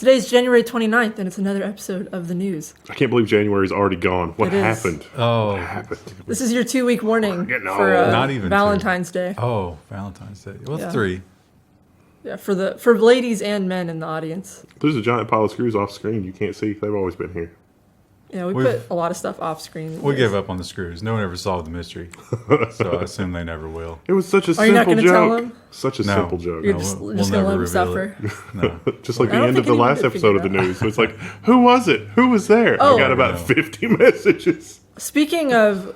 Today's January 29th, and it's another episode of the news. I can't believe January's already gone. What happened? Oh. What happened? This is your 2-week warning for Not even Valentine's Day. Oh, Valentine's Day. Well, Yeah. 3. Yeah, for ladies and men in the audience. There's a giant pile of screws off screen. You can't see. They've always been here. Yeah, we put a lot of stuff off screen. We gave up on the screws. No one ever solved the mystery. So I assume they never will. It was such a Are you not simple going to tell joke. him? Such a No. simple joke. You're No, just we'll going to let him never suffer. No. Just like I the don't end think of the anyone last did episode of the figure it news. It's like, who was it? Who was there? Oh. I got about No. 50 messages. Speaking of...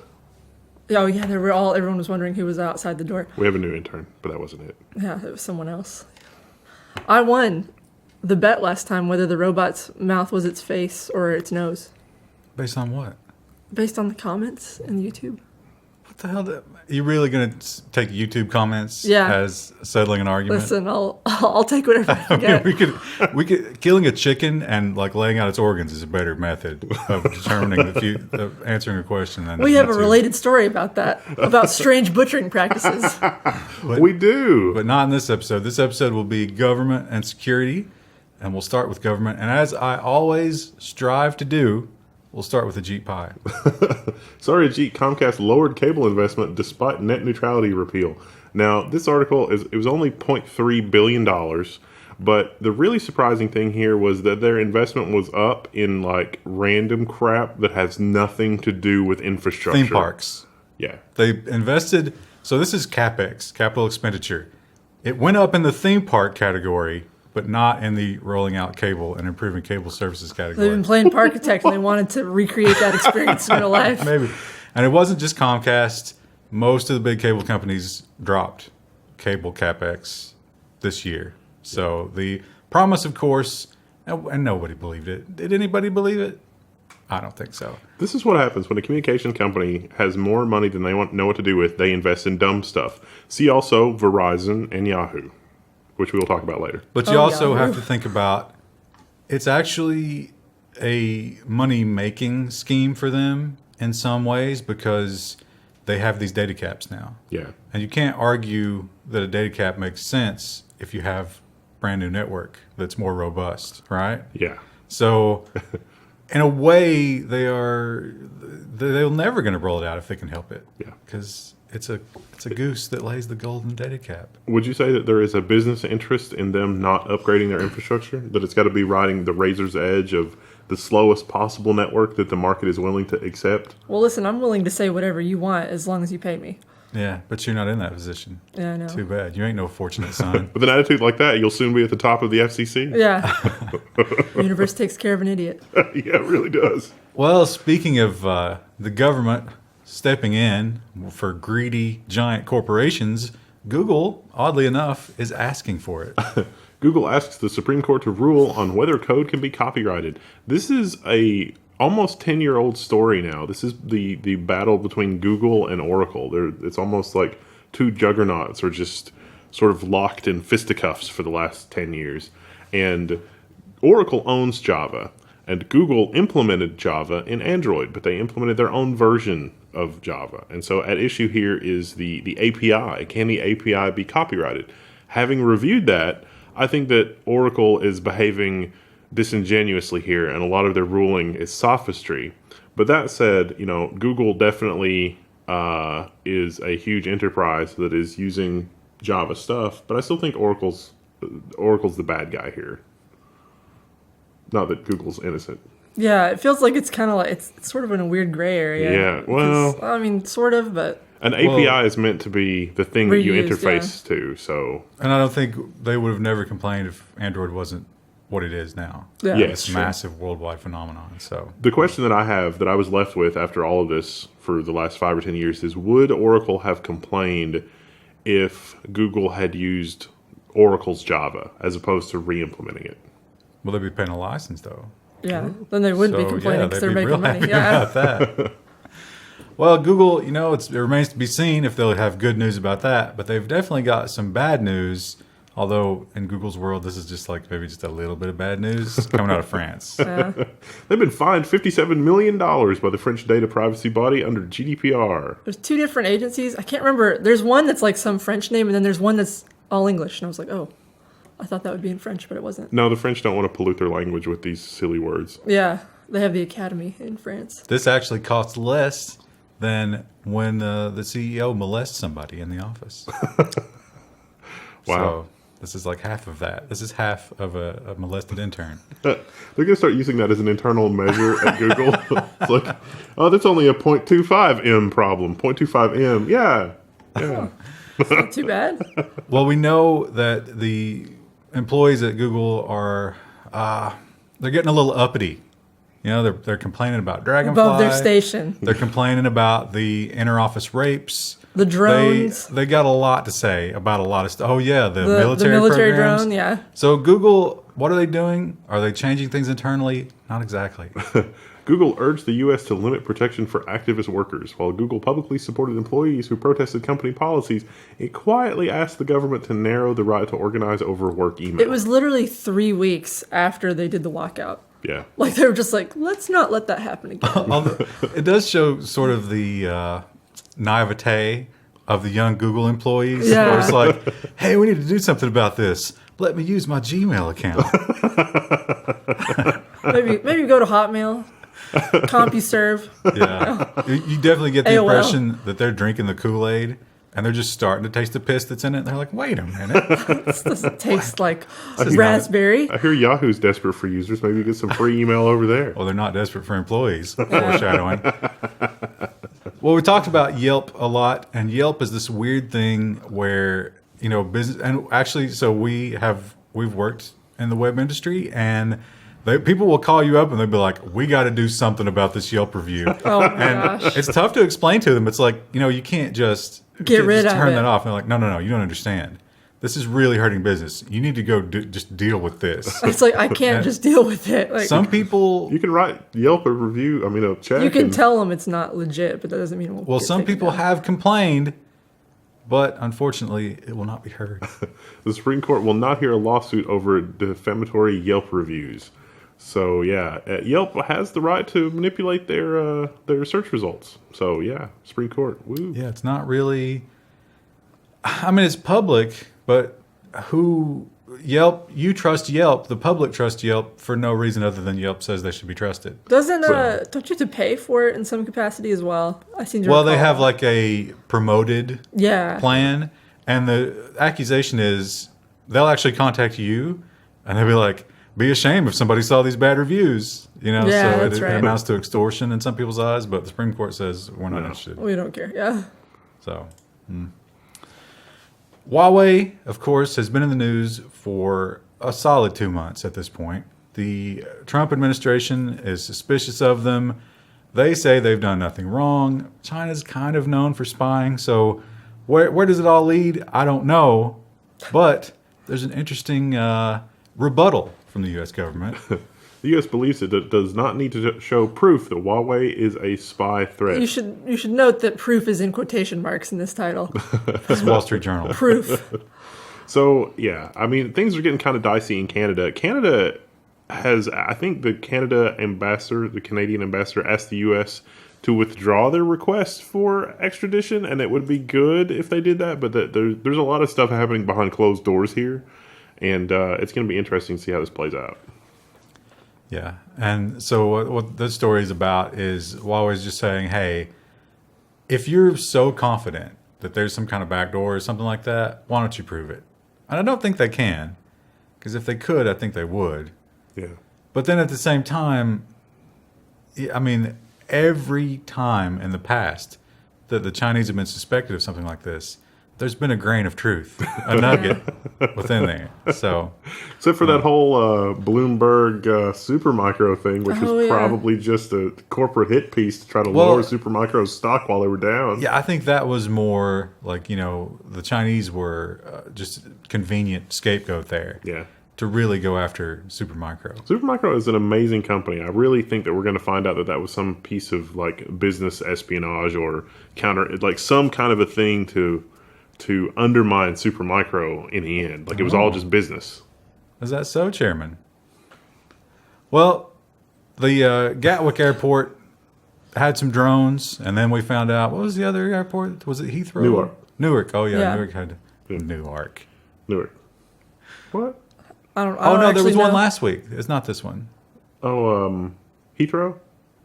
Oh, yeah, everyone was wondering who was outside the door. We have a new intern, but that wasn't it. Yeah, it was someone else. I won the bet last time whether the robot's mouth was its face or its nose. Based on what? Based on the comments in YouTube. What the hell? Are you really going to take YouTube comments Yeah. as settling an argument? Listen, I'll take whatever I can get. we could killing a chicken and like laying out its organs is a better method of determining of answering a question than We have a YouTube. related story about that, about strange butchering practices. We do. But not in this episode. This episode will be government and security, and we'll start with government. And as I always strive to do, we'll start with Ajit pie. Sorry, Ajit, Comcast lowered cable investment despite net neutrality repeal. Now, this article, it was only $0.3 billion, but the really surprising thing here was that their investment was up in like random crap that has nothing to do with infrastructure. Theme parks. Yeah. They invested. So this is CapEx, capital expenditure. It went up in the theme park category, but not in the rolling out cable and improving cable services They've category. been playing Parkitect and they wanted to recreate that experience in real life. Maybe. And it wasn't just Comcast. Most of the big cable companies dropped cable CapEx this year. So the promise, of course, and nobody believed it. Did anybody believe it? I don't think so. This is what happens when a communication company has more money than they know what to do with. They invest in dumb stuff. See also Verizon and Yahoo, which we will talk about later. But you also Yahoo. have to think about it's actually a money-making scheme for them in some ways because they have these data caps now. Yeah. And you can't argue that a data cap makes sense if you have brand new network that's more robust, right? Yeah. So in a way, they're never going to roll it out if they can help it. Yeah. Because it's a goose that lays the golden data cap. Would you say that there is a business interest in them not upgrading their infrastructure? That it's got to be riding the razor's edge of the slowest possible network that the market is willing to accept? Well, listen, I'm willing to say whatever you want as long as you pay me. Yeah, but you're not in that position. Yeah, I know. Too bad. You ain't no fortunate son. With an attitude like that, you'll soon be at the top of the FCC. Yeah. The universe takes care of an idiot. Yeah, it really does. Well, speaking of the government stepping in for greedy giant corporations, Google, oddly enough, is asking for it. Google asks the Supreme Court to rule on whether code can be copyrighted. This is a almost 10-year-old story now. This is the battle between Google and Oracle. It's almost like two juggernauts are just sort of locked in fisticuffs for the last 10 years. And Oracle owns Java, and Google implemented Java in Android, but they implemented their own version of Java. And so at issue here is the API. Can the API be copyrighted? Having reviewed that, I think that Oracle is behaving disingenuously here, and a lot of their ruling is sophistry. But that said, Google definitely is a huge enterprise that is using Java stuff, but I still think Oracle's the bad guy here. Not that Google's innocent. Yeah, it feels like it's kind of like, it's sort of in a weird gray area. Yeah, well... I mean, sort of, but... An API is meant to be the thing that you Reused, interface to, so... And I don't think they would have never complained if Android wasn't what it is now. Yeah. Yes, It's a sure. massive worldwide phenomenon. So The question that I have, that I was left with after all of this for the last 5 or 10 years, is would Oracle have complained if Google had used Oracle's Java as opposed to re-implementing it? will they be paying a license though? Yeah, then they would be So, complaining because they'd they're be real making money. happy Yeah. about that. Well, Google, it remains to be seen if they'll have good news about that. But they've definitely got some bad news. Although in Google's world, this is just like maybe just a little bit of bad news coming out of France. Yeah. They've been fined $57 million by the French data privacy body under GDPR. There's two different agencies. I can't remember. There's one that's like some French name, and then there's one that's all English. And I was like, oh, I thought that would be in French, but it wasn't. No, the French don't want to pollute their language with these silly words. Yeah, they have the Academy in France. This actually costs less than when the CEO molests somebody in the office. Wow. So this is like half of that. This is half of a molested intern. They're going to start using that as an internal measure at Google. It's like, oh, that's only a 0.25 M problem. 0.25 M. Yeah. It's not too bad. Well, we know that the employees at Google are they're getting a little uppity. You know, they're complaining about Dragonfly. Above their station. They're complaining about the inter-office rapes. The drones. They got a lot to say about a lot of stuff. Oh, yeah, the The military programs. drone, yeah. So Google, what are they doing? Are they changing things internally? Not exactly. Google urged the U.S. to limit protection for activist workers. While Google publicly supported employees who protested company policies, it quietly asked the government to narrow the right to organize over work email. It was literally 3 weeks after they did the lockout. Yeah. Like, they were just like, let's not let that happen again. Although, it does show sort of the naivete of the young Google employees. Yeah. Where it's like, hey, we need to do something about this. Let me use my Gmail account. maybe go to Hotmail. CompuServe. Yeah. You definitely get the AOL. impression that they're drinking the Kool-Aid and they're just starting to taste the piss that's in it. And they're like, wait a minute. This doesn't taste like raspberry. I hear Yahoo's desperate for users. Maybe get some free email over there. Well, they're not desperate for employees. Foreshadowing. Well, we talked about Yelp a lot, and Yelp is this weird thing where, you know, business, and actually, so we've worked in the web industry, and people will call you up and they'll be like, we got to do something about this Yelp review. Oh my And gosh. it's tough to explain to them. It's like, you know, you can't just Get rid of turn it. that off. And they're like, no, you don't understand. This is really hurting business. You need to go just deal with this. It's like, I can't just deal with it. Like, Some people, You can write Yelp a review, a check. you can and- tell them it's not legit, but that doesn't mean it won't well, get some taken people down. have complained, but unfortunately, it will not be heard. The Supreme Court will not hear a lawsuit over defamatory Yelp reviews. So, yeah, Yelp has the right to manipulate their search results. So, yeah, Supreme Court. Woo. Yeah, it's not really. I mean, it's public, but Yelp? You trust Yelp. The public trusts Yelp for no reason other than Yelp says they should be trusted. Don't you have to pay for it in some capacity as well? I seem to Well, they recall. have like a promoted Yeah. plan, and the accusation is they'll actually contact you, and they'll be like, "Be ashamed if somebody saw these bad reviews." You know, Yeah, so that's it right. amounts to extortion in some people's eyes. But the Supreme Court says we're not interested. We don't care. Yeah. So, Huawei, of course, has been in the news for a solid 2 months at this point. The Trump administration is suspicious of them. They say they've done nothing wrong. China's kind of known for spying. So, where does it all lead? I don't know. But there's an interesting rebuttal from the U.S. government. The U.S. believes it does not need to show proof that Huawei is a spy threat. You should note that proof is in quotation marks in this title. It's Wall Street Journal. Proof. So, yeah, I mean, things are getting kind of dicey in Canada. Canada has, I think the Canadian ambassador asked the U.S. to withdraw their request for extradition, and it would be good if they did that, but there's a lot of stuff happening behind closed doors here, and it's going to be interesting to see how this plays out. Yeah. And so what this story is about is Huawei's just saying, hey, if you're so confident that there's some kind of backdoor or something like that, why don't you prove it? And I don't think they can, because if they could, I think they would. Yeah. But then at the same time, I mean, every time in the past that the Chinese have been suspected of something like this, there's been a grain of truth, a nugget within there. So, Except for that whole Bloomberg Supermicro thing, which was yeah. probably just a corporate hit piece to try to Well, lower Supermicro's stock while they were down. yeah, I think that was more like, you know, the Chinese were just a convenient scapegoat there. Yeah. To really go after Supermicro. Supermicro is an amazing company. I really think that we're going to find out that was some piece of like business espionage or like some kind of a thing to undermine Supermicro in the end. Like it was all just business. Is that so, Chairman? Well, the Gatwick Airport had some drones, and then we found out, what was the other airport? Was it Heathrow? Newark. Newark. Oh, yeah. Yeah. Newark had Newark. Newark. What? I don't Oh, no, there actually was one know. last week. It's not this one. Oh, Heathrow?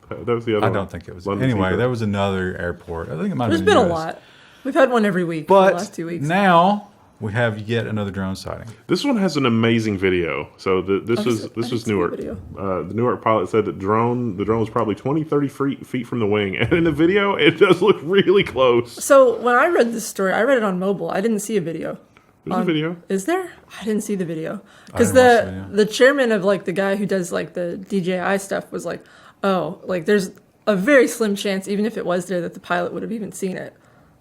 That was the other I one. don't think it was. London Anyway, Heathrow. there was another airport. I think it might There's have been a US. lot. We've had one every week for the last But 2 weeks. now we have yet another drone sighting. This one has an amazing video. So this I was didn't see the Newark. video. The Newark pilot said that the drone was probably 20, 30 feet from the wing. And in the video, it does look really close. So when I read this story, I read it on mobile. I didn't see a video. There's a video. Is there? I didn't see the video because didn't watch the video. the chairman of like the guy who does like the DJI stuff was like, oh, like there's a very slim chance, even if it was there, that the pilot would have even seen it.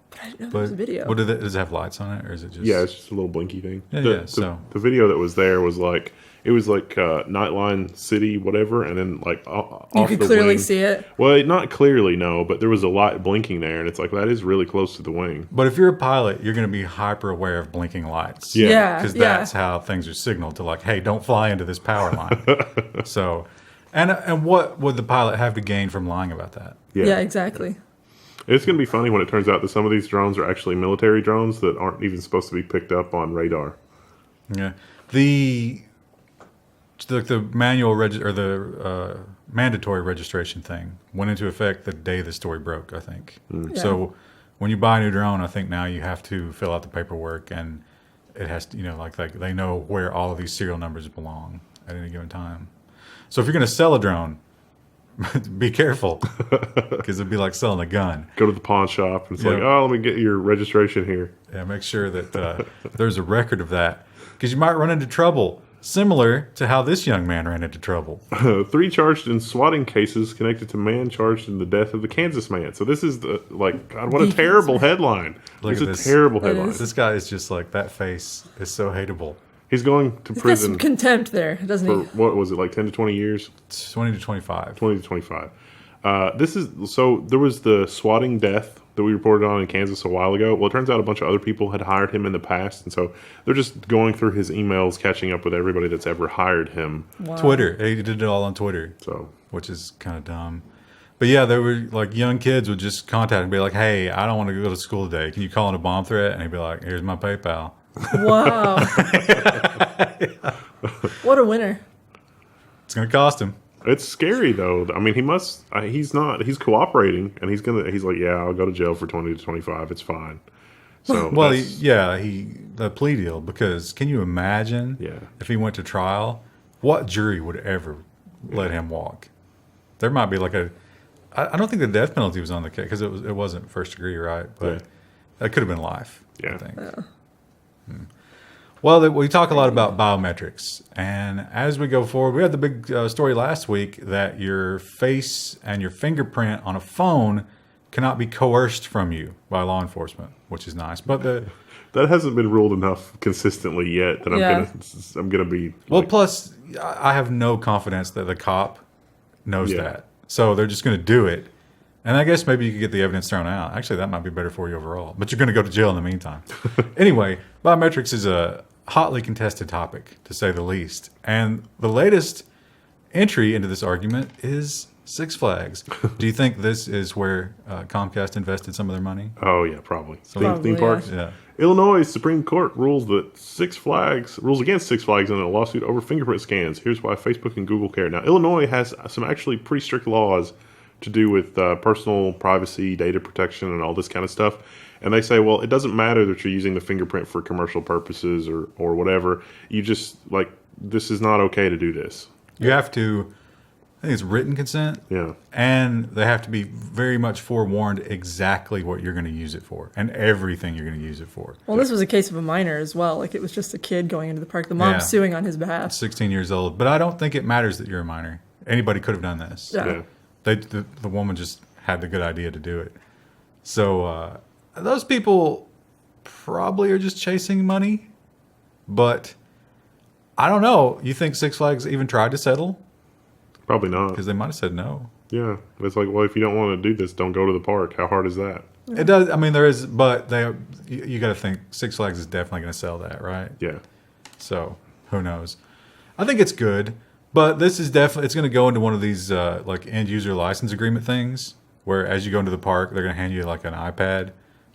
But I didn't know there was a video. What does it have lights on it, or is it just? Yeah, it's just a little blinky thing. Yeah, The video that was there was like Nightline City, whatever, and then like off You could the clearly wing. see it. Well, not clearly, no, but there was a light blinking there, and it's like that is really close to the wing. But if you're a pilot, you're going to be hyper aware of blinking lights. Yeah. Yeah, Because yeah. that's how things are signaled to, like, hey, don't fly into this power line. So, and what would the pilot have to gain from lying about that? Yeah, exactly. It's going to be funny when it turns out that some of these drones are actually military drones that aren't even supposed to be picked up on radar. Yeah. The manual or the mandatory registration thing went into effect the day the story broke, I think. Yeah. So when you buy a new drone, I think now you have to fill out the paperwork, and it has to, like they know where all of these serial numbers belong at any given time. So if you're going to sell a drone, be careful, because it'd be like selling a gun. Go to the pawn shop, and it's like, Yeah. oh, let me get your registration here. Yeah, make sure that there's a record of that, because you might run into trouble, similar to how this young man ran into trouble. 3 charged in swatting cases connected to man charged in the death of the Kansas man. So this is God, what a terrible headline. Look It's at a this. terrible It headline. is. This guy is just like, that face is so hateable. He's going to He's got prison some contempt there, doesn't for, he? what was it, like 10 to 20 years? 20 to 25. 20 to 25. There was the swatting death that we reported on in Kansas a while ago. Well, it turns out a bunch of other people had hired him in the past, and so they're just going through his emails, catching up with everybody that's ever hired him. Wow. Twitter. He did it all on Twitter, So which is kind of dumb. But yeah, there were like young kids would just contact him and be like, hey, I don't want to go to school today. Can you call in a bomb threat? And he'd be like, here's my PayPal. Wow. What a winner. It's going to cost him. it's scary, though. I mean, he's cooperating, and he's like, yeah, I'll go to jail for 20 to 25. It's fine. So Well, that's- the plea deal, because can you imagine Yeah. if he went to trial, what jury would ever let him walk? There might be like I don't think the death penalty was on the case, because it wasn't first degree, right? But that could have been life, Yeah. I think. Well, we talk a lot about biometrics, and as we go forward, we had the big story last week that your face and your fingerprint on a phone cannot be coerced from you by law enforcement, which is nice. But that hasn't been ruled enough consistently yet that Yeah. I'm gonna be well, like, plus I have no confidence that the cop knows Yeah. that, so they're just going to do it. And I guess maybe you could get the evidence thrown out. Actually, that might be better for you overall, but you're going to go to jail in the meantime. Anyway, biometrics is a hotly contested topic, to say the least. And the latest entry into this argument is Six Flags. Do you think this is where Comcast invested some of their money? oh yeah, probably Probably, theme parks. Yeah. Illinois Supreme Court rules against Six Flags in a lawsuit over fingerprint scans. Here's why Facebook and Google care. Now, Illinois has some actually pretty strict laws to do with personal privacy, data protection, and all this kind of stuff. And they say, well, it doesn't matter that you're using the fingerprint for commercial purposes or whatever. You just, this is not okay to do this. You have to, I think it's written consent. Yeah. And they have to be very much forewarned exactly what you're going to use it for and everything you're going to use it for. Well, this was a case of a minor as well. Like, it was just a kid going into the park. The mom Yeah. suing on his behalf. 16 years old. But I don't think it matters that you're a minor. Anybody could have done this. Yeah. Yeah. The woman just had the good idea to do it. So those people probably are just chasing money. But I don't know. You think Six Flags even tried to settle? Probably not. Because they might have said no. Yeah. It's like, well, if you don't want to do this, don't go to the park. How hard is that? It does. I mean, there is, but you got to think Six Flags is definitely going to sell that, right? Yeah. So who knows? I think it's good, but this is definitely, it's going to go into one of these like end user license agreement things where as you go into the park, they're going to hand you like an iPad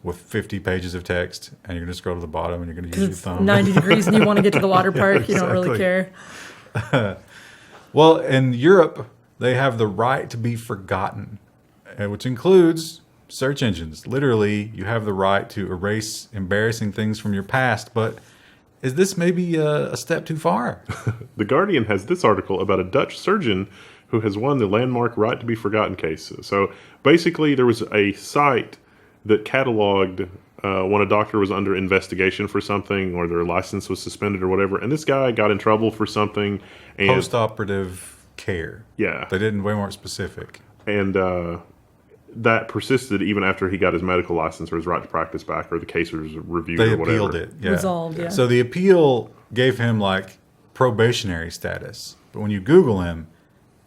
with 50 pages of text, and you're going to scroll to the bottom, and you're going to use your It's thumb. 90 degrees and you want to get to the water park. You don't really Exactly. care. Well, in Europe, they have the right to be forgotten, which includes search engines. Literally, you have the right to erase embarrassing things from your past, but is this maybe a step too far? The Guardian has this article about a Dutch surgeon who has won the landmark right to be forgotten case. So basically, there was a site that cataloged when a doctor was under investigation for something or their license was suspended or whatever, and this guy got in trouble for something. And Post-operative care. yeah, They weren't specific. and that persisted even after he got his medical license or his right to practice back, or the case was reviewed They or whatever. appealed it. Yeah. Resolved, yeah. So the appeal gave him like probationary status, but when you Google him,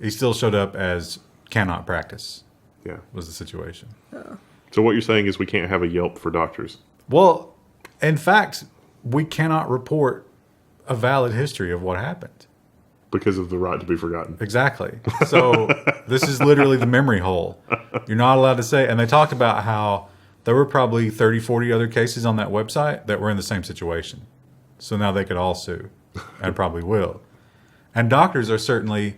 he still showed up as cannot practice. Yeah. Was the situation. So what you're saying is we can't have a Yelp for doctors. Well, in fact, we cannot report a valid history of what happened. Because of the right to be forgotten. Exactly. So this is literally the memory hole. You're not allowed to say. And they talked about how there were probably 30, 40 other cases on that website that were in the same situation. So now they could all sue, and probably will. And doctors are certainly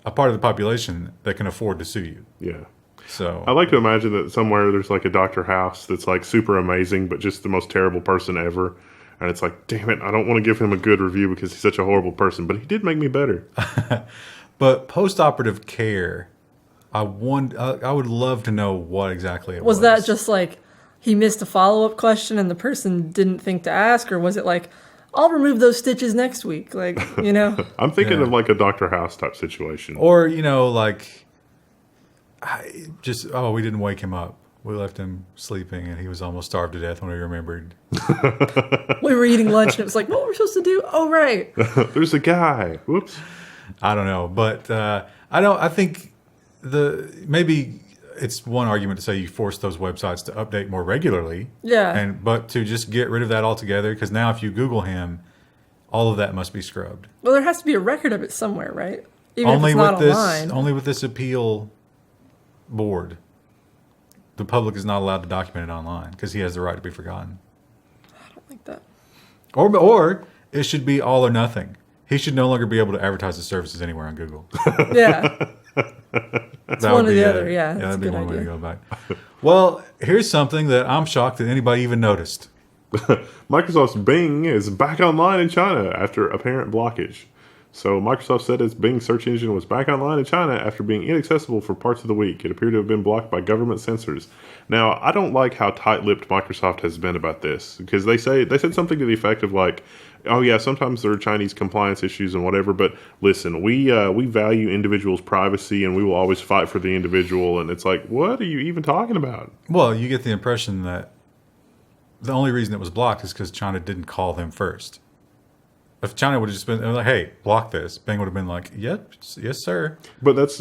a part of the population that can afford to sue you. Yeah. So I like to imagine that somewhere there's like a doctor house that's like super amazing, but just the most terrible person ever. And it's like, damn it, I don't want to give him a good review because he's such a horrible person, but he did make me better. But post-operative care, I would love to know what exactly it was. Was that just like he missed a follow-up question and the person didn't think to ask, or was it like, I'll remove those stitches next week? Like, you know? I'm thinking Yeah. of like a Dr. House type situation. Or, like, we didn't wake him up. We left him sleeping, and he was almost starved to death when we remembered. We were eating lunch and it was like, what were we supposed to do? Oh, right. There's a guy. Whoops. I don't know, but I think maybe it's one argument to say you force those websites to update more regularly. Yeah. But to just get rid of that altogether, because now if you Google him, all of that must be scrubbed. Well, there has to be a record of it somewhere, right? Even if it's not online. Only with this appeal board, the public is not allowed to document it online because he has the right to be forgotten. I don't like that. Or it should be all or nothing. He should no longer be able to advertise his services anywhere on Google. Yeah. That's one or the other, yeah, that's a that'd be good one way to idea. go back. Well, here's something that I'm shocked that anybody even noticed. Microsoft's Bing is back online in China after apparent blockage. So Microsoft said its Bing search engine was back online in China after being inaccessible for parts of the week. It appeared to have been blocked by government censors. Now, I don't like how tight-lipped Microsoft has been about this, because they said something to the effect of like, oh yeah, sometimes there are Chinese compliance issues and whatever, but listen, we value individuals' privacy and we will always fight for the individual. And it's like, what are you even talking about? Well, you get the impression that the only reason it was blocked is because China didn't call them first. If China would have just been like, hey, block this, Bing would have been like, yep, yes, sir. But that's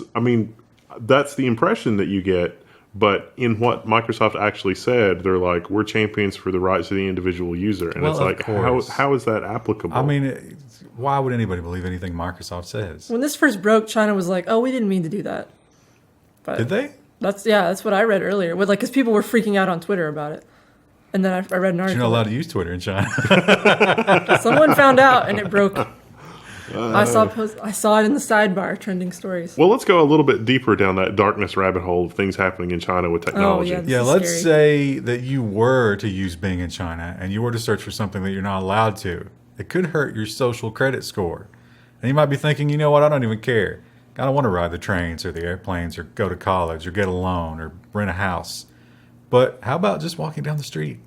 the impression that you get. But in what Microsoft actually said, they're like, we're champions for the rights of the individual user. And Well, it's of like, course. how is that applicable? I mean, why would anybody believe anything Microsoft says? When this first broke, China was like, oh, we didn't mean to do that. But Did they? That's what I read earlier. With because people were freaking out on Twitter about it. And then I read an You're article. not allowed to use Twitter in China. Someone found out and it broke. I saw it in the sidebar, trending stories. Well, let's go a little bit deeper down that darkness rabbit hole of things happening in China with technology. yeah. Yeah, This is let's scary. say that you were to use Bing in China and you were to search for something that you're not allowed to. It could hurt your social credit score. And you might be thinking, you know what, I don't even care. I don't want to ride the trains or the airplanes or go to college or get a loan or rent a house. But how about just walking down the street?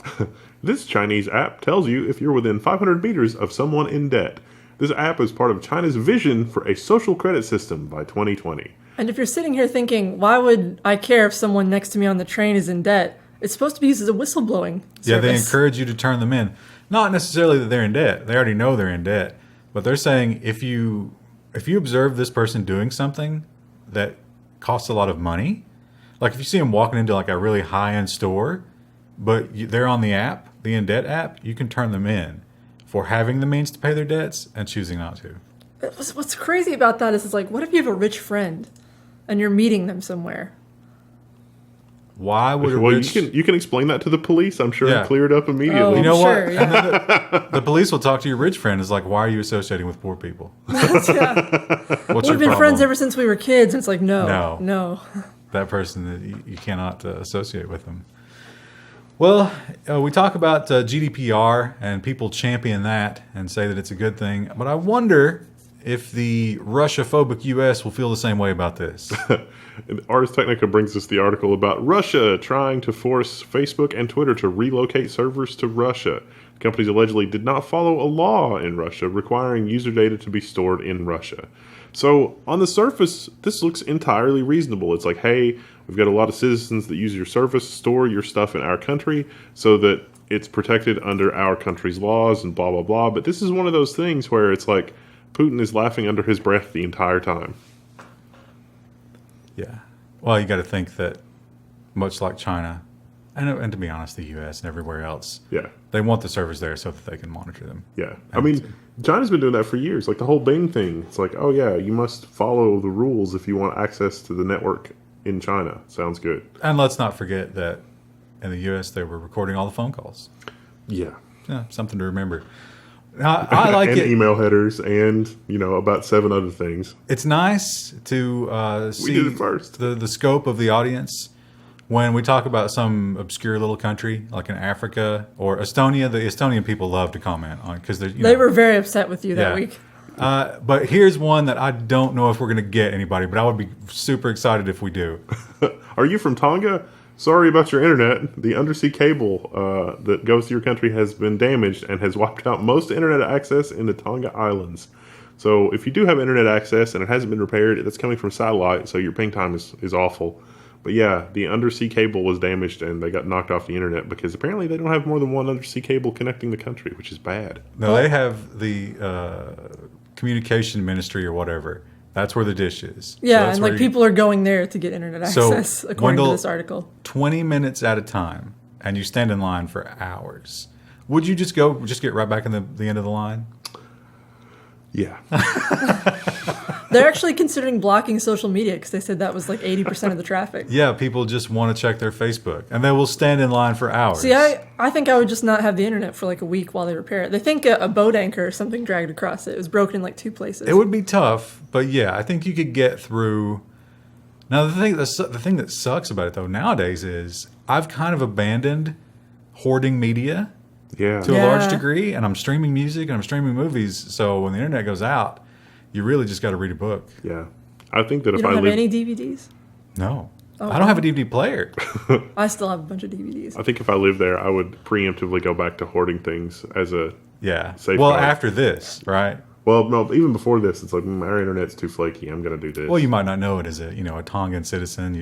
This Chinese app tells you if you're within 500 meters of someone in debt. This app is part of China's vision for a social credit system by 2020. And if you're sitting here thinking, why would I care if someone next to me on the train is in debt? It's supposed to be used as a whistleblowing service. Yeah, they encourage you to turn them in. Not necessarily that they're in debt. They already know they're in debt. But they're saying if you observe this person doing something that costs a lot of money, like if you see them walking into like a really high-end store, but they're on the app, the in debt app, you can turn them in for having the means to pay their debts and choosing not to. What's crazy about that is it's like, what if you have a rich friend and you're meeting them somewhere? Why would a Well, rich... you can explain that to the police. I'm sure Yeah. and clear it up immediately. Oh, You know Sure, what? yeah. And then the police will talk to your rich friend. It's like, why are you associating with poor people? Yeah. What's We've your been friends problem? ever since we were kids. And it's like, No. no. That person, you cannot associate with them. Well, we talk about GDPR and people champion that and say that it's a good thing. But I wonder if the Russia-phobic U.S. will feel the same way about this. And Ars Technica brings us the article about Russia trying to force Facebook and Twitter to relocate servers to Russia. Companies allegedly did not follow a law in Russia requiring user data to be stored in Russia. So on the surface, this looks entirely reasonable. It's like, hey, we've got a lot of citizens that use your service, store your stuff in our country so that it's protected under our country's laws and blah, blah, blah. But this is one of those things where it's like Putin is laughing under his breath the entire time. Yeah. Well, you got to think that much like China, and to be honest, the U.S. and everywhere else, Yeah. they want the servers there so that they can monitor them. Yeah. I mean, China's been doing that for years. Like the whole Bing thing. It's like, oh, yeah, you must follow the rules if you want access to the network in China. Sounds good. And let's not forget that in the U.S. they were recording all the phone calls. Yeah. Yeah, something to remember. Now, I like and it. email headers and, about 7 other things. It's nice to see did it first. the scope of the audience when we talk about some obscure little country like in Africa or Estonia. The Estonian people love to comment on because They were very upset with you that week. But here's one that I don't know if we're going to get anybody, but I would be super excited if we do. Are you from Tonga? Sorry about your internet. The undersea cable that goes to your country has been damaged and has wiped out most internet access in the Tonga Islands. So if you do have internet access and it hasn't been repaired, that's coming from satellite, so your ping time is awful. But yeah, the undersea cable was damaged and they got knocked off the internet because apparently they don't have more than one undersea cable connecting the country, which is bad. No, they have the communication ministry or whatever. That's where the dish is. Yeah, that's and where like people are going there to get internet So, access, according to Wendell- this article. 20 minutes at a time, and you stand in line for hours. Would you just get right back in the end of the line? Yeah. They're actually considering blocking social media because they said that was like 80% of the traffic. Yeah, people just want to check their Facebook, and they will stand in line for hours. See, I think I would just not have the internet for like a week while they repair it. They think a boat anchor or something dragged across it. It was broken in like 2 places. It would be tough, but yeah, I think you could get through. Now, the thing that sucks about it though nowadays is I've kind of abandoned hoarding media Yeah. to a Yeah. large degree, and I'm streaming music and I'm streaming movies. So when the internet goes out, you really just got to read a book. Yeah. I think that You if don't I have live... any DVDs? No, Oh, I don't have a DVD player. I still have a bunch of DVDs. I think if I lived there, I would preemptively go back to hoarding things as a... Yeah. Safeguard. Well, after this, right? Well, no, even before this, it's like, our internet's too flaky. I'm going to do this. Well, you might not know it as a Tongan citizen.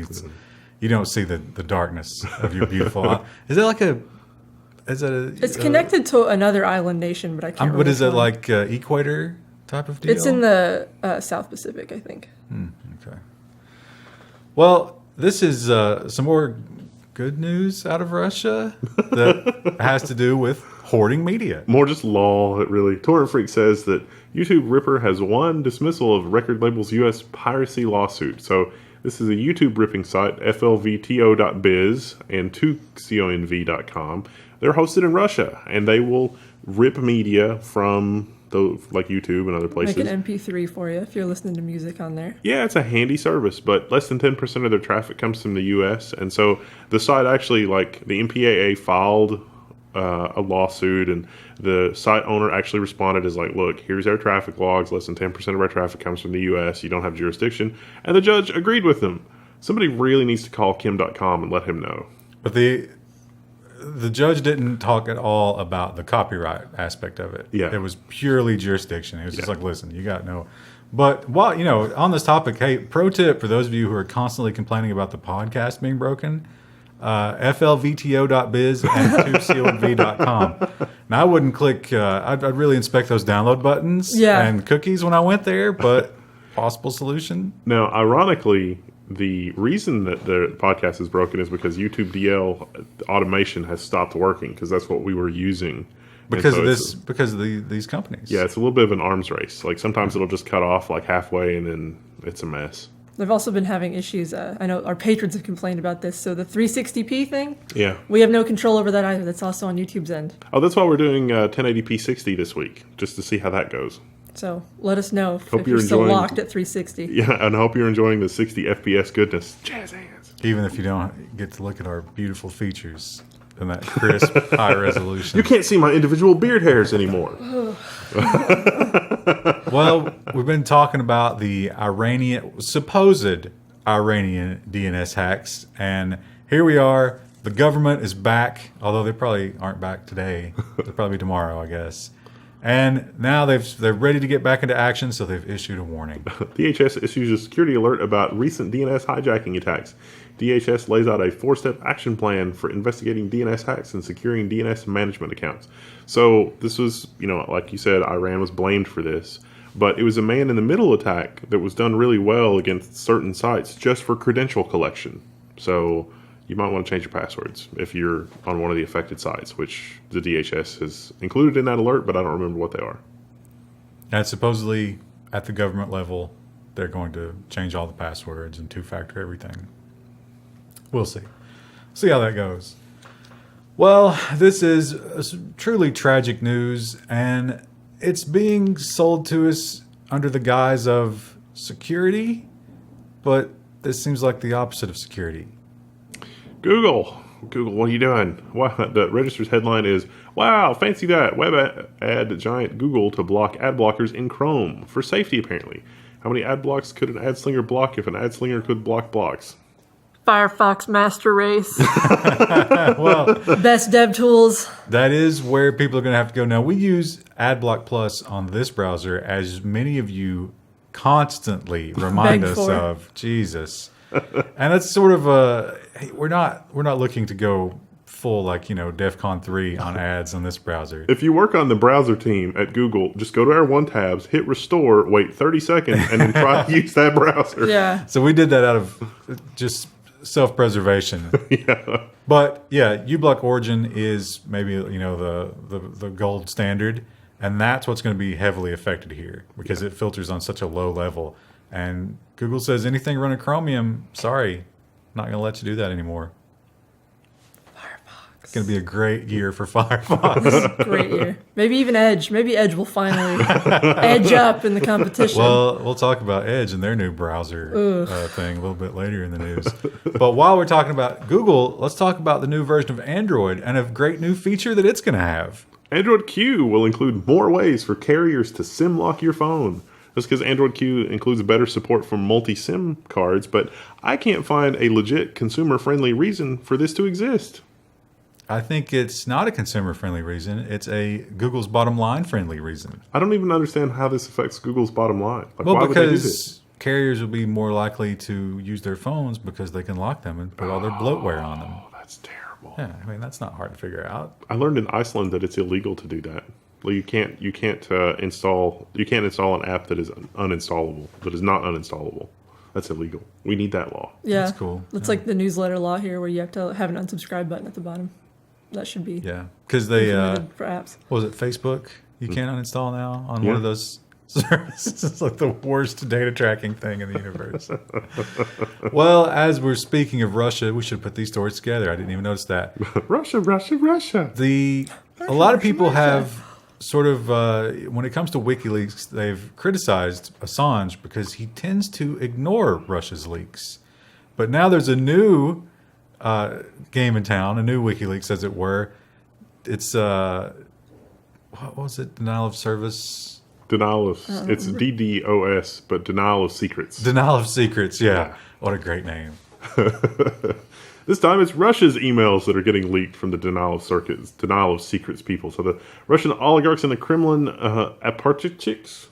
You don't see the darkness of your beautiful. Is that like a? Is that a? It's connected to another island nation, but I can't remember. What is which it one. like? Equator type of deal. It's in the South Pacific, I think. Okay. Well, this is some more good news out of Russia that has to do with hoarding media. More just law, it really. Torrent Freak says that YouTube Ripper has won dismissal of record label's U.S. piracy lawsuit. So this is a YouTube ripping site, flvto.biz and 2conv.com. They're hosted in Russia, and they will rip media from like YouTube and other places. Like an MP3 for you if you're listening to music on there. Yeah, it's a handy service, but less than 10% of their traffic comes from the U.S. And so the site actually, like the MPAA filed a lawsuit, and the site owner actually responded as like, look, here's our traffic logs. Less than 10% of our traffic comes from the U.S. You don't have jurisdiction. And the judge agreed with them. Somebody really needs to call Kim.com and let him know. But the judge didn't talk at all about the copyright aspect of it. Yeah. It was purely jurisdiction. It was just like, listen, you got no. But while on this topic, hey, pro tip for those of you who are constantly complaining about the podcast being broken, flvto.biz and 2conv.com. Now I wouldn't click. I'd really inspect those download buttons and cookies when I went there, but possible solution. Now, ironically, the reason that the podcast is broken is because YouTube DL automation has stopped working because that's what we were using. Because of these companies. Yeah, it's a little bit of an arms race. Like sometimes it'll just cut off like halfway and then it's a mess. They've also been having issues. I know our patrons have complained about this. So the 360p thing, Yeah. we have no control over that either. That's also on YouTube's end. Oh, that's why we're doing 1080p 60 this week, just to see how that goes. So let us know if Hope you're you're still enjoying- locked at 360. Yeah, and I hope you're enjoying the 60 FPS goodness. Jazz hands. Even if you don't get to look at our beautiful features and that crisp, high resolution. You can't see my individual beard hairs anymore. Well, we've been talking about the supposed Iranian DNS hacks, and here we are. The government is back, although they probably aren't back today. They'll probably be tomorrow, I guess. And now they're ready to get back into action, so they've issued a warning. DHS issues a security alert about recent DNS hijacking attacks. DHS lays out a 4-step action plan for investigating DNS hacks and securing DNS management accounts. So this was, like you said, Iran was blamed for this, but it was a man-in-the-middle attack that was done really well against certain sites just for credential collection. So you might want to change your passwords if you're on one of the affected sites, which the DHS has included in that alert, but I don't remember what they are. And supposedly, at the government level, they're going to change all the passwords and two-factor everything. We'll see. See how that goes. Well, this is truly tragic news, and it's being sold to us under the guise of security, but this seems like the opposite of security. Google, what are you doing? Wow, the Register's headline is, "Wow, fancy that. Web ad giant Google to block ad blockers in Chrome. For safety, apparently. How many ad blocks could an ad slinger block if an ad slinger could block blocks?" Firefox Master Race. Well, Best dev tools. that is where people are going to have to go. Now, we use AdBlock Plus on this browser, as many of you constantly remind Beg us for. of. Jesus. And it's sort of hey, we're not looking to go full DEFCON 3 on ads on this browser. If you work on the browser team at Google, just go to our one tabs, hit restore, wait 30 seconds, and then try to use that browser. Yeah. So we did that out of just self-preservation. Yeah. But yeah, uBlock Origin is maybe the gold standard, and that's what's going to be heavily affected here because it filters on such a low level. And Google says anything running Chromium, sorry, not going to let you do that anymore. It's going to be a great year for Firefox. Great year. Maybe even Edge. Maybe Edge will finally edge up in the competition. Well, we'll talk about Edge and their new browser thing a little bit later in the news. But while we're talking about Google, let's talk about the new version of Android and a great new feature that it's going to have. Android Q will include more ways for carriers to SIM lock your phone. Just because Android Q includes better support for multi-SIM cards, but I can't find a legit consumer-friendly reason for this to exist. I think it's not a consumer-friendly reason. It's a Google's bottom line friendly reason. I don't even understand how this affects Google's bottom line. Well, why would they do this? because carriers will be more likely to use their phones because they can lock them and put all their bloatware on them. Oh, that's terrible. Yeah, I mean, that's not hard to figure out. I learned in Iceland that it's illegal to do that. Well, you can't install an app that is uninstallable, that is not uninstallable. That's illegal. We need that law. yeah. That's cool. It's like the newsletter law here where you have to have an unsubscribe button at the bottom. That should be Yeah, because they implemented for apps. what was it, Facebook? You can't uninstall now on one of those services. It's like the worst data tracking thing in the universe. Well, as we're speaking of Russia, we should put these stories together. I didn't even notice that. Russia. A lot of people have sort of, when it comes to WikiLeaks, they've criticized Assange because he tends to ignore Russia's leaks. But now there's a new game in town, a new WikiLeaks, as it were. It's, what was it? Denial of service? Denial of it's DDoS, but denial of secrets. Denial of secrets, yeah. What a great name. This time it's Russia's emails that are getting leaked from the denial of secrets people. So the Russian oligarchs in the Kremlin, apparatchiks,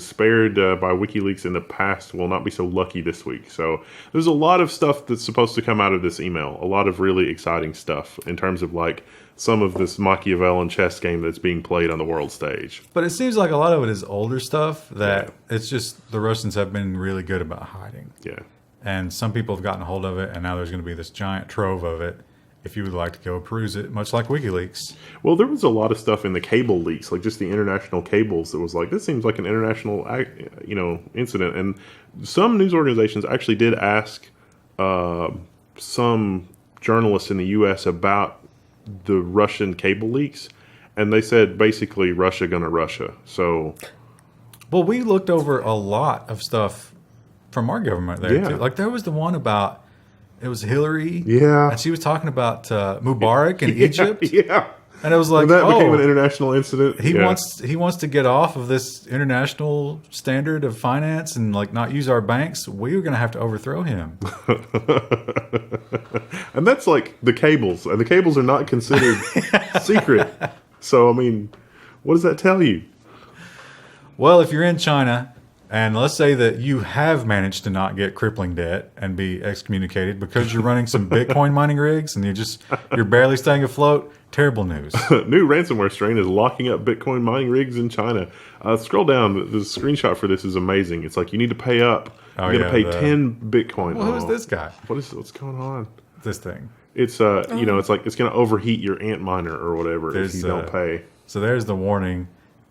spared by WikiLeaks in the past will not be so lucky this week. So there's a lot of stuff that's supposed to come out of this email. A lot of really exciting stuff in terms of like some of this Machiavellian chess game that's being played on the world stage. But it seems like a lot of it is older stuff that it's just the Russians have been really good about hiding. Yeah. And some people have gotten a hold of it, and now there's going to be this giant trove of it if you would like to go peruse it, much like WikiLeaks. Well, there was a lot of stuff in the cable leaks, like just the international cables. That was like, this seems like an international, incident. And some news organizations actually did ask some journalists in the U.S. about the Russian cable leaks, and they said basically Russia gonna Russia. So, well, we looked over a lot of stuff from our government there. Yeah. Too. Like there was the one about. It was Hillary. Yeah. And she was talking about Mubarak in Egypt. Yeah. And it was like, And that became an international incident. He wants to get off of this international standard of finance and like not use our banks. We're going to have to overthrow him. And that's like the cables. And the cables are not considered secret. So, I mean, what does that tell you? Well, if you're in China... And let's say that you have managed to not get crippling debt and be excommunicated because you're running some Bitcoin mining rigs and you're barely staying afloat. Terrible news. New ransomware strain is locking up Bitcoin mining rigs in China. Scroll down. The screenshot for this is amazing. It's like you need to pay up. You're going to pay 10 Bitcoin. Well, who's this guy? What's going on? This thing. It's it's like it's going to overheat your ant miner or whatever if you don't pay. So there's the warning.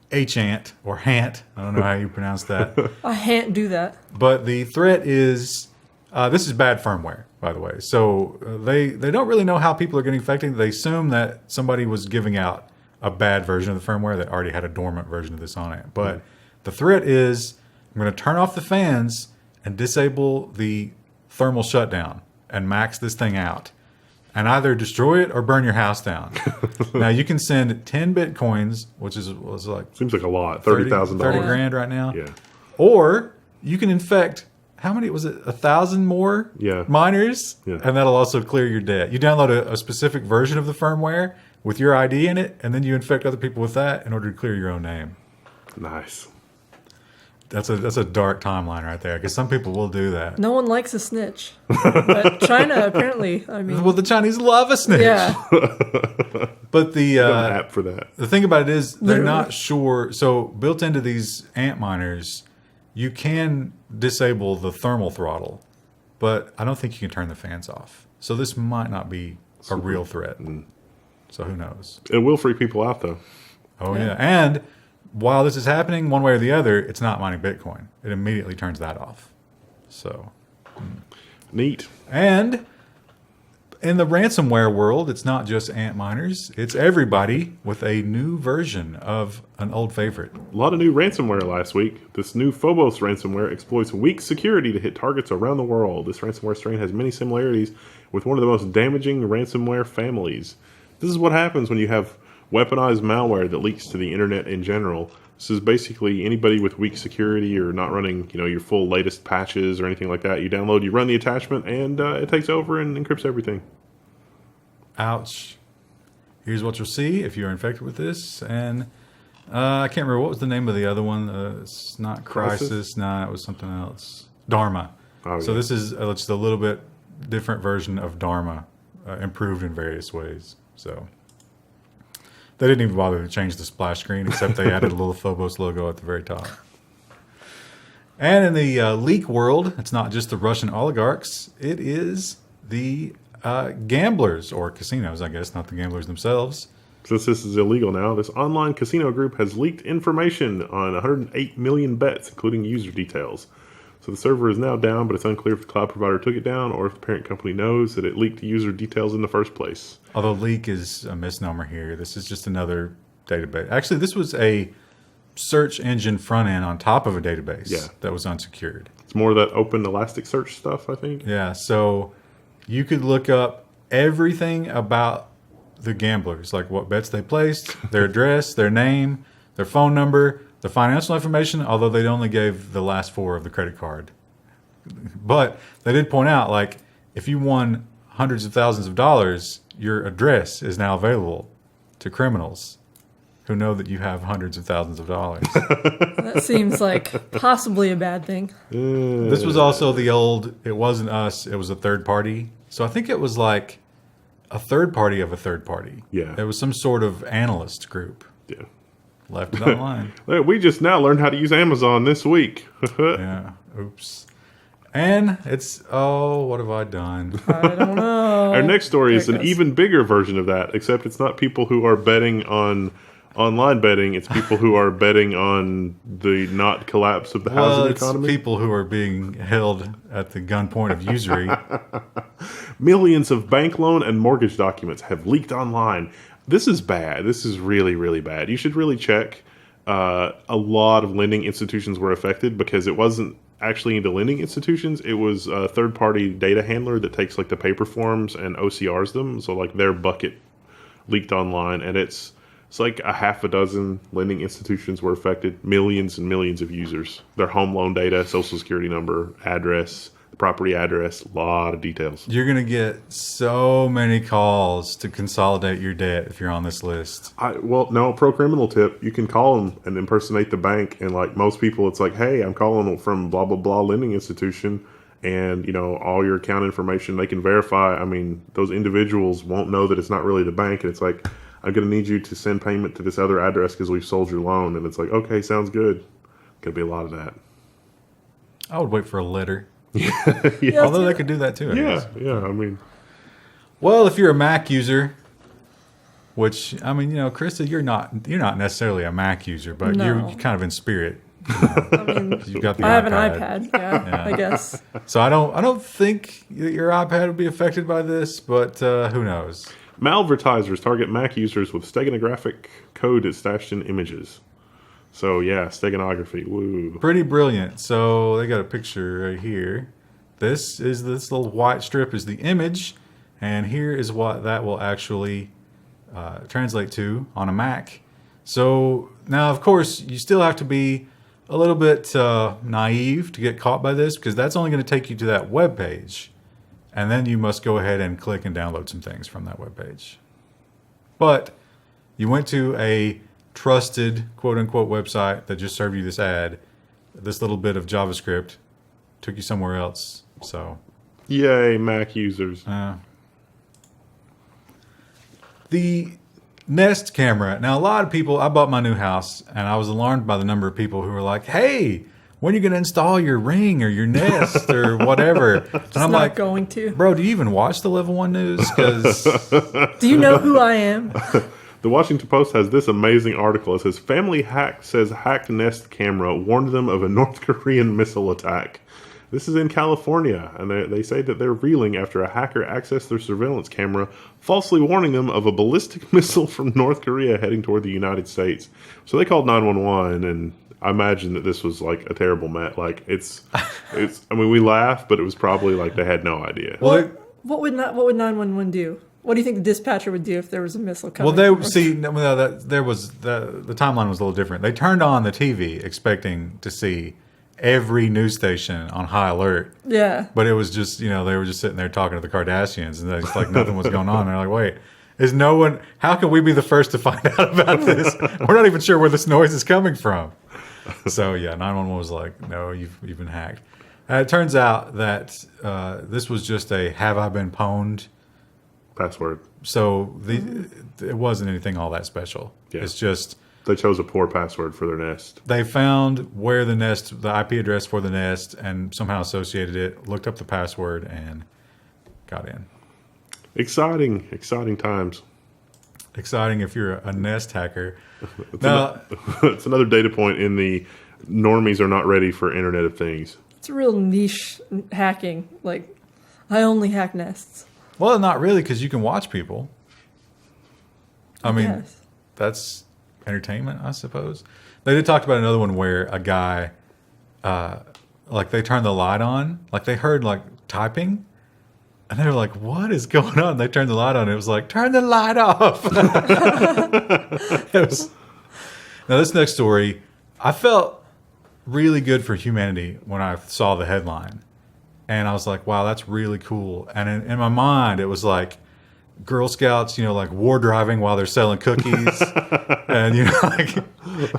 H-ant or HANT. I don't know how you pronounce that. I can't do that. But the threat is, this is bad firmware, by the way. So they don't really know how people are getting affected. They assume that somebody was giving out a bad version of the firmware that already had a dormant version of this on it. But the threat is, I'm going to turn off the fans and disable the thermal shutdown and max this thing out. And either destroy it or burn your house down. Now you can send 10 Bitcoins, which was like seems like a lot, $30,000, $30,000 right now. Yeah. Or you can infect how many was it? 1,000 more miners, yeah. And that'll also clear your debt. You download a specific version of the firmware with your ID in it, and then you infect other people with that in order to clear your own name. Nice. That's a dark timeline right there, because some people will do that. No one likes a snitch, but China apparently. I mean, well, the Chinese love a snitch. Yeah. But the app for that. The thing about it is they're not sure. So built into these ant miners, you can disable the thermal throttle, but I don't think you can turn the fans off. So this might not be a real threat. So who knows? It will freak people out, though. Oh yeah, and while this is happening, one way or the other, it's not mining Bitcoin. It immediately turns that off. So neat. And in the ransomware world, it's not just ant miners. It's everybody with a new version of an old favorite. A lot of new ransomware last week. This new Phobos ransomware exploits weak security to hit targets around the world. This ransomware strain has many similarities with one of the most damaging ransomware families. This is what happens when you have weaponized malware that leaks to the internet in general. This is basically anybody with weak security or not running, your full latest patches or anything like that. You download, you run the attachment, and it takes over and encrypts everything. Ouch. Here's what you'll see if you're infected with this. And I can't remember, what was the name of the other one? It's not Crisis. No, it was something else. Dharma. Oh, so yeah. this is just a little bit different version of Dharma, improved in various ways. So they didn't even bother to change the splash screen, except they added a little Phobos logo at the very top. And in the leak world, it's not just the Russian oligarchs. It is the gamblers, or casinos, I guess, not the gamblers themselves. Since this is illegal now, this online casino group has leaked information on 108 million bets, including user details. So the server is now down, but it's unclear if the cloud provider took it down or if the parent company knows that it leaked user details in the first place. Although leak is a misnomer here. This is just another database. Actually, this was a search engine front end on top of a database that was unsecured. It's more of that open Elasticsearch stuff, I think. Yeah, so you could look up everything about the gamblers, like what bets they placed, their address, their name, their phone number, the financial information, although they only gave the last four of the credit card. But they did point out, like, if you won hundreds of thousands of dollars, your address is now available to criminals who know that you have hundreds of thousands of dollars. That seems like possibly a bad thing. This was also the old, it wasn't us, it was a third party. So I think it was like a third party of a third party. Yeah. It was some sort of analyst group. Yeah. Left it online. We just now learned how to use Amazon this week. Yeah. Oops. And it's, what have I done? I don't know. Our next story is There it an goes. even bigger version of that, except it's not people who are betting on online betting. It's people who are betting on the not collapse of the Well, housing it's economy. people who are being held at the gunpoint of usury. Millions of bank loan and mortgage documents have leaked online. This is bad. This is really, really bad. You should really check. A lot of lending institutions were affected because it wasn't actually into lending institutions. It was a third-party data handler that takes like the paper forms and OCRs them. So like their bucket leaked online, and it's like a half a dozen lending institutions were affected. Millions and millions of users. Their home loan data, social security number, address, property address, a lot of details. You're going to get so many calls to consolidate your debt if you're on this list. Well, no, pro criminal tip. You can call them and impersonate the bank. And like most people, it's like, hey, I'm calling from blah, blah, blah lending institution. And, you know, all your account information, they can verify. I mean, those individuals won't know that it's not really the bank. And it's like, I'm going to need you to send payment to this other address because we've sold your loan. And it's like, okay, sounds good. Going to be a lot of that. I would wait for a letter. Yeah, Although they could do that too. I guess. Yeah. I mean, Well, if you're a Mac user, which I mean, you know, Krista, you're not necessarily a Mac user, but No. you're kind of in spirit. I mean, You've got the I have iPad. an iPad. Yeah, I guess. So I don't think that your iPad would be affected by this, but who knows? Malvertisers target Mac users with steganographic code stashed in images. So yeah, steganography. Woo. Pretty brilliant. So they got a picture right here. This little white strip is the image, and here is what that will actually translate to on a Mac. So now, of course, you still have to be a little bit naive to get caught by this, because that's only going to take you to that web page, and then you must go ahead and click and download some things from that web page. But you went to a trusted quote-unquote website that just served you this ad. This little bit of JavaScript took you somewhere else. So Yay, Mac users. the Nest camera. Now, a lot of people, I bought my new house, and I was alarmed by the number of people who were like, hey, when are you going to install your Ring or your Nest or whatever? And I'm Not like, going to. bro, do you even watch the Level 1 news? Because Do you know who I am? The Washington Post has this amazing article. It says, family hack says hacked Nest camera warned them of a North Korean missile attack. This is in California, and they say that they're reeling after a hacker accessed their surveillance camera, falsely warning them of a ballistic missile from North Korea heading toward the United States. So they called 911, and I imagine that this was like a terrible like it's. I mean, we laugh, but it was probably like they had no idea. well, What would 911 do? What do you think the dispatcher would do if there was a missile coming? they see. No, there was the timeline was a little different. They turned on the TV expecting to see every news station on high alert. Yeah. But it was just, you know, they were just sitting there talking to the Kardashians, and it's like nothing was going on. And they're like, wait, is no one, how can we be the first to find out about this? We're not even sure where this noise is coming from. So yeah, 911 was like, no, you've been hacked. It turns out that this was just a have I been pwned. Password. So it wasn't anything all that special. Yeah. It's just, They chose a poor password for their Nest. they found where the Nest, the IP address for the Nest, and somehow associated it, looked up the password, and got in. Exciting times. Exciting if you're a Nest hacker. It's another data point in the normies are not ready for Internet of Things. It's a real niche hacking. Like, I only hack nests. Well, not really, because you can watch people. I mean, Yes. that's entertainment, I suppose. They did talk about another one where a guy, like they turned the light on, like they heard like typing, and they were like, "What is going on?" They turned the light on. And it was like, "Turn the light off." Now, this next story, I felt really good for humanity when I saw the headline, and I was like, "Wow, that's really cool." And in my mind, it was like Girl Scouts, you know, like war driving while they're selling cookies and, you know, like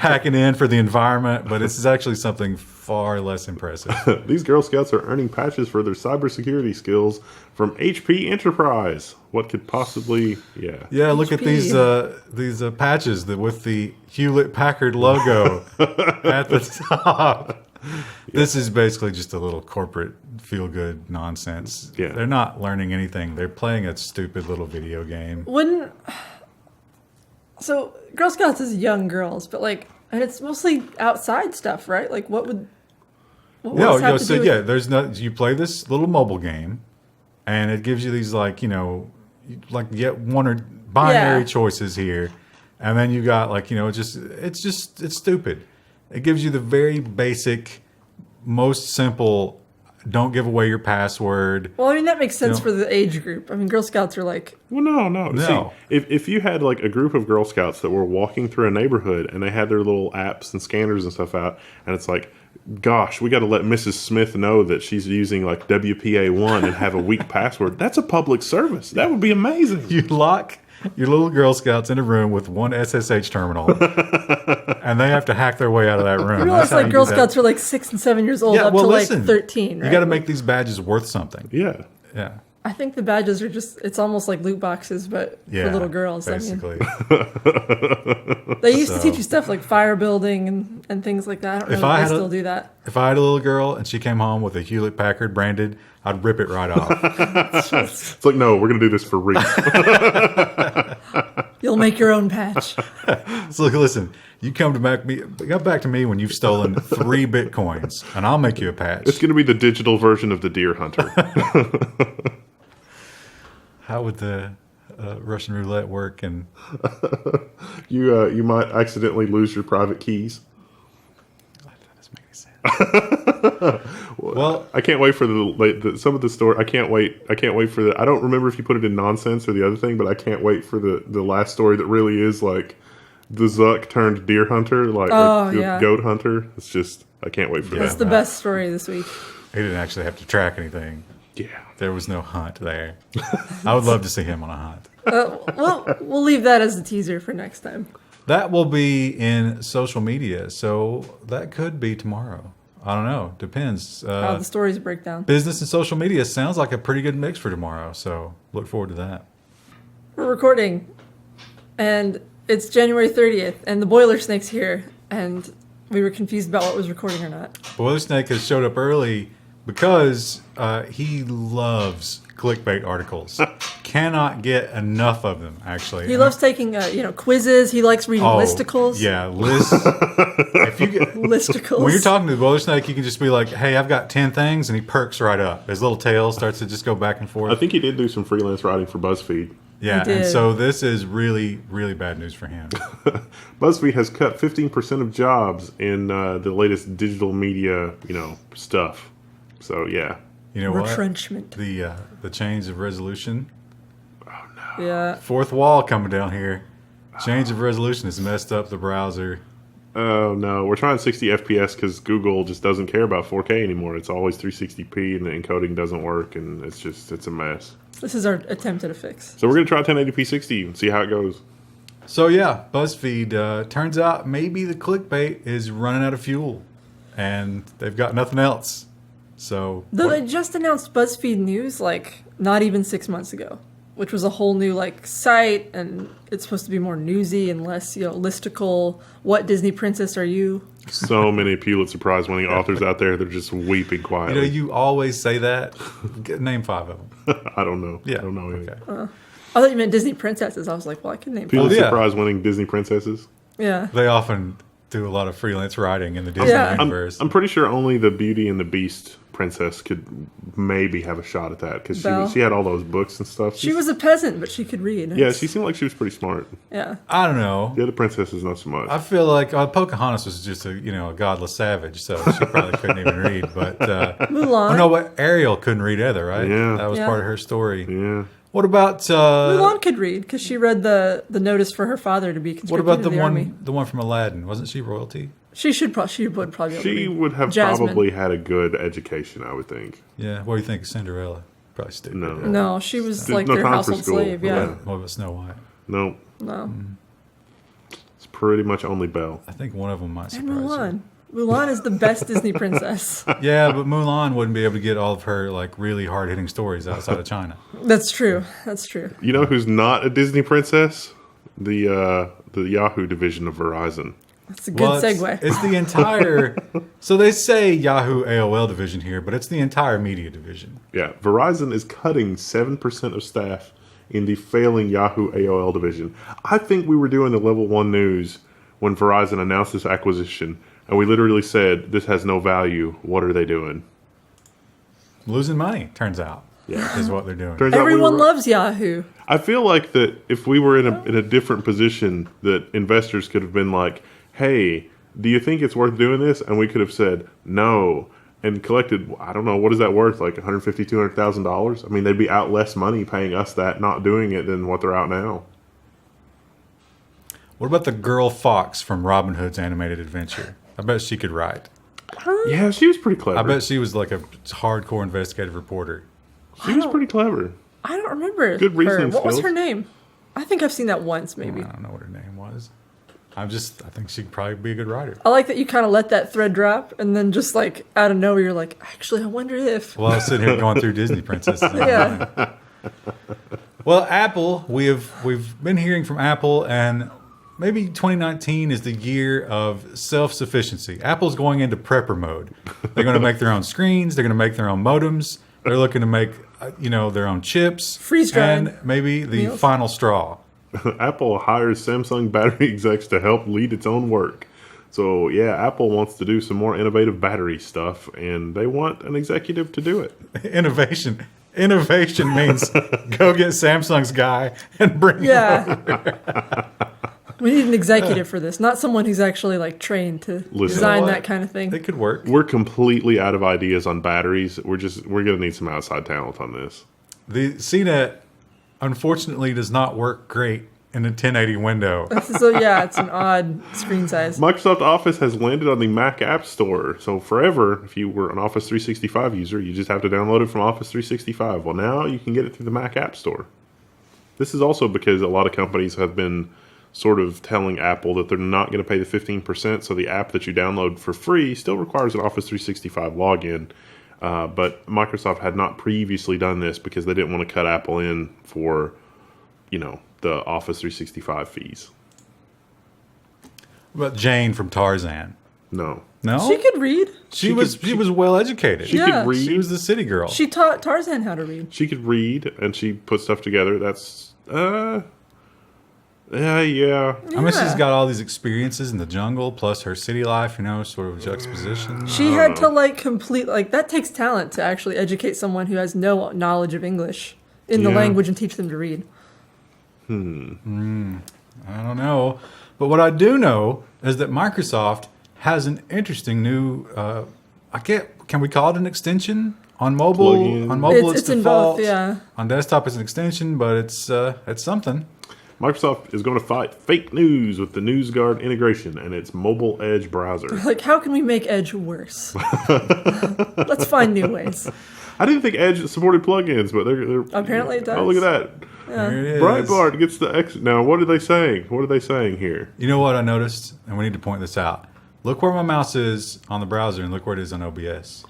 hacking in for the environment. But this is actually something far less impressive. These Girl Scouts are earning patches for their cybersecurity skills from HP Enterprise. What could possibly, Yeah, look at HP. these patches that with the Hewlett Packard logo at the top. This is basically just a little corporate feel-good nonsense. Yeah. They're not learning anything. They're playing a stupid little video game. So Girl Scouts is young girls, but like, and it's mostly outside stuff, right? Like, what would this have to do with- there's no. You play this little mobile game, and it gives you these like yet one or binary choices here, and then you got like it's stupid. It gives you the very basic, most simple. Don't give away your password. Well, I mean, that makes sense for the age group. I mean, Girl Scouts are like... Well, no. See, if you had like a group of Girl Scouts that were walking through a neighborhood and they had their little apps and scanners and stuff out, and it's like, gosh, we got to let Mrs. Smith know that she's using like WPA1 and have a weak password. That's a public service. That would be amazing. You lock your little Girl Scouts in a room with one SSH terminal, and they have to hack their way out of that room. You realize like Girl Scouts are like 6 and 7 years old up to like 13, right? You got to make these badges worth something. Yeah. Yeah. I think the badges are it's almost like loot boxes, but for little girls. Basically. I mean, they used to teach you stuff like fire building and things like that. I don't know if they still do that. If I had a little girl and she came home with a Hewlett Packard branded, I'd rip it right off. It's like, no, we're going to do this for real. You'll make your own patch. So listen, you come back to me when you've stolen 3 Bitcoins, and I'll make you a patch. It's going to be the digital version of the Deer Hunter. How would the Russian roulette work? And you might accidentally lose your private keys. that doesn't make any sense. Well, I can't wait for some of the story. I can't wait for the. I don't remember if you put it in nonsense or the other thing, but I can't wait for the last story that really is like the Zuck turned deer hunter, like goat hunter. It's just I can't wait for that. That's the best story this week. He didn't actually have to track anything. Yeah, there was no hunt there. I would love to see him on a hunt. Well, we'll leave that as a teaser for next time. That will be in social media, so that could be tomorrow. I don't know. Depends. How the stories break down. Business and social media sounds like a pretty good mix for tomorrow, so look forward to that. We're recording, and it's January 30th, and the Boiler Snake's here, and we were confused about what was recording or not. Boiler Snake has showed up early because he loves clickbait articles. Cannot get enough of them, actually. He loves taking quizzes. He likes reading listicles. Yeah, lists. If you get listicles. When you're talking to the Boiler Snake, you can just be like, "Hey, I've got 10 things," and he perks right up. His little tail starts to just go back and forth. I think he did do some freelance writing for BuzzFeed. Yeah, and so this is really, really bad news for him. BuzzFeed has cut 15% of jobs in the latest digital media, stuff. So yeah, you know retrenchment. What? The change of resolution. Oh no. Yeah. Fourth wall coming down here. Change of resolution has messed up the browser. Oh no, we're trying 60 FPS because Google just doesn't care about 4K anymore. It's always 360p, and the encoding doesn't work, and it's a mess. This is our attempt at a fix. So we're gonna try 1080p 60 and see how it goes. So yeah, BuzzFeed turns out maybe the clickbait is running out of fuel, and they've got nothing else. So though they just announced BuzzFeed News like not even 6 months ago, which was a whole new site, and it's supposed to be more newsy and less listicle. What Disney princess are you? So many Pulitzer Prize winning authors out there, they're just weeping quietly. You always say that. Name 5 of them. I don't know. Yeah. I don't know anything. Okay. I thought you meant Disney princesses. I was like, well, I can name Pulitzer Prize winning Disney princesses. Yeah. They often do a lot of freelance writing in the Disney universe. I'm pretty sure only the Beauty and the Beast princess could maybe have a shot at that because she had all those books and stuff. She was a peasant, but she could read. Yeah, she seemed like she was pretty smart. Yeah. I don't know. The other princesses, not so much. I feel like Pocahontas was just a godless savage, so she probably couldn't even read. But Mulan. Oh no, but Ariel couldn't read either, right? Yeah, that was part of her story. Yeah. What about Mulan could read because she read the notice for her father to be conscripted What about in the army. the one from Aladdin? Wasn't she royalty? She would probably be able to She read. would have Jasmine. probably had a good education, I would think. Yeah. What do you think of Cinderella? Probably stupid. No, she was There's like no their time for household school. slave. Yeah. What about Snow White? No. No. It's pretty much only Belle. I think one of them might And surprise Mulan. Mulan is the best Disney princess. you. Yeah, but Mulan wouldn't be able to get all of her really hard hitting stories outside of China. That's true. That's true. You know who's not a Disney princess? The Yahoo division of Verizon. That's a good segue. It's the entire. So they say Yahoo AOL division here, but it's the entire media division. Yeah, Verizon is cutting 7% of staff in the failing Yahoo AOL division. I think we were doing the Level 1 news when Verizon announced this acquisition, and we literally said, this has no value. What are they doing? Losing money, turns out. Yeah. Is what they're doing. Turns out Everyone we were- loves Yahoo. I feel like that if we were in a different position, that investors could have been like, hey, do you think it's worth doing this? And we could have said no and collected, I don't know, what is that worth? Like $150,000, $200,000? I mean, they'd be out less money paying us that, not doing it, than what they're out now. What about the girl fox from Robin Hood's animated adventure? I bet she could write. Yeah, she was pretty clever. I bet she was like a hardcore investigative reporter. She was pretty clever. I don't remember Good her. reasoning What was skills. her name? I think I've seen that once, maybe. I don't know what her name was. I think she'd probably be a good writer. I like that you kind of let that thread drop, and then just like out of nowhere, you're like, actually, I wonder if. Well, I was sitting here going through Disney princesses. Yeah. Well, Apple, we've been hearing from Apple, and maybe 2019 is the year of self-sufficiency. Apple's going into prepper mode. They're going to make their own screens. They're going to make their own modems. They're looking to make, their own chips. Freeze-dried and maybe the meals. final straw. Apple hires Samsung battery execs to help lead its own work. So, yeah, Apple wants to do some more innovative battery stuff, and they want an executive to do it. Innovation. Innovation means go get Samsung's guy and bring him over. Yeah. We need an executive for this, not someone who's actually like trained to design that kind of thing. It could work. We're completely out of ideas on batteries. We're going to need some outside talent on this. The CNET, unfortunately, does not work great in a 1080 window. So yeah, it's an odd screen size. Microsoft Office has landed on the Mac App Store. So forever, if you were an Office 365 user, you just have to download it from Office 365. Well, now you can get it through the Mac App Store. This is also because a lot of companies have been sort of telling Apple that they're not going to pay the 15%, so the app that you download for free still requires an Office 365 login. But Microsoft had not previously done this because they didn't want to cut Apple in for, the Office 365 fees. What about Jane from Tarzan? No. No? She could read. She was well educated. She Yeah. could read. She was the city girl. She taught Tarzan how to read. She could read, and she put stuff together. That's, yeah. I mean, she's got all these experiences in the jungle, plus her city life, sort of juxtaposition. She had to that takes talent to actually educate someone who has no knowledge of English in the Yeah. language and teach them to read. I don't know. But what I do know is that Microsoft has an interesting new, can we call it an extension? On mobile, Plug-in. It's in default. both, yeah. On desktop, it's an extension, but it's something. Microsoft is going to fight fake news with the NewsGuard integration and its mobile Edge browser. Like, how can we make Edge worse? Let's find new ways. I didn't think Edge supported plugins, but they're Apparently it does. Oh, look at that. There it is. Breitbart gets the X. Now, what are they saying? What are they saying here? You know what I noticed, and we need to point this out. Look where my mouse is on the browser, and look where it is on OBS.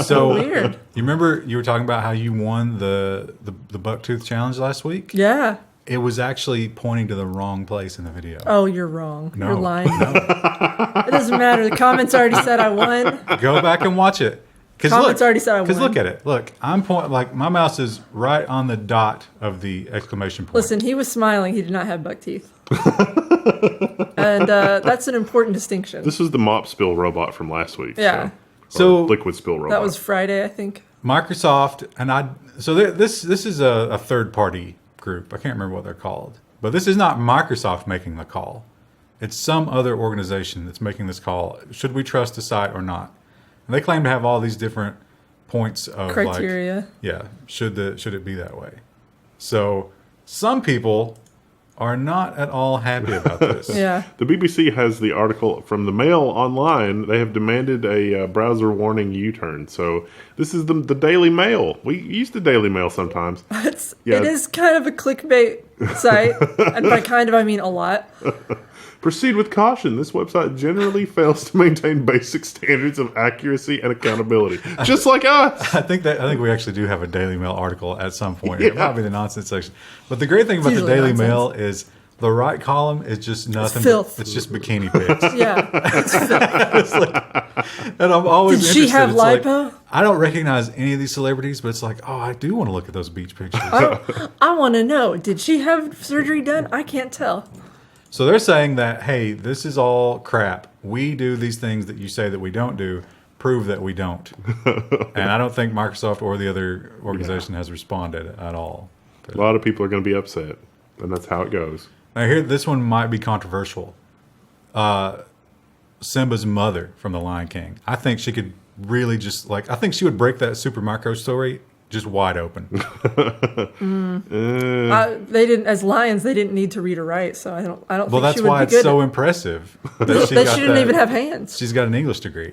So Weird. You remember you were talking about how you won the Bucktooth Challenge last week? Yeah. It was actually pointing to the wrong place in the video. Oh, you're wrong. No. You're lying. It doesn't matter. The comments already said I won. Go back and watch it. Comments already said I won. Because look at it. Look, I'm my mouse is right on the dot of the exclamation point. Listen, he was smiling. He did not have buck teeth. And that's an important distinction. This was the mop spill robot from last week. Yeah. So or liquid spill robot. That was Friday, I think. Microsoft this is a third party group. I can't remember what they're called, but this is not Microsoft making the call. It's some other organization that's making this call. Should we trust the site or not? And they claim to have all these different points of Criteria. should it be that way? So some people are not at all happy about this. Yeah. The BBC has the article from the Mail Online. They have demanded a browser warning U-turn. So this is the Daily Mail. We use the Daily Mail sometimes. It is kind of a clickbait site. And by kind of, I mean a lot. Proceed with caution. This website generally fails to maintain basic standards of accuracy and accountability. Just like us. I think we actually do have a Daily Mail article at some point. It might be the nonsense section. But the great thing about the Daily Mail is The right column is just nothing. filth. It's just bikini pics. Yeah. It's like, and I'm always Did she interested. have It's like, lipo? I don't recognize any of these celebrities, but it's like, oh, I do want to look at those beach pictures. I want to know, did she have surgery done? I can't tell. So they're saying that, hey, this is all crap. We do these things that you say that we don't do. Prove that we don't. And I don't think Microsoft or the other organization has responded at all. A lot of people are going to be upset, and that's how it goes. Now here, this one might be controversial. Simba's mother from The Lion King. I think she could really just I think she would break that Super Micro story just wide open. They didn't, as lions, they didn't need to read or write, so I don't Well, think that's she would why be it's good so at, impressive that she that got she didn't even have hands. She's got an English degree.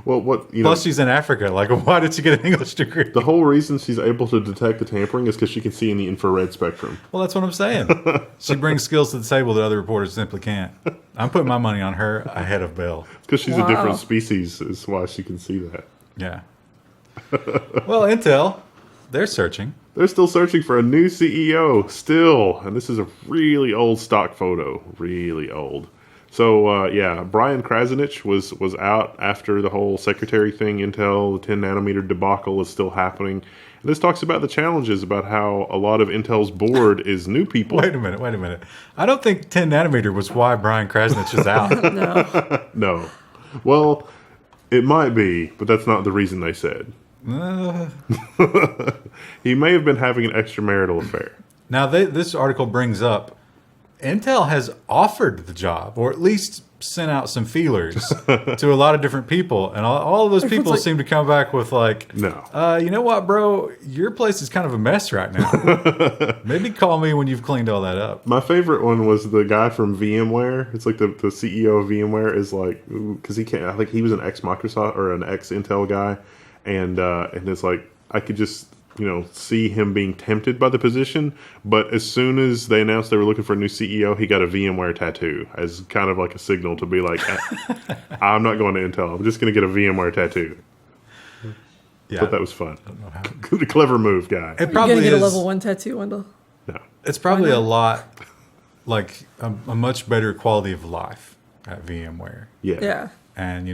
Well, Plus, she's in Africa. Like, why did she get an English degree? the whole reason she's able to detect the tampering is because she can see in the infrared spectrum. Well, that's what I'm saying. She brings skills to the table that other reporters simply can't. I'm putting my money on her ahead of Bill. Because she's a Wow. different species is why she can see that. Yeah. Well, Intel, they're searching. They're still searching for a new CEO, still. And this is a really old stock photo. Really old. So, Brian Krasinich was out after the whole secretary thing. Intel, the 10 nanometer debacle is still happening. And this talks about the challenges about how a lot of Intel's board is new people. Wait a minute. I don't think 10 nanometer was why Brian Krasinich is out. No. No. Well, it might be, but that's not the reason they said. He may have been having an extramarital affair. Now, this article brings up Intel has offered the job, or at least sent out some feelers to a lot of different people, and all of those people like- seem to come back with like, No. you know what, bro, your place is kind of a mess right now. Maybe call me when you've cleaned all that up. My favorite one was the guy from VMware. It's like the CEO of VMware is like, because he can't, I think he was an ex-Microsoft or an ex-Intel guy, and it's like, I could just, see him being tempted by the position, but as soon as they announced they were looking for a new CEO, he got a VMware tattoo as kind of like a signal to be like, I'm not going to Intel. I'm just going to get a VMware tattoo. Yeah, Thought that was fun. I don't know how. Clever move, guy. It You're probably going to get is. a level 1 tattoo, Wendell? No. It's probably Why a not? lot, like a much better quality of life at VMware. Yeah. Yeah. And,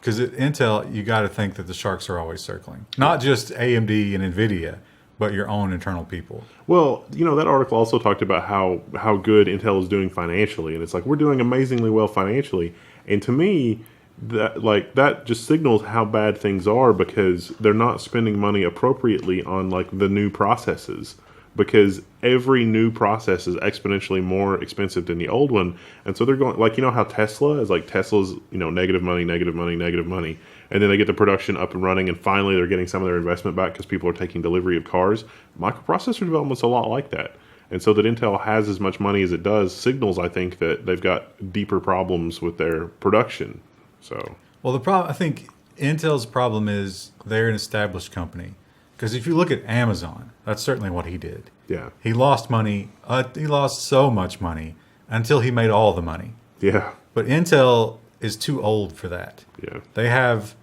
because at Intel, you got to think that the sharks are always circling. Not just AMD and NVIDIA, but your own internal people. Well, that article also talked about how good Intel is doing financially, and it's like we're doing amazingly well financially. And to me, that just signals how bad things are because they're not spending money appropriately on the new processes. Because every new process is exponentially more expensive than the old one, and so they're going how Tesla is Tesla's negative money, and then they get the production up and running, and finally they're getting some of their investment back because people are taking delivery of cars. Microprocessor development's a lot like that, and so that Intel has as much money as it does signals, I think, that they've got deeper problems with their production. So, Well, I think Intel's problem is they're an established company. Because if you look at Amazon, that's certainly what he did. yeah, He lost money. He lost so much money until he made all the money. yeah, But Intel is too old for that. yeah, They have.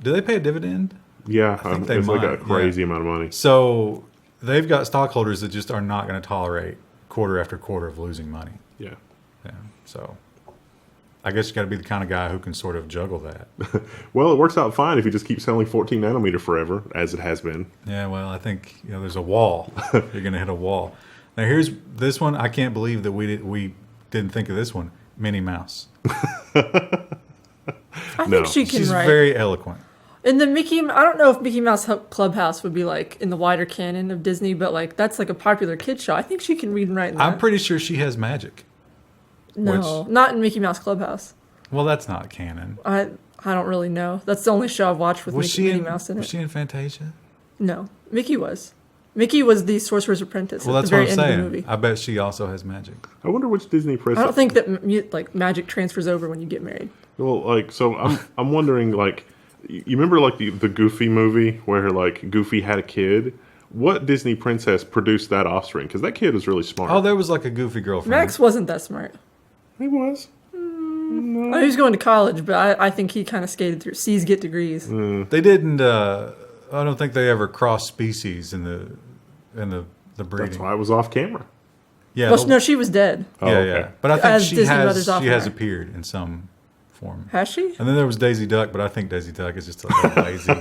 Do they pay a dividend? yeah. think they It's like a might, crazy amount of money. So they've got stockholders that just are not going to tolerate quarter after quarter of losing money. Yeah. Yeah. So I guess you got to be the kind of guy who can sort of juggle that. Well, it works out fine if you just keep selling 14 nanometer forever, as it has been. Yeah, well, I think there's a wall. You're going to hit a wall. Now, here's this one. I can't believe that we didn't think of this one. Minnie Mouse. I No. think she can She's write. very eloquent. In the I don't know if Mickey Mouse Clubhouse would be in the wider canon of Disney, but that's a popular kid show. I think she can read and write in that. I'm pretty sure she has magic. No, not in Mickey Mouse Clubhouse. Well, that's not canon. I don't really know. That's the only show I've watched with Minnie Mouse in Was it. she in Fantasia? No, Mickey was. Mickey was the Sorcerer's Apprentice Well, at that's the what very I'm end saying. of the movie. I bet she also has magic. I wonder which Disney press. I don't think that magic transfers over when you get married. Well, so I'm wondering, you remember the Goofy movie where Goofy had a kid? What Disney princess produced that offspring? Because that kid was really smart. Oh, there was a goofy girlfriend. Max wasn't that smart. He was. Oh, he was going to college, but I think he kind of skated through. C's get degrees. They didn't. I don't think they ever crossed species in the breeding. That's why it was off camera. Yeah, Well, no, she was dead. Oh, yeah, okay. yeah. But I think As she Disney has Brothers offer. appeared in some form. Has she? And then there was Daisy Duck, but I think Daisy Duck is just a little lazy.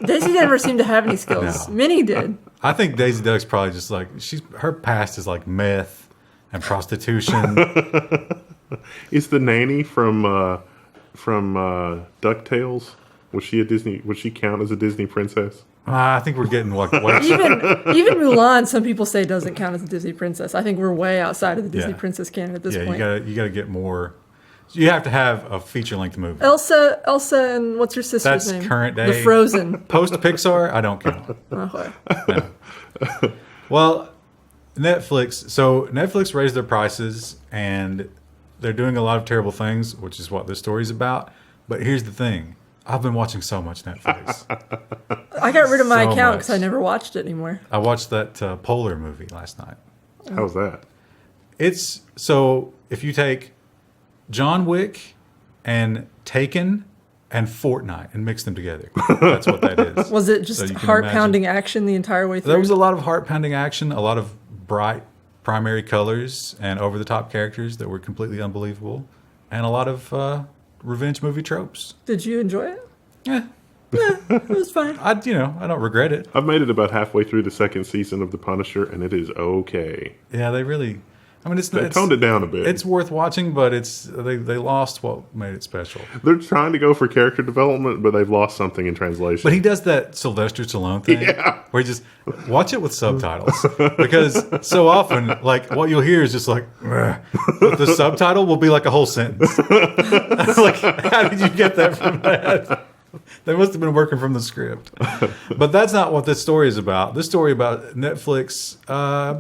Daisy never seemed to have any skills. No. Minnie did. I think Daisy Duck's probably just like her past is like meth and prostitution. Is the nanny from DuckTales? Was she a Disney? Would she count as a Disney princess? I think we're getting like way Even Mulan, some people say doesn't count as a Disney princess. I think we're way outside of the Disney Yeah. princess canon at this yeah. point. You gotta get more. You have to have a feature length movie. Elsa, and what's your sister's That's name? current day. The Frozen. Post Pixar, I don't count. Okay. No. Well, Netflix. So Netflix raised their prices, and they're doing a lot of terrible things, which is what this story's about. But here's the thing: I've been watching so much Netflix. I got rid of my So account because much. I never watched it anymore. I watched that Polar movie last night. How's that? It's so if you take John Wick and Taken and Fortnite and mix them together, that's what that is. Was it So just you can heart-pounding action the entire way through? There was a lot of heart-pounding action, a lot of bright primary colors and over-the-top characters that were completely unbelievable, and a lot of revenge movie tropes. Did you enjoy it? Yeah, It was fine. I don't regret it. I've made it about halfway through the second season of The Punisher, and it is okay. Yeah, they really. I mean, They toned it down a bit. It's worth watching, but they lost what made it special. They're trying to go for character development, but they've lost something in translation. But he does that Sylvester Stallone thing where he just watch it with subtitles because so often, like what you'll hear is just like, "Ugh," but the subtitle will be like a whole sentence. Like, how did you get that from that? They must have been working from the script. But that's not what this story is about. This story about Netflix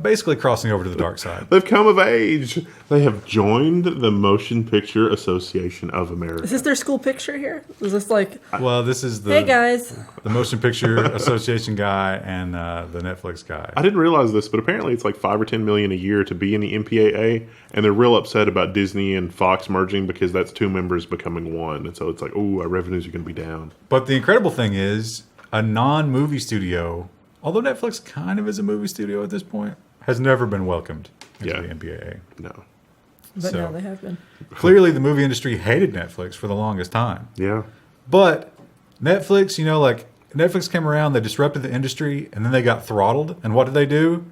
basically crossing over to the dark side. They've come of age. They have joined the Motion Picture Association of America. Is this their school picture here? Is this like, Well, this is hey guys? the Motion Picture Association guy and the Netflix guy. I didn't realize this, but apparently it's like $5 or $10 million a year to be in the MPAA, and they're real upset about Disney and Fox merging because that's two members becoming one, and so it's like, oh, our revenues are going to be down. But the incredible thing is, a non-movie studio, although Netflix kind of is a movie studio at this point, has never been welcomed into the MPAA. No. But So- now they have been. Clearly, the movie industry hated Netflix for the longest time. Yeah. But Netflix, like Netflix came around, they disrupted the industry, and then they got throttled. And what did they do?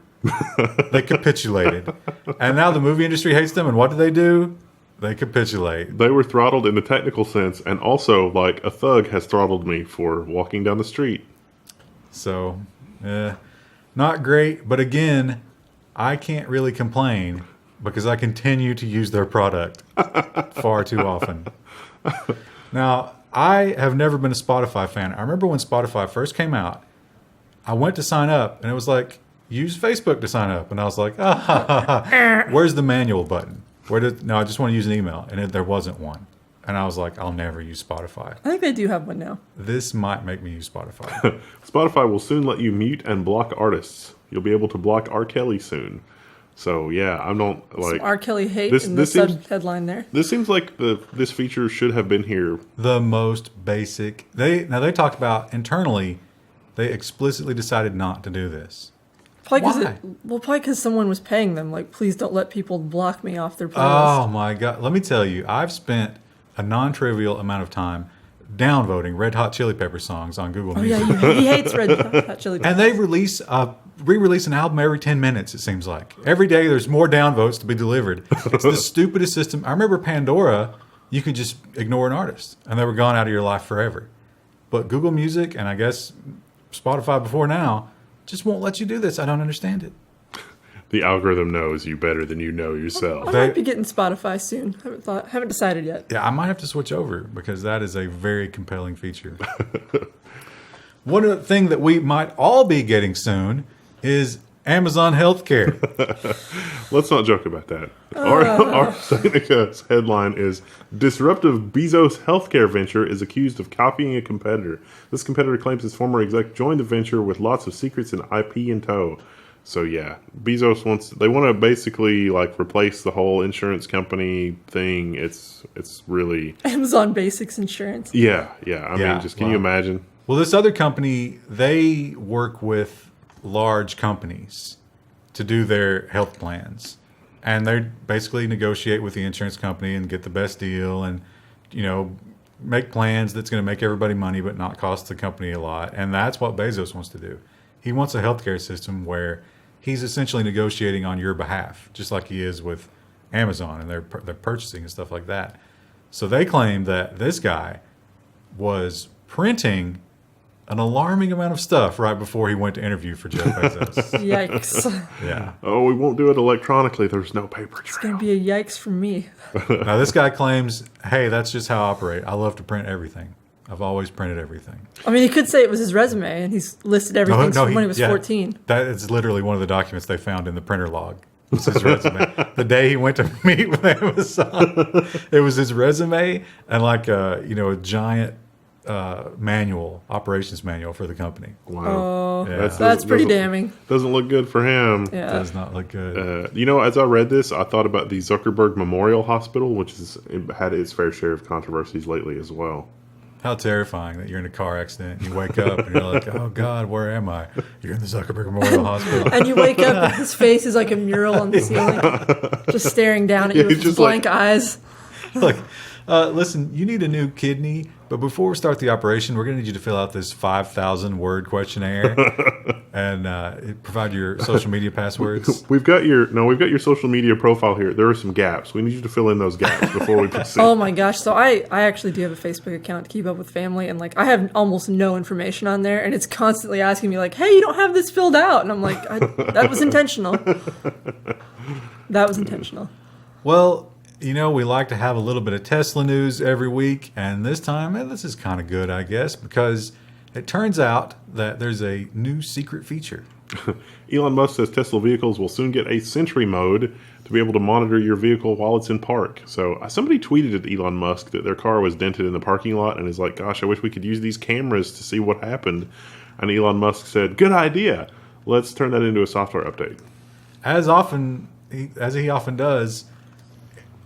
They capitulated. And now the movie industry hates them, and what do? They capitulate. They were throttled in the technical sense, and also, like, a thug has throttled me for walking down the street. So, not great. But again, I can't really complain because I continue to use their product far too often. Now, I have never been a Spotify fan. I remember when Spotify first came out, I went to sign up, and it was like, use Facebook to sign up. And I was like, where's the manual button? No, I just want to use an email. And there wasn't one. And I was like, I'll never use Spotify. I think they do have one now. This might make me use Spotify. Spotify will soon let you mute and block artists. You'll be able to block R. Kelly soon. So, yeah, I don't, like... Some R. Kelly hate this- in the this seems- sub-headline there. This seems like this feature should have been here. The most basic. They talked about internally, they explicitly decided not to do this. Probably Why? because someone was paying them. Like, please don't let people block me off their playlist. Oh my God. Let me tell you, I've spent a non-trivial amount of time downvoting Red Hot Chili Pepper songs on Google Oh Music. yeah, he hates Red Hot Chili Peppers. And they re-release an album every 10 minutes, it seems like. Every day there's more downvotes to be delivered. It's the stupidest system. I remember Pandora, you could just ignore an artist and they were gone out of your life forever. But Google Music, and I guess Spotify before now, just won't let you do this. I don't understand it. The algorithm knows you better than you know yourself. I might be getting Spotify soon. Haven't decided yet. Yeah, I might have to switch over because that is a very compelling feature. One other thing that we might all be getting soon is Amazon Healthcare. Let's not joke about that. Our Seneca's headline is Disruptive Bezos Healthcare Venture is accused of copying a competitor. This competitor claims his former exec joined the venture with lots of secrets and IP in tow. So yeah, Bezos want to basically like replace the whole insurance company thing. It's really Amazon Basics Insurance. yeah. I mean, just can you imagine? Well, this other company, they work with large companies to do their health plans. And they basically negotiate with the insurance company and get the best deal and, make plans that's going to make everybody money but not cost the company a lot. And that's what Bezos wants to do. He wants a healthcare system where he's essentially negotiating on your behalf, just like he is with Amazon and their purchasing and stuff like that. So they claim that this guy was printing an alarming amount of stuff right before he went to interview for Jeff Bezos. Yikes. Yeah. Oh, we won't do it electronically. There's no paper trail. It's going to be a yikes from me. Now, this guy claims, hey, that's just how I operate. I love to print everything. I've always printed everything. I mean, he could say it was his resume, and he's listed everything from when he was 14. That is literally one of the documents they found in the printer log. It's his resume. The day he went to meet with Amazon, it was his resume and like a giant operations manual for the company. Wow. Oh, Yeah. that's pretty damning. Doesn't look good for him. Yeah. Does not look good. As I read this, I thought about the Zuckerberg Memorial Hospital, which has had its fair share of controversies lately as well. How terrifying that you're in a car accident. You wake up and you're like, oh, God, where am I? You're in the Zuckerberg Memorial Hospital. And you wake up and his face is like a mural on the ceiling, just staring down at you with his blank eyes. Like, listen, you need a new kidney, but before we start the operation, we're going to need you to fill out this 5,000-word questionnaire and provide your social media passwords. We've got your social media profile here. There are some gaps. We need you to fill in those gaps before we proceed. Oh my gosh! So I actually do have a Facebook account to keep up with family, and like I have almost no information on there, and it's constantly asking me like, "Hey, you don't have this filled out," and I'm like, "That was intentional. That was intentional." Well, we like to have a little bit of Tesla news every week, and this time, this is kind of good, I guess, because it turns out that there's a new secret feature. Elon Musk says Tesla vehicles will soon get a Sentry Mode to be able to monitor your vehicle while it's in park. So somebody tweeted at Elon Musk that their car was dented in the parking lot and is like, gosh, I wish we could use these cameras to see what happened. And Elon Musk said, good idea. Let's turn that into a software update. As he often does,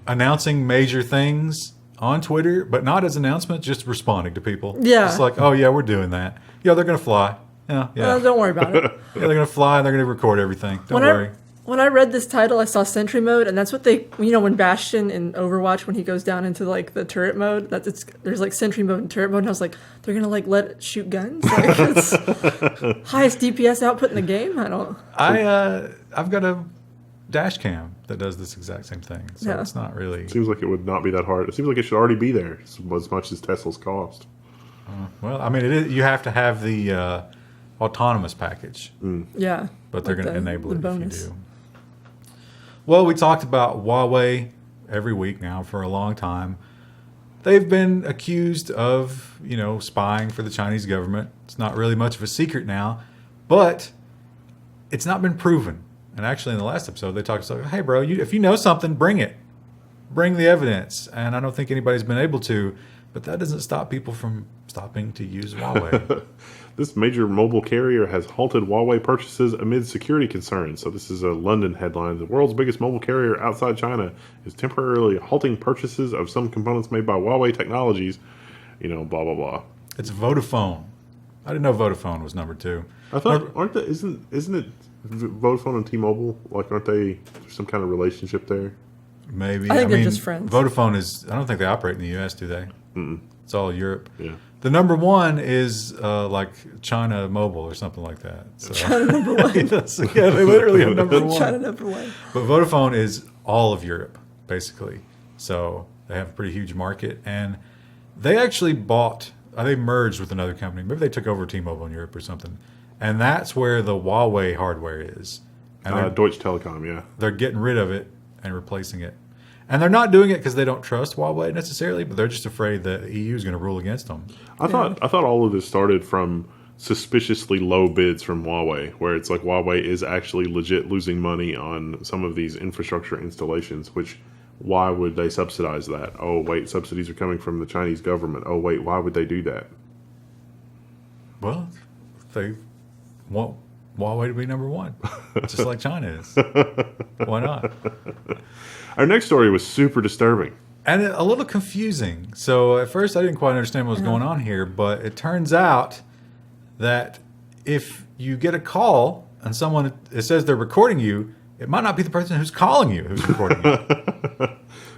announcing major things on Twitter, but not as announcements, just responding to people. Yeah. It's like, oh, yeah, we're doing that. Yeah, they're going to fly. Yeah. Don't worry about it. Yeah, they're going to fly and they're going to record everything. Don't worry. When I read this title, I saw Sentry Mode, and that's what they, when Bastion in Overwatch, when he goes down into like the turret mode, there's like Sentry Mode and turret mode, and I was like, they're gonna like let it shoot guns? Like, it's highest DPS output in the game? I've got a dash cam that does this exact same thing, so it's not really. It seems like it would not be that hard. It seems like it should already be there, as much as Tesla's cost. Well, I mean, you have to have the autonomous package. Yeah. But they're going to enable it bonus. if you do. Well, we talked about Huawei every week now for a long time. They've been accused of, spying for the Chinese government. It's not really much of a secret now, but it's not been proven. And actually, in the last episode, they talked about, hey, bro, if you know something, bring it. Bring the evidence. And I don't think anybody's been able to, but that doesn't stop people from stopping to use Huawei. This major mobile carrier has halted Huawei purchases amid security concerns. So this is a London headline. The world's biggest mobile carrier outside China is temporarily halting purchases of some components made by Huawei Technologies. Blah, blah, blah. It's Vodafone. I didn't know Vodafone was number 2. I thought, isn't it Vodafone and T-Mobile? Like, aren't they, there's some kind of relationship there? Maybe. I think they're just friends. Vodafone I don't think they operate in the U.S., do they? Mm-mm. It's all Europe. Yeah. The number 1 is like China Mobile or something like that. So. China number 1. Yeah, they literally have number 1. China number 1. But Vodafone is all of Europe, basically. So they have a pretty huge market. And they actually they merged with another company. Maybe they took over T-Mobile in Europe or something. And that's where the Huawei hardware is. And Deutsche Telekom, yeah. They're getting rid of it and replacing it. And they're not doing it because they don't trust Huawei necessarily, but they're just afraid that the EU is going to rule against them. I thought all of this started from suspiciously low bids from Huawei, where it's like Huawei is actually legit losing money on some of these infrastructure installations, which why would they subsidize that? Oh, wait, subsidies are coming from the Chinese government. Oh, wait, why would they do that? Well, they want Huawei to be number 1, just like China is. Why not? Our next story was super disturbing. And a little confusing. So at first I didn't quite understand what was going on here, but it turns out that if you get a call and it says they're recording you, it might not be the person who's calling you who's recording you.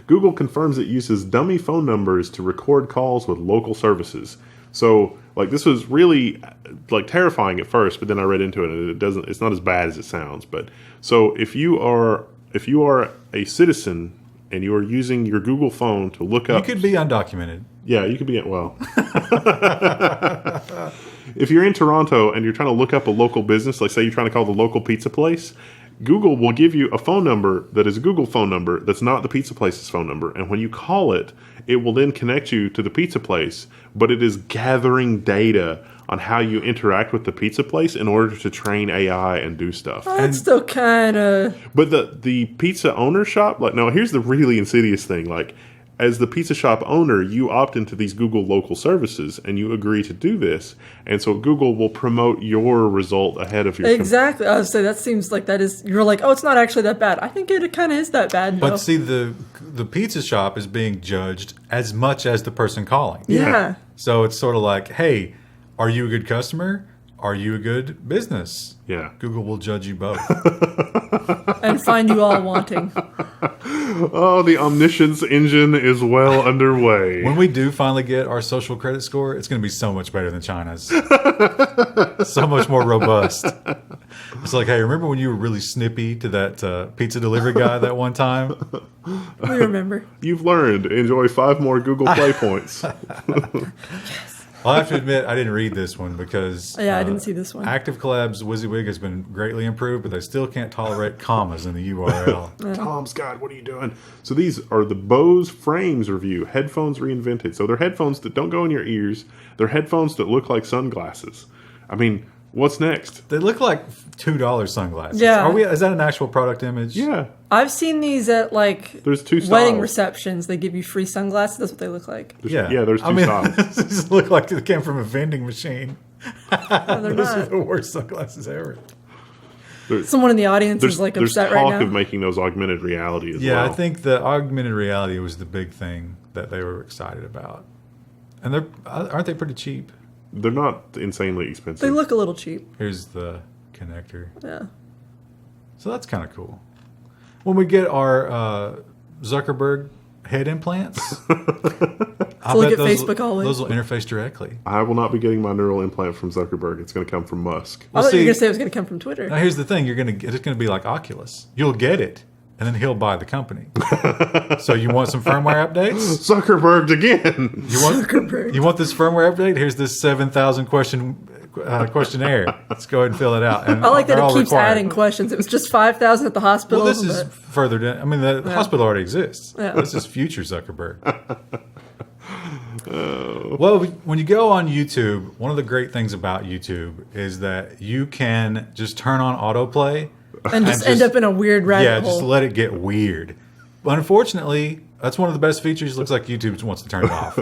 Google confirms it uses dummy phone numbers to record calls with local services. So, like, this was really like terrifying at first, but then I read into it, and it's not as bad as it sounds. But so if you are a citizen and you are using your Google phone to look up, You could be undocumented. yeah, you could be well. If you're in Toronto and you're trying to look up a local business, like say you're trying to call the local pizza place, Google will give you a phone number that is a Google phone number that's not the pizza place's phone number. And when you call it, it will then connect you to the pizza place, but it is gathering data on how you interact with the pizza place in order to train AI and do stuff. That's still kind of... But the pizza owner shop, like, no, here's the really insidious thing. Like, as the pizza shop owner, you opt into these Google local services and you agree to do this. And so Google will promote your result ahead of your... Exactly. I was say that seems like that is... You're like, oh, it's not actually that bad. I think it kind of is that bad, though. But see, the pizza shop is being judged as much as the person calling. Yeah. So it's sort of like, hey, are you a good customer? Are you a good business? Yeah. Google will judge you both. And find you all wanting. Oh, the omniscience engine is well underway. When we do finally get our social credit score, it's going to be so much better than China's. So much more robust. It's like, hey, remember when you were really snippy to that pizza delivery guy that one time? We remember. You've learned. Enjoy 5 more Google Play points. I'll have to admit, I didn't read this one because... Yeah, I didn't see this one. Active Collab's WYSIWYG has been greatly improved, but they still can't tolerate commas in the URL. Tom Scott, what are you doing? So these are the Bose Frames review, headphones reinvented. So they're headphones that don't go in your ears. They're headphones that look like sunglasses. I mean, what's next? They look like $2 sunglasses. Yeah. Is that an actual product image? Yeah. I've seen these at, like, There's 2 styles. wedding receptions. They give you free sunglasses. That's what they look like. Yeah, there's 2 styles. These look like they came from a vending machine. No, they're Those are not. the worst sunglasses ever. Someone in the audience is, like, upset right There's now. talk of making those augmented reality as well. Yeah, I think the augmented reality was the big thing that they were excited about. And aren't they pretty cheap? They're not insanely expensive. They look a little cheap. Here's the connector. Yeah. So that's kind of cool. When we get our Zuckerberg head implants, I look bet at Facebook always. Those will interface directly. I will not be getting my neural implant from Zuckerberg. It's going to come from Musk. I thought you see- were going to say it was going to come from Twitter. Now here's the thing: it's going to be like Oculus. You'll get it, and then he'll buy the company. So you want some firmware updates? Zuckerberg again. Zuckerberg. You want this firmware update? Here's this 7,000 question questionnaire. Let's go ahead and fill it out. And I like that they're all it keeps required. adding questions. It was just 5,000 at the hospital. Well, this is further down. I mean, the hospital already exists. Yeah. This is future Zuckerberg. Well, when you go on YouTube, one of the great things about YouTube is that you can just turn on autoplay and just end up in a weird rabbit hole. just let it get weird. But unfortunately, that's one of the best features. Looks like YouTube wants to turn it off.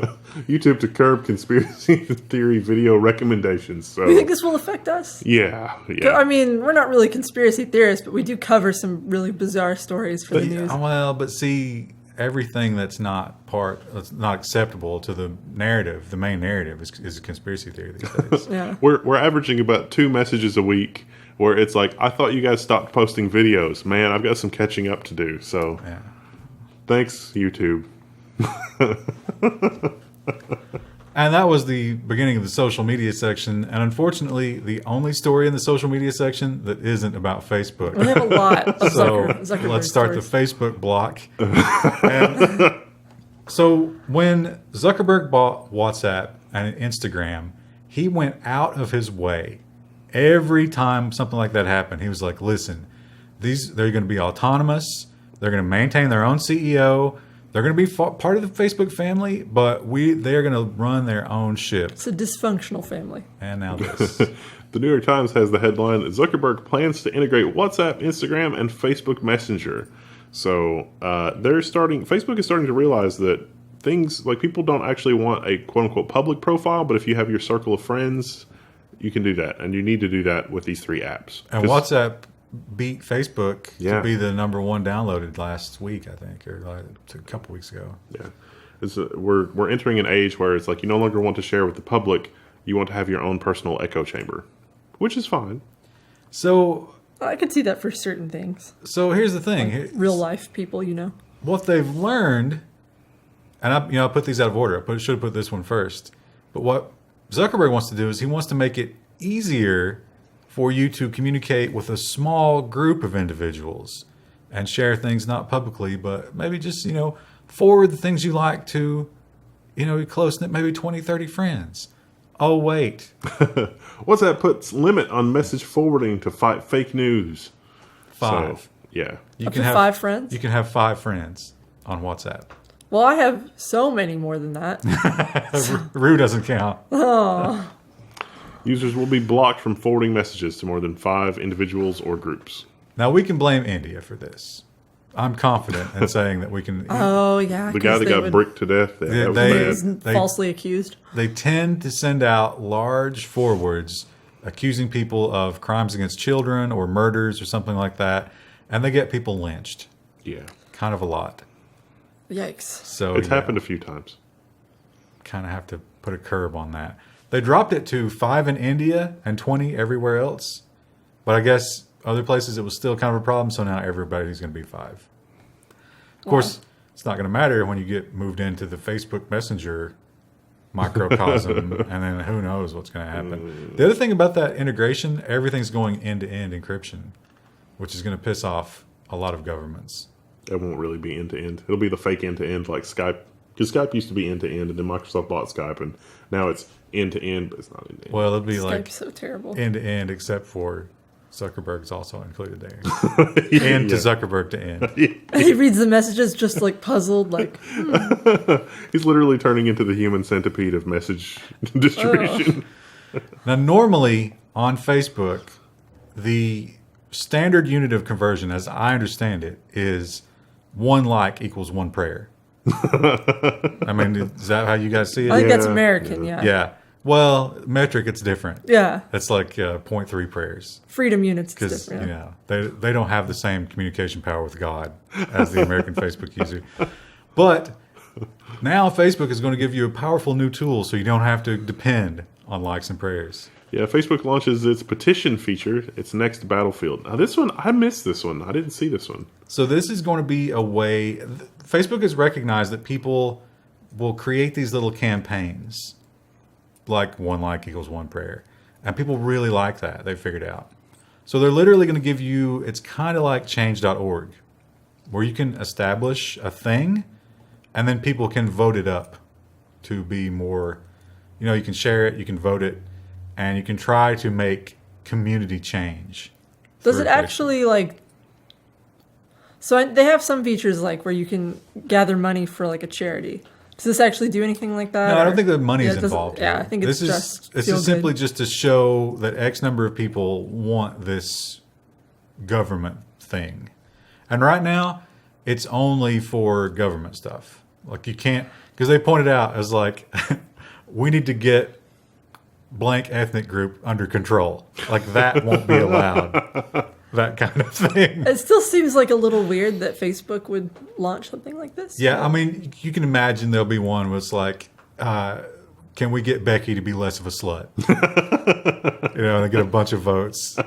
YouTube to curb conspiracy theory video recommendations. So Do you think this will affect us? yeah. I mean, we're not really conspiracy theorists, but we do cover some really bizarre stories for the news. Well, but see, everything that's not acceptable to the narrative, the main narrative, is a conspiracy theory these days. Yeah. We're averaging about 2 messages a week where it's like, I thought you guys stopped posting videos. Man, I've got some catching up to do. So Yeah. thanks, YouTube. And that was the beginning of the social media section. And unfortunately, the only story in the social media section that isn't about Facebook. We have a lot of So Zuckerberg let's start stories. the Facebook block. And so when Zuckerberg bought WhatsApp and Instagram, he went out of his way. Every time something like that happened, he was like, listen, they're going to be autonomous. They're going to maintain their own CEO. They're going to be part of the Facebook family, but they're going to run their own ship. It's a dysfunctional family. And now this. The New York Times has the headline that Zuckerberg plans to integrate WhatsApp, Instagram, and Facebook Messenger. So Facebook is starting to realize that things like people don't actually want a quote unquote public profile, but if you have your circle of friends, you can do that. And you need to do that with these 3 apps. And WhatsApp beat Facebook Yeah. to be the number 1 downloaded last week, I think, or a couple weeks ago. Yeah. We're entering an age where it's like you no longer want to share with the public. You want to have your own personal echo chamber, which is fine. So I could see that for certain things. So here's the thing. Real life people, What they've learned, and I put these out of order. I should have put this one first. But what Zuckerberg wants to do is he wants to make it easier for you to communicate with a small group of individuals and share things not publicly, but maybe just, forward the things you like to, your close-knit, maybe 20, 30 friends. Oh, wait. WhatsApp puts limit on message forwarding to fight fake news. 5. So, yeah. Up to 5 friends? You can have 5 friends on WhatsApp. Well, I have so many more than that. Rue doesn't count. Oh. Users will be blocked from forwarding messages to more than 5 individuals or groups. Now, we can blame India for this. I'm confident in saying that we can. Oh, yeah. The guy that got bricked to death. That was bad. Falsely accused. They tend to send out large forwards accusing people of crimes against children or murders or something like that, and they get people lynched. Yeah. Kind of a lot. Yikes. So it's happened a few times. Kind of have to put a curb on that. They dropped it to 5 in India and 20 everywhere else. But I guess other places it was still kind of a problem, so now everybody's going to be 5. Of course, it's not going to matter when you get moved into the Facebook Messenger microcosm, and then who knows what's going to happen. The other thing about that integration, everything's going end-to-end encryption, which is going to piss off a lot of governments. It won't really be end-to-end. It'll be the fake end-to-end like Skype. Because Skype used to be end-to-end, and then Microsoft bought Skype, and now it's end-to-end, but it's not end-to-end. Well, it'll be Skype's like so terrible. end-to-end, except for Zuckerberg's also included there. End to Zuckerberg to end. He reads the messages just like puzzled, like... He's literally turning into the human centipede of message distribution. Now, normally on Facebook, the standard unit of conversion, as I understand it, is 1 like equals 1 prayer. I mean, is that how you guys see it? I think that's American, yeah. Yeah. Well, metric, it's different. Yeah. It's like 0.3 prayers. Freedom units, it's Because different. they don't have the same communication power with God as the American Facebook user. But now Facebook is going to give you a powerful new tool so you don't have to depend on likes and prayers. Yeah, Facebook launches its petition feature, its next battlefield. Now, this one, I missed this one. I didn't see this one. So this is going to be a way... Facebook has recognized that people will create these little campaigns, like 1 like equals 1 prayer. And people really like that. They figured out. So they're literally going to give you... It's kind of like change.org, where you can establish a thing, and then people can vote it up to be more... you can share it, you can vote it, and you can try to make community change. Does it actually, like... So they have some features, like, where you can gather money for, like, a charity. Does this actually do anything like that? No, I don't think the money is involved. Yeah, I think it's This is simply just to show that X number of people want this government thing. And right now, it's only for government stuff. Like, you can't... Because they pointed out as, like, we need to get blank ethnic group under control. Like, that won't be allowed. That kind of thing. It still seems like a little weird that Facebook would launch something like this. Yeah, I mean, you can imagine there'll be one where it's like, can we get Becky to be less of a slut? And get a bunch of votes.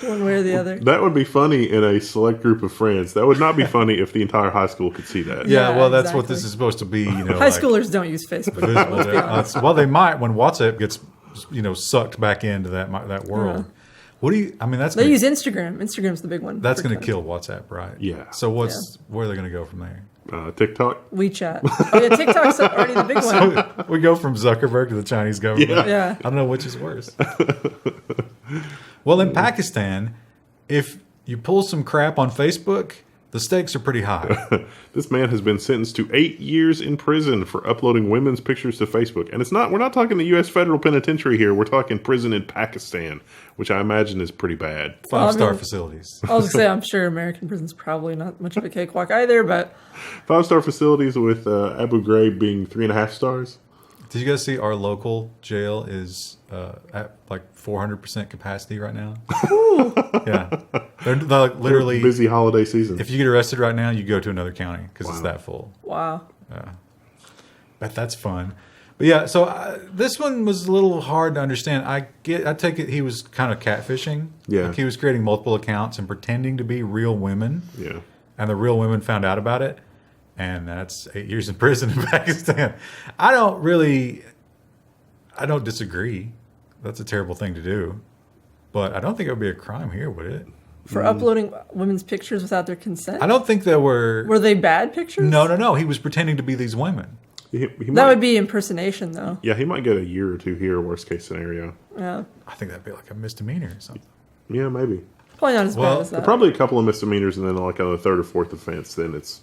One way or the other. That would be funny in a select group of friends. That would not be funny if the entire high school could see that. Yeah, well, that's exactly. what this is supposed to be. High schoolers don't use Facebook. Let's be honest. Well, they might when WhatsApp gets, sucked back into that world. Yeah. What do you? I mean, they use Instagram. Instagram's the big one. That's going to kill WhatsApp, right? Yeah. So where are they going to go from there? TikTok, WeChat. Oh, yeah, TikTok's already the big one. So we go from Zuckerberg to the Chinese government. Yeah. I don't know which is worse. Well, in Pakistan, if you pull some crap on Facebook, the stakes are pretty high. This man has been sentenced to 8 years in prison for uploading women's pictures to Facebook. And we're not talking the U.S. federal penitentiary here. We're talking prison in Pakistan, which I imagine is pretty bad. 5-star facilities. I was going to say, I'm sure American prison's probably not much of a cakewalk either, but... 5-star facilities with Abu Ghraib being 3.5 stars. Did you guys see our local jail is at like 400% capacity right now? Yeah. They're like literally... Busy holiday season. If you get arrested right now, you go to another county because it's that full. Wow. Yeah. Bet that's fun. But yeah, so this one was a little hard to understand. I take it he was kind of catfishing. Yeah. Like he was creating multiple accounts and pretending to be real women. Yeah. And the real women found out about it. And that's 8 years in prison in Pakistan. I don't disagree. That's a terrible thing to do. But I don't think it would be a crime here, would it? For uploading women's pictures without their consent? I don't think there were... Were they bad pictures? No. He was pretending to be these women. That would be impersonation, though. Yeah, he might get a year or two here, worst case scenario. Yeah. I think that'd be like a misdemeanor or something. Yeah, maybe. Probably not as bad as that. Probably a couple of misdemeanors, and then like on the third or fourth offense, then it's,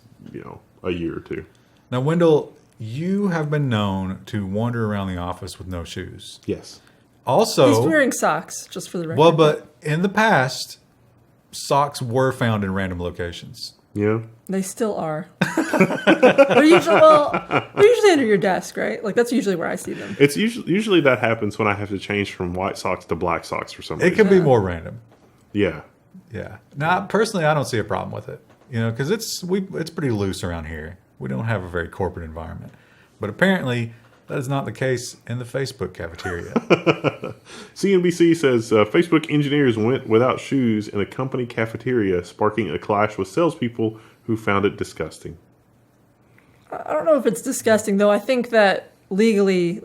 a year or two. Now, Wendell, you have been known to wander around the office with no shoes. Yes. Also... He's wearing socks, just for the record. Well, but in the past, socks were found in random locations. Yeah. They still are. they're usually under your desk, right? Like, that's usually where I see them. It's usually that happens when I have to change from white socks to black socks for some reason. It can be more random. Yeah. Yeah. Now, personally, I don't see a problem with it. Because it's pretty loose around here. We don't have a very corporate environment. But apparently, that is not the case in the Facebook cafeteria. CNBC says Facebook engineers went without shoes in a company cafeteria, sparking a clash with salespeople who found it disgusting. I don't know if it's disgusting, though. I think that legally,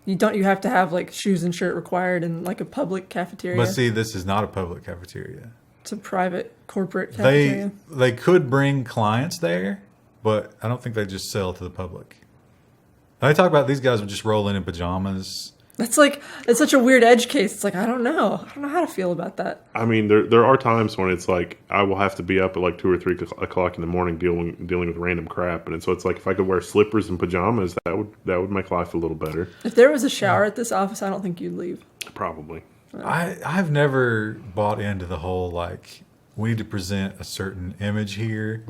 you have to have like shoes and shirt required in like a public cafeteria. But see, this is not a public cafeteria. It's a private corporate cafeteria. They could bring clients there, but I don't think they just sell to the public. I talk about these guys would just roll in pajamas. It's such a weird edge case. It's like, I don't know how to feel about that. I mean, there are times when it's like I will have to be up at like 2 or 3 o'clock in the morning dealing with random crap, and so it's like if I could wear slippers and pajamas, that would make life a little better. If there was a shower at this office, I don't think you'd leave. Probably. I've never bought into the whole like we need to present a certain image here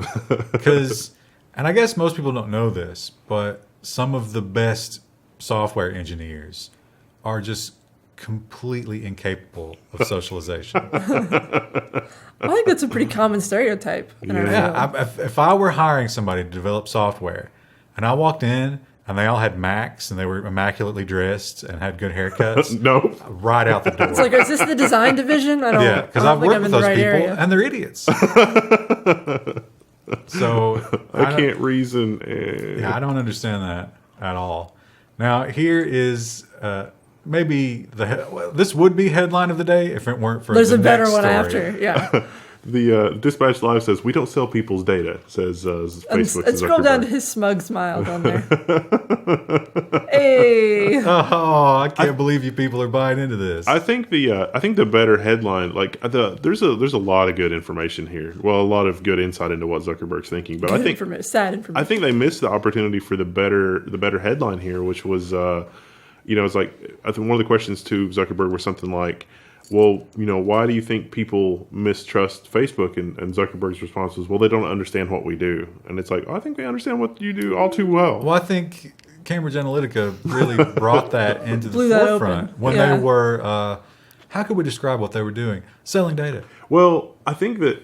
because, and I guess most people don't know this, but some of the best software engineers are just completely incapable of socialization. I think that's a pretty common stereotype in our field. If I were hiring somebody to develop software and I walked in and they all had Macs and they were immaculately dressed and had good haircuts, Nope. right out the door. It's like, is this the design division? I don't because I I've don't think worked I'm with in the those right people area. and they're idiots. So I can't reason. Yeah, I don't understand that at all. Now, here is maybe this would be headline of the day if it weren't for There's the a better next one story. after, yeah. The Dispatch Live says, we don't sell people's data, says Facebook. And scroll down to his smug smile down there. Hey! Oh, I can't believe you people are buying into this. I think the better headline, like there's a lot of good information here. Well, a lot of good insight into what Zuckerberg's thinking, but Sad I information. think they missed the opportunity for the better headline here, which was it's like I think one of the questions to Zuckerberg was something like, well, why do you think people mistrust Facebook? And Zuckerberg's response was, well, they don't understand what we do. And it's like, I think they understand what you do all too well. Well, I think Cambridge Analytica really brought that into the forefront when Yeah. they were, how could we describe what they were doing? Selling data. Well, I think that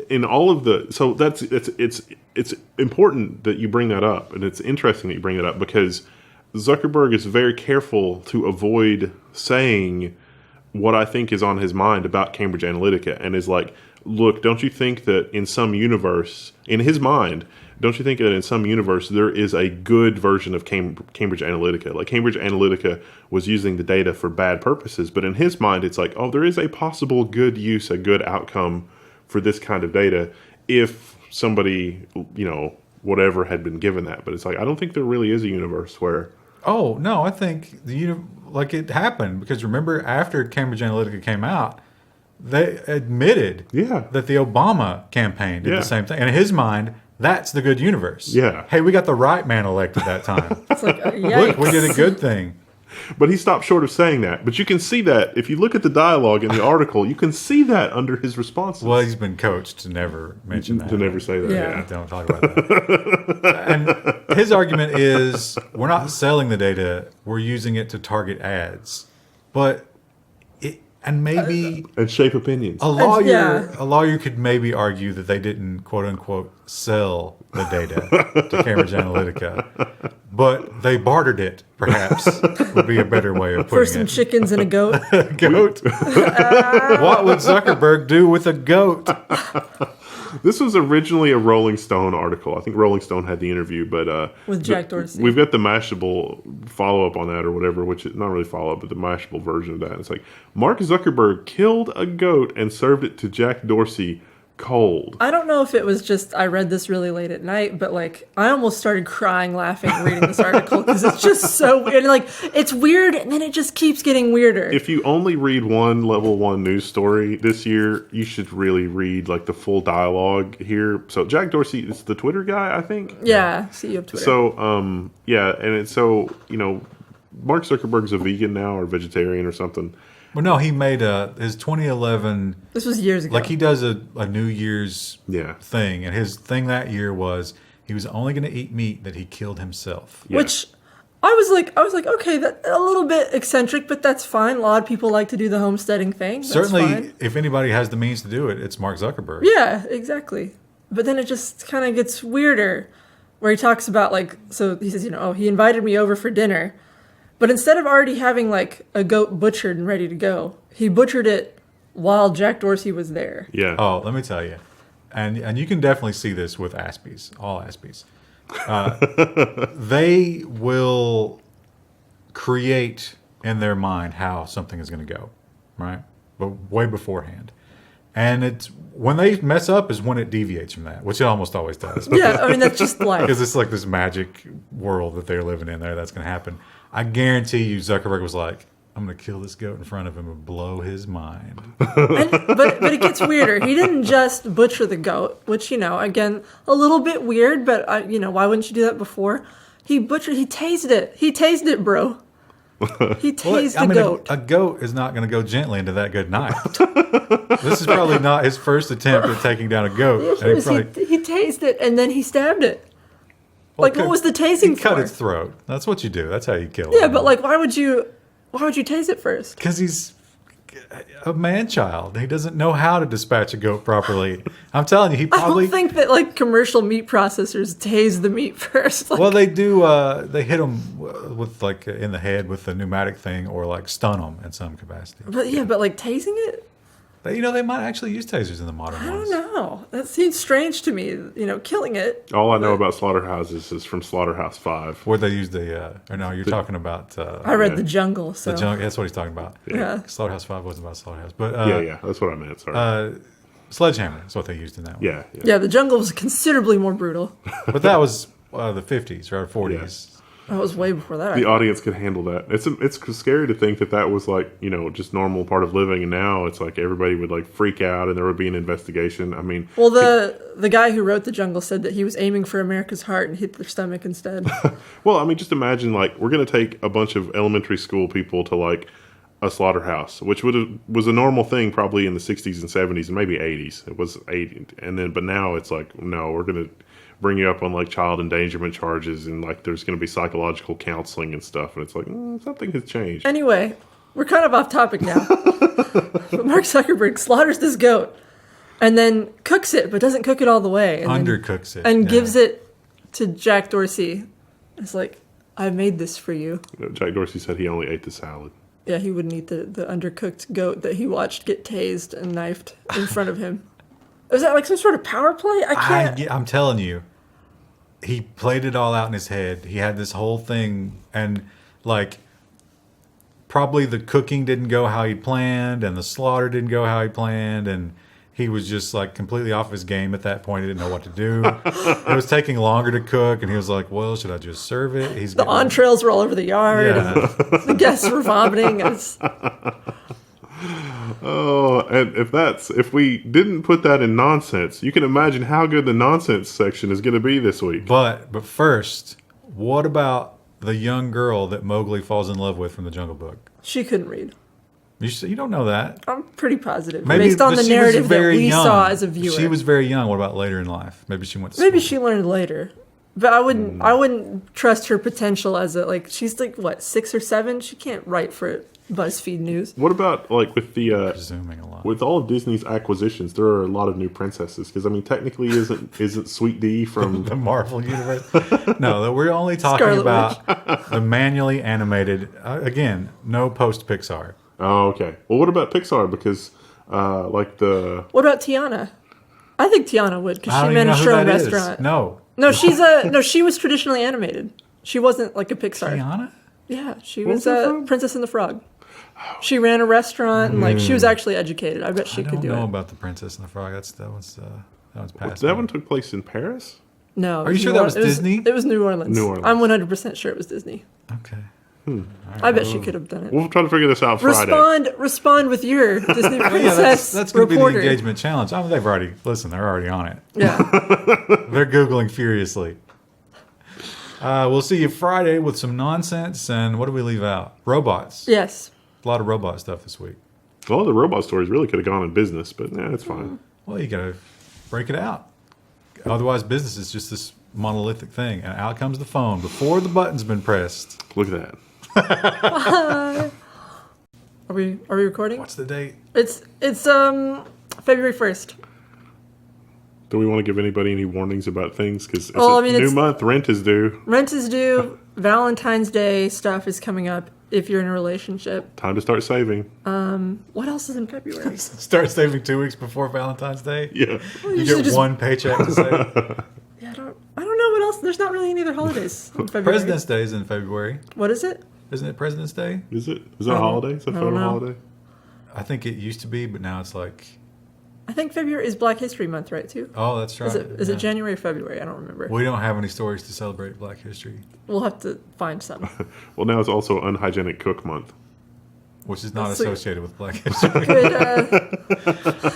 in all of so it's important that you bring that up. And it's interesting that you bring that up because Zuckerberg is very careful to avoid saying what I think is on his mind about Cambridge Analytica, and is like, look, don't you think that in some universe, in his mind, don't you think that in some universe there is a good version of Cambridge Analytica? Like Cambridge Analytica was using the data for bad purposes, but in his mind it's like, oh, there is a possible good use, a good outcome for this kind of data if somebody, whatever had been given that. But it's like, I don't think there really is a universe where... Oh, no, I think it happened because remember after Cambridge Analytica came out, they admitted that the Obama campaign did the same thing. And in his mind, that's the good universe. Yeah. Hey, we got the right man elected that time. It's like, Look, we did a good thing. But he stopped short of saying that. But you can see that if you look at the dialogue in the article, you can see that under his responses. Well, he's been coached to never mention that. To never say that. Yeah. Don't talk about that. And his argument is we're not selling the data, we're using it to target ads. But maybe And shape opinions. a lawyer could maybe argue that they didn't quote unquote sell the data to Cambridge Analytica. but they bartered it, perhaps, would be a better way of For putting some it. chickens and a goat. Goat. What would Zuckerberg do with a goat? This was originally a Rolling Stone article. I think Rolling Stone had the interview, but With Jack Dorsey. We've got the Mashable follow-up on that or whatever, which is not really follow-up, but the Mashable version of that. It's like, Mark Zuckerberg killed a goat and served it to Jack Dorsey cold. I don't know if it was just I read this really late at night, but like I almost started crying laughing reading this article because it's just so weird. Like it's weird and then it just keeps getting weirder. If you only read one Level 1 news story this year, you should really read like the full dialogue here. So Jack Dorsey is the Twitter guy, I think. Yeah, CEO of Twitter. So yeah, and it's so, Mark Zuckerberg's a vegan now or vegetarian or something. Well, no, he made his 2011. This was years ago. Like he does a New Year's Yeah. thing, and his thing that year was he was only going to eat meat that he killed himself. Yeah. Which I was like, okay, that a little bit eccentric, but that's fine. A lot of people like to do the homesteading thing. That's Certainly, fine. if anybody has the means to do it, it's Mark Zuckerberg. Yeah, exactly. But then it just kind of gets weirder, where he talks about like, so he says, he invited me over for dinner. But instead of already having like a goat butchered and ready to go, he butchered it while Jack Dorsey was there. Yeah. Oh, let me tell you, and you can definitely see this with Aspies, all Aspies. They will create in their mind how something is going to go, right? But way beforehand. And it's when they mess up is when it deviates from that, which it almost always does. Yeah, I mean, that's just life. Because it's like this magic world that they're living in there that's going to happen. I guarantee you Zuckerberg was like, I'm going to kill this goat in front of him and blow his mind. But it gets weirder. He didn't just butcher the goat, which, again, a little bit weird, but, why wouldn't you do that before? He tased it. He tased it, bro. He tased the goat. A goat is not going to go gently into that good knife. This is probably not his first attempt at taking down a goat. He tased it, and then he stabbed it. What was the tasing for? Cut its throat. That's what you do. That's how you kill it. Yeah, but why would you tase it first? Because he's a man-child. He doesn't know how to dispatch a goat properly. I'm telling you, he probably... I don't think that commercial meat processors tase the meat first. Well, they do. They hit them with in the head with the pneumatic thing, or stun them in some capacity. But tasing it? They might actually use tasers in the modern I ones. don't know. That seems strange to me. Killing it. All I know about slaughterhouses is from Slaughterhouse 5. Where they use the... or no, you're talking about... I read The Jungle, so... The Jungle, that's what he's talking about. Yeah. Slaughterhouse 5 wasn't about Slaughterhouse. But, yeah, that's what I meant, sorry. Sledgehammer is what they used in that one. Yeah. The Jungle was considerably more brutal. But that was the 50s or 40s. That was way before that. The audience could handle that. It's scary to think that was just normal part of living, and now it's like everybody would freak out and there would be an investigation. I mean, well, the guy who wrote The Jungle said that he was aiming for America's heart and hit their stomach instead. Well, I mean, just imagine we're going to take a bunch of elementary school people to a slaughterhouse, which was a normal thing probably in the 60s and 70s and maybe 80s. It was 80, but now it's no, we're going to bring you up on child endangerment charges, and there's going to be psychological counseling and stuff, and it's something has changed. Anyway, we're kind of off topic now. But Mark Zuckerberg slaughters this goat and then cooks it, but doesn't cook it all the way. And Undercooks it. And gives it to Jack Dorsey. It's I made this for you. Jack Dorsey said he only ate the salad. Yeah, he wouldn't eat the undercooked goat that he watched get tased and knifed in front of him. Was that some sort of power play? I can't. I'm telling you, he played it all out in his head. He had this whole thing, and probably the cooking didn't go how he planned, and the slaughter didn't go how he planned, and he was just completely off his game at that point. He didn't know what to do. It was taking longer to cook, and he was like, "Well, should I just serve it?" The entrails were all over the yard. Yeah. And the guests were vomiting. Oh, and if we didn't put that in nonsense, you can imagine how good the nonsense section is going to be this week. But first, what about the young girl that Mowgli falls in love with from the Jungle Book? She couldn't read. You don't know that. I'm pretty positive. Maybe, based on the she was narrative that very we young. saw as a viewer. She was very young. What about later in life? Maybe she went to Maybe school. she learned later. But I wouldn't trust her potential as a, like, she's like, what, 6 or 7? She can't write for BuzzFeed News. What about, like, with the Presuming a lot. with all of Disney's acquisitions, there are a lot of new princesses. Because I mean, technically, isn't Sweet D from The Marvel Universe? No, we're only talking Scarlet about the manually animated, again, no post-Pixar. Oh, okay. Well, what about Pixar? Because, like the... What about Tiana? I think Tiana would, because I she don't even know managed who her own that is. restaurant. No. No, she was traditionally animated. She wasn't like a Pixar. Tiana? Yeah, she What was was that from? Princess and the Frog. She ran a restaurant, and like she was actually educated. I bet she I could don't do know it. about the Princess and the Frog. That one's past. That me. one took place in Paris? No, it Are you was sure New that was It Disney? It was New Orleans. New Orleans. I'm 100% sure it was Disney. Okay. I bet she could have done it. We'll try to figure this out Friday. Respond with your Disney Yeah, princess that's going to be the reporter. engagement challenge. I mean, they're already on it. Yeah, They're Googling furiously. We'll see you Friday with some nonsense. And what do we leave out? Robots. yes. A lot of robot stuff this week. Well, the robot stories really could have gone in business, but yeah, it's fine. Well, you got to break it out. Otherwise, business is just this monolithic thing. And out comes the phone before the button's been pressed. Look at that. Are we recording? What's the date? It's February 1st. Do we want to give anybody any warnings about things? Because it's Well, a I mean, new it's- month, rent is due. Rent is due. Valentine's Day stuff is coming up if you're in a relationship. Time to start saving. What else is in February? Start saving 2 weeks before Valentine's Day. Yeah. You should get just- one paycheck to save. Yeah, I don't know what else. There's not really any other holidays in February. President's Day is in February. What is it? Isn't it President's Day? Is it? Is that a I don't- holiday? Is that a I don't federal know. holiday? I think it used to be, but now it's like, I think February is Black History Month, right? Too. oh, that's right. Is Yeah. it January or February? I don't remember. We don't have any stories to celebrate Black History, We'll have to find some. Well, now it's also Unhygienic Cook Month. which is not That's like- associated with Black History. Good,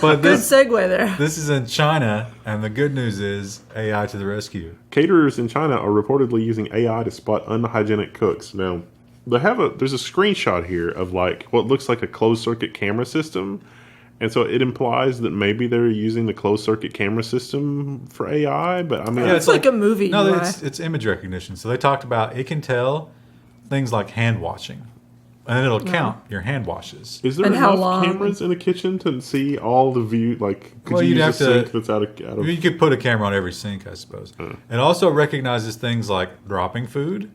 But good this segue there. this is in China, and the good news is AI to the rescue. Caterers in China are reportedly using AI to spot unhygienic cooks. Now, there's a screenshot here of like what looks like a closed circuit camera system. And so it implies that maybe they're using the closed circuit camera system for AI, but I mean, Yeah, It's like a movie. No, UI. it's image recognition. So they talked about it can tell things like hand washing, and then it'll count your hand washes. is there And how enough long? cameras in the kitchen to see all the view? Like, could Well, you you'd use a have to- sink that's out of You could put a camera on every sink, I suppose. It also recognizes things like dropping food,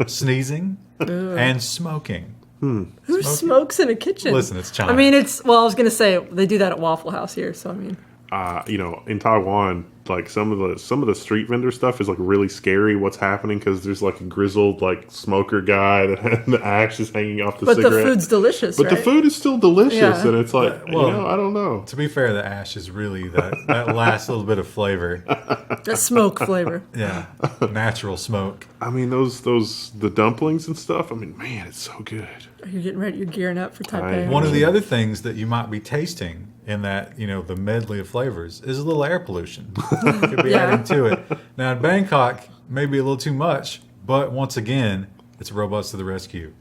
sneezing, and smoking. Who smokes in a kitchen? Listen, it's China. I mean, I was gonna say they do that at Waffle House here, so I mean, in Taiwan, like some of the street vendor stuff is like really scary. What's happening because there's like a grizzled like smoker guy that the ash is hanging off the but cigarette. the food's delicious, but right? the food is still delicious, Yeah. and it's like Well- I don't know. To be fair, the ash is really that last little bit of flavor. That smoke flavor. Yeah, natural smoke. I mean the dumplings and stuff. I mean, man, it's so good. Are you getting ready? You're gearing up for Taipei. One of the other things that you might be tasting in that, the medley of flavors is a little air pollution. Could be Yeah. adding to it. Now in Bangkok, maybe a little too much, but once again, it's robots to the rescue.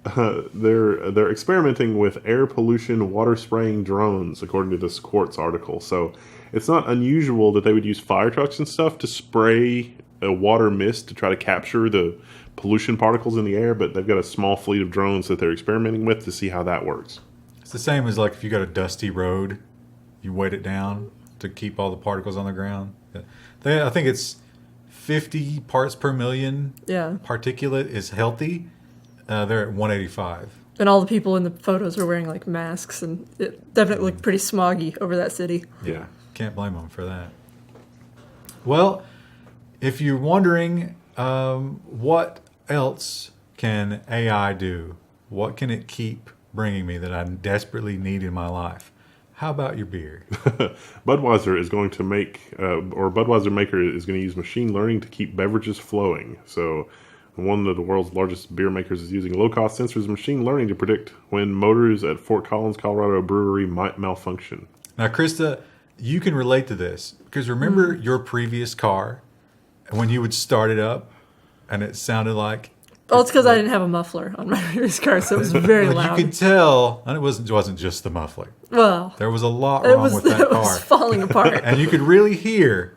They're experimenting with air pollution water spraying drones, according to this Quartz article. So it's not unusual that they would use fire trucks and stuff to spray a water mist to try to capture the pollution particles in the air, but they've got a small fleet of drones that they're experimenting with to see how that works. It's the same as like if you got a dusty road, you weight it down to keep all the particles on the ground. I think it's 50 parts per million Yeah, particulate is healthy. They're at 185. and all the people in the photos are wearing like masks, and it definitely looked pretty smoggy over that city. Yeah. Can't blame them for that. Well, if you're wondering what else can AI do, what can it keep bringing me that I desperately need in my life? How about your beer? Budweiser is going to Budweiser maker is going to use machine learning to keep beverages flowing. So one of the world's largest beer makers is using low-cost sensors and machine learning to predict when motors at Fort Collins, Colorado brewery might malfunction. Now, Krista, you can relate to this because remember your previous car when you would start it up and it sounded like... Well, it's because I didn't have a muffler on my previous car, so it was very Well, loud. you could tell, and it wasn't just the muffler. Well, There was a lot it wrong was with that it car. was falling apart. And you could really hear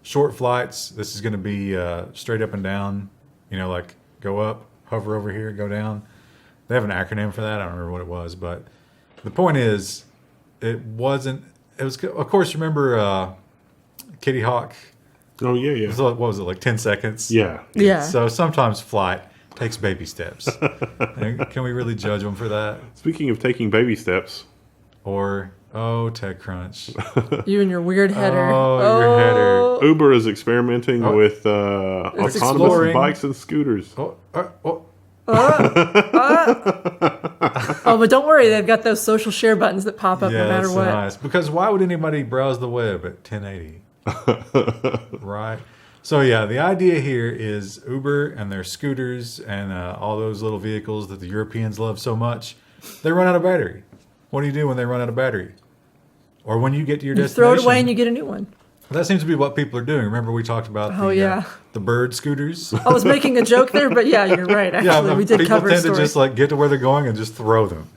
short flights, this is going to be straight up and down. Like go up, hover over here, go down. They have an acronym for that. I don't remember what it was, but the point is, it wasn't. It was, of course, remember Kitty Hawk. Oh yeah. What was it, like 10 seconds? Yeah. So sometimes flight takes baby steps. And can we really judge them for that? Speaking of taking baby steps, Or TechCrunch. You and your weird header. Your header. Uber is experimenting with autonomous exploring. bikes and scooters. Oh, but don't worry, they've got those social share buttons that pop up no matter that's what. nice. Because why would anybody browse the web at 1080? Right? So yeah, the idea here is Uber and their scooters and all those little vehicles that the Europeans love so much, they run out of battery. What do you do when they run out of battery? Or when you get to your You destination? throw it away and you get a new one. That seems to be what people are doing. Remember we talked about the bird scooters? I was making a joke there, but yeah, you're right. Actually, we did people cover a tend story. to just like get to where they're going and just throw them.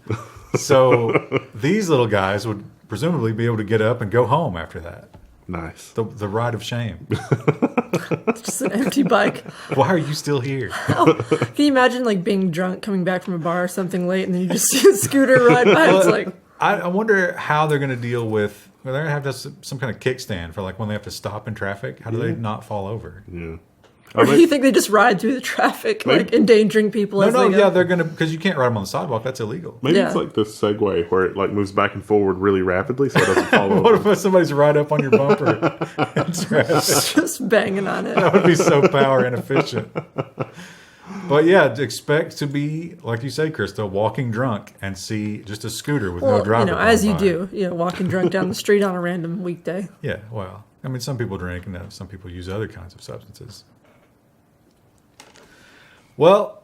So these little guys would presumably be able to get up and go home after that. Nice. The ride of shame. It's just an empty bike. Why are you still here? Can you imagine like being drunk, coming back from a bar or something late, and then you just see a scooter ride by? It's like, I wonder how they're going to deal with. Well, they're going to have some kind of kickstand for like when they have to stop in traffic. How do they not fall over? Yeah. or do you think they just ride through the traffic, like endangering people? No, as they go? yeah, they're gonna, because you can't ride them on the sidewalk. That's illegal. Maybe Yeah. it's like the Segway where it like moves back and forward really rapidly so it doesn't fall over. What if somebody's right up on your bumper? in traffic? just banging on it. That would be so power inefficient. But yeah, expect to be, like you say, Krista, walking drunk and see just a scooter with no driver. as going you by. do, walking drunk down the street on a random weekday. Yeah, well, I mean, some people drink and some people use other kinds of substances. Well,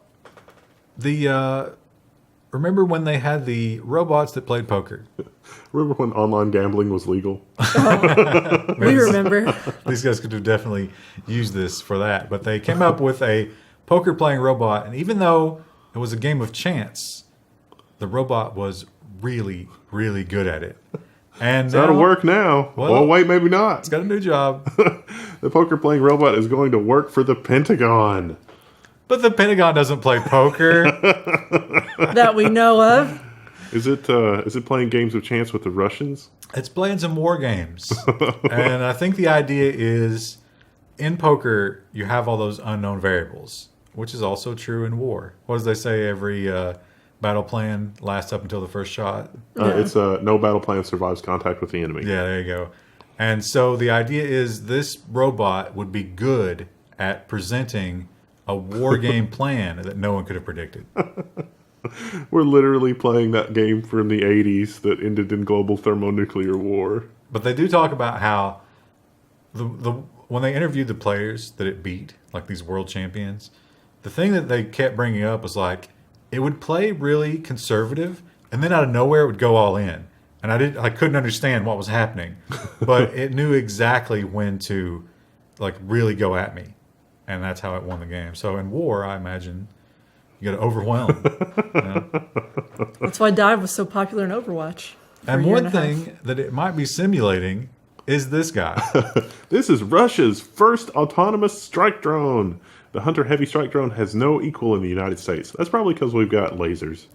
remember when they had the robots that played poker? Remember when online gambling was legal? We remember. These guys could have definitely used this for that. But they came up with a poker playing robot, and even though it was a game of chance, the robot was really, really good at it. And That'll work now. Well, Wait, maybe not. It's got a new job. The poker playing robot is going to work for the Pentagon. But the Pentagon doesn't play poker. That we know of. Is it playing games of chance with the Russians? It's playing some war games. And I think the idea is, in poker, you have all those unknown variables, which is also true in war. What does they say? Every battle plan lasts up until the first shot. It's no battle plan survives contact with the enemy. Yeah, there you go. And so the idea is this robot would be good at presenting a war game plan that no one could have predicted. We're literally playing that game from the 80s that ended in global thermonuclear war. But they do talk about how when they interviewed the players that it beat, like these world champions, the thing that they kept bringing up was like, it would play really conservative, and then out of nowhere it would go all in. And I couldn't understand what was happening, but it knew exactly when to like really go at me. And that's how it won the game. So in war, I imagine you got to overwhelm. That's why Dive was so popular in Overwatch. And one thing that it might be simulating is this guy. This is Russia's first autonomous strike drone. The Hunter Heavy Strike Drone has no equal in the United States. That's probably because we've got lasers.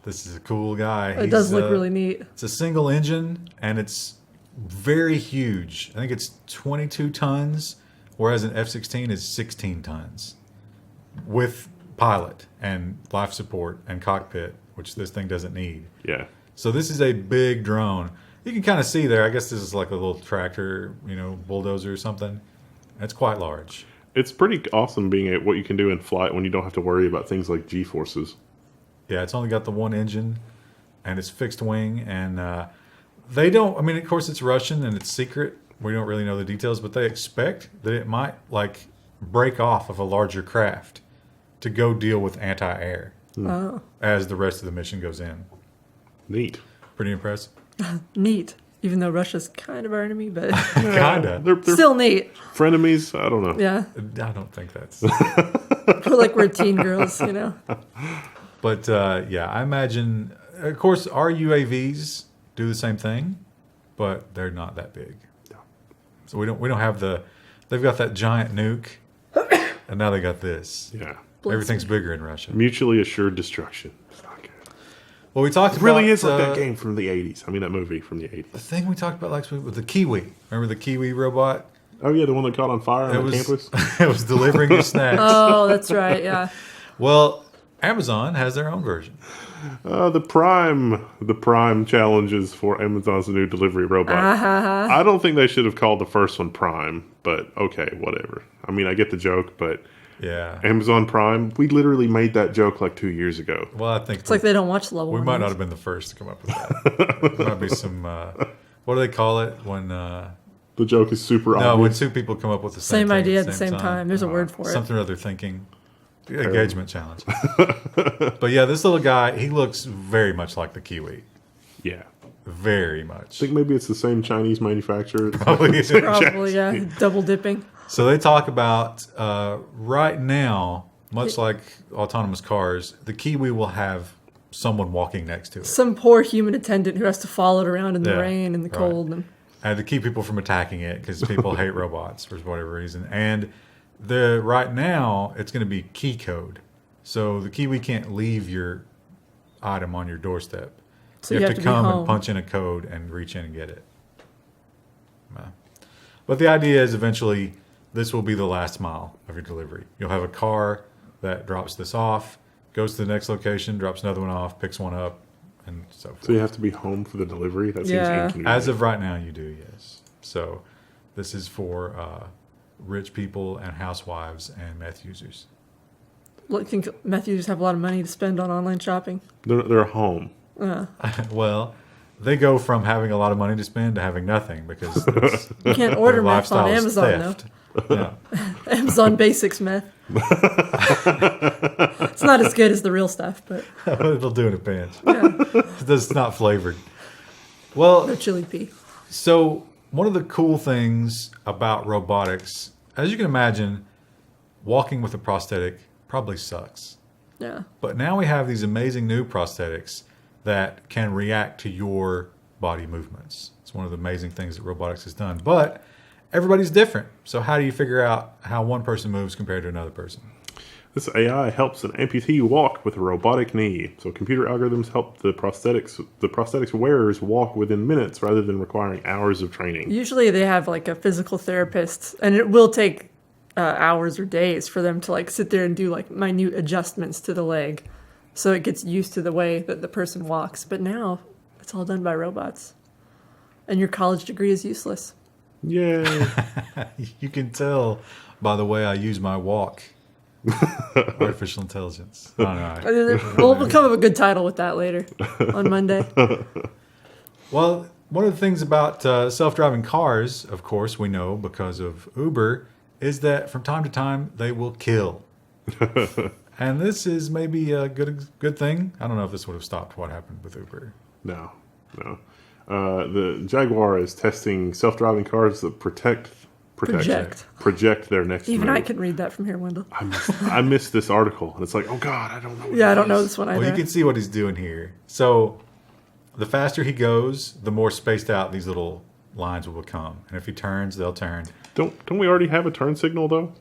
This is a cool guy. It does look really neat. It's a single engine, and it's very huge. I think it's 22 tons, whereas an F-16 is 16 tons. With pilot and life support and cockpit, which this thing doesn't need. Yeah. So this is a big drone. You can kind of see there, I guess this is like a little tractor, bulldozer or something. It's quite large. It's pretty awesome being what you can do in flight when you don't have to worry about things like G-forces. Yeah, it's only got the one engine, and it's fixed wing, and they don't, I mean, of course it's Russian and it's secret. We don't really know the details, but they expect that it might like break off of a larger craft to go deal with anti-air as the rest of the mission goes in. Neat. Pretty impressive. Neat. Even though Russia's kind of our enemy, but Kinda. They're still neat. frenemies. I don't know. Yeah. I don't think that's... We're teen girls, But yeah, I imagine, of course, our UAVs do the same thing, but they're not that big. So we don't have the They've got that giant nuke, and now they got this. Yeah. Everything's bigger in Russia. Mutually assured destruction. It's not good. Well, we talked It about... really is like that game from the 80s. I mean, that movie from the 80s. The thing we talked about last week with the Kiwi. Remember the Kiwi robot? Oh, yeah, the one that caught on fire on the campus? It was delivering your snacks. Oh, that's right. Yeah. Well, Amazon has their own version. The Prime challenges for Amazon's new delivery robot. I don't think they should have called the first one Prime, but okay, whatever. I mean, I get the joke, but Yeah. Amazon Prime, we literally made that joke like 2 years ago. Well, I think It's like they don't watch Level 1. we might not have been the first to come up with that. There might be some. What do they call it when? The joke is super No, when obvious. two people come up with the same Same thing idea at the same time. There's a word for it. Something or other thinking. Engagement challenge. But yeah, this little guy, he looks very much like the Kiwi. Yeah. Very I much. think maybe it's the same Chinese manufacturer. Probably. Probably, yeah. Double dipping. So they talk about right now, much like autonomous cars, the Kiwi will have someone walking next to it. Some poor human attendant who has to follow it around in the Yeah, rain and the right. cold. And And to keep people from attacking it because people hate robots for whatever reason. And right now, it's going to be key code. So the Kiwi can't leave your item on your doorstep. so you have to be come home. and punch in a code and reach in and get it. But the idea is eventually this will be the last mile of your delivery. You'll have a car that drops this off, goes to the next location, drops another one off, picks one up, and so forth. So you have to be home for the delivery? That seems Yeah. inconvenient. As of right now, you do, yes. So this is for rich people and housewives and meth users. I think meth users have a lot of money to spend on online shopping. They're home. Well, they go from having a lot of money to spend to having nothing because it's, You can't order their meth on lifestyle is Amazon, theft. Yeah. though. Amazon Basics meth. It's not as good as the real stuff, but It'll do in a pinch. yeah, It's not flavored. Well, no chili pea. so one of the cool things about robotics, as you can imagine, walking with a prosthetic probably sucks. Yeah. But now we have these amazing new prosthetics that can react to your body movements. It's one of the amazing things that robotics has done. But everybody's different. So how do you figure out how one person moves compared to another person? This AI helps an amputee walk with a robotic knee. So computer algorithms help the prosthetics wearers walk within minutes rather than requiring hours of training. Usually they have like a physical therapist, and it will take hours or days for them to like sit there and do like minute adjustments to the leg, so it gets used to the way that the person walks. But now it's all done by robots, and your college degree is useless. Yay. You can tell by the way I use my walk. Artificial intelligence. I don't know. We'll come up with a good title with that later on Monday. Well, one of the things about self-driving cars, of course, we know because of Uber, is that from time to time they will kill. And this is maybe a good thing. I don't know if this would have stopped what happened with Uber. No. The Jaguar is testing self-driving cars that project their next Even move. I can read that from here, Wendell. I missed this article, and it's like, oh god, I don't know. What Yeah, I it don't know is. this one either. Well, you can see what he's doing here. So the faster he goes, the more spaced out these little lines will become. And if he turns, they'll turn. Don't we already have a turn signal though?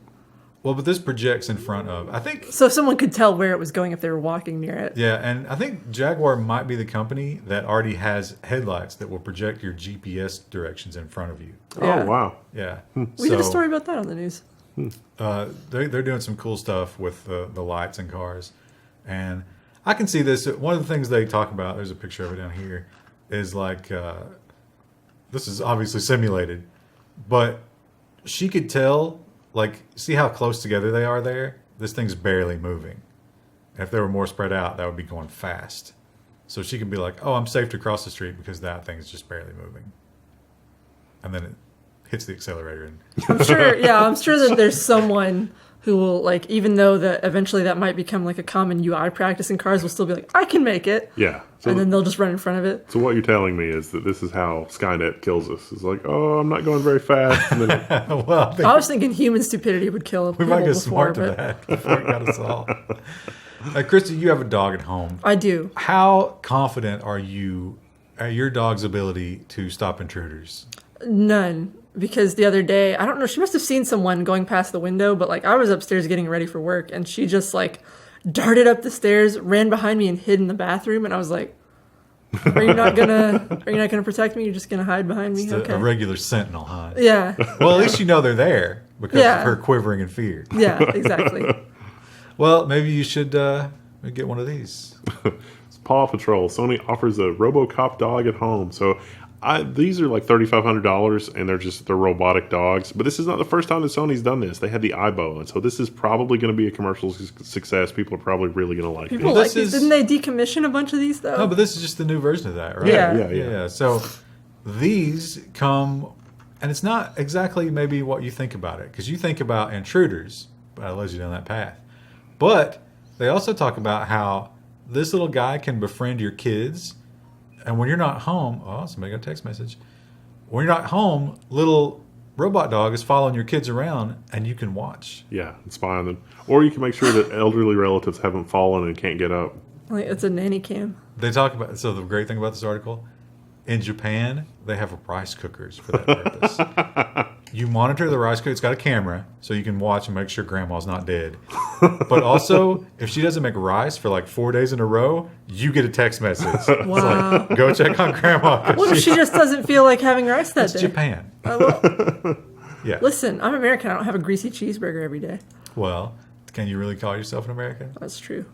Well, but this projects in front of, I think, So someone could tell where it was going if they were walking near it. yeah, and I think Jaguar might be the company that already has headlights that will project your GPS directions in front of you. Yeah. Oh wow. Yeah. We did a story about that on the news. They're doing some cool stuff with the lights in cars. And I can see this. One of the things they talk about, there's a picture of it down here, is like, this is obviously simulated, but she could tell, like, see how close together they are there? This thing's barely moving. If they were more spread out, that would be going fast. So she could be like, oh, I'm safe to cross the street because that thing's just barely moving. And then it hits the accelerator. And I'm sure that there's someone who will, like, even though that eventually that might become like a common UI practice in cars, will still be like, I can make it. Yeah. So, And then they'll just run in front of it. so what you're telling me is that this is how Skynet kills us. It's like, oh, I'm not going very fast. And then well, I think I was thinking human stupidity would kill we people might get before, smart to but that before it got us all. Christy, you have a dog at home. I do. How confident are you at your dog's ability to stop intruders? None. Because the other day, I don't know, she must have seen someone going past the window, but like I was upstairs getting ready for work and she just like darted up the stairs, ran behind me and hid in the bathroom. And I was like, are you not gonna protect me? You're just gonna hide behind me? Just a regular sentinel, huh? Yeah. Well, at least you know they're there because of her quivering in fear. Yeah, exactly. Well, maybe you should get one of these. It's Paw Patrol. Sony offers a RoboCop dog at home. So these are like $3,500, and they're robotic dogs. But this is not the first time that Sony's done this. They had the Aibo, and so this is probably going to be a commercial success. People are probably really going to like it. People like these. Didn't they decommission a bunch of these though? No, but this is just the new version of that, right? Yeah. So these come, and it's not exactly maybe what you think about it, because you think about intruders, but I led you down that path. But they also talk about how this little guy can befriend your kids. And when you're not home, somebody got a text message. When you're not home, little robot dog is following your kids around, and you can watch. Yeah, and spy on them. Or you can make sure that elderly relatives haven't fallen and can't get up. Like it's a nanny cam. They talk about, so the great thing about this article, in Japan, they have rice cookers for that purpose. You monitor the rice cooker. It's got a camera, so you can watch and make sure grandma's not dead. But also, if she doesn't make rice for like 4 days in a row, you get a text message. Wow. It's like, go check on grandma. What if she just doesn't feel like having rice that It's day? Japan. Yeah. Listen, I'm American. I don't have a greasy cheeseburger every day. Well, can you really call yourself an American? That's true.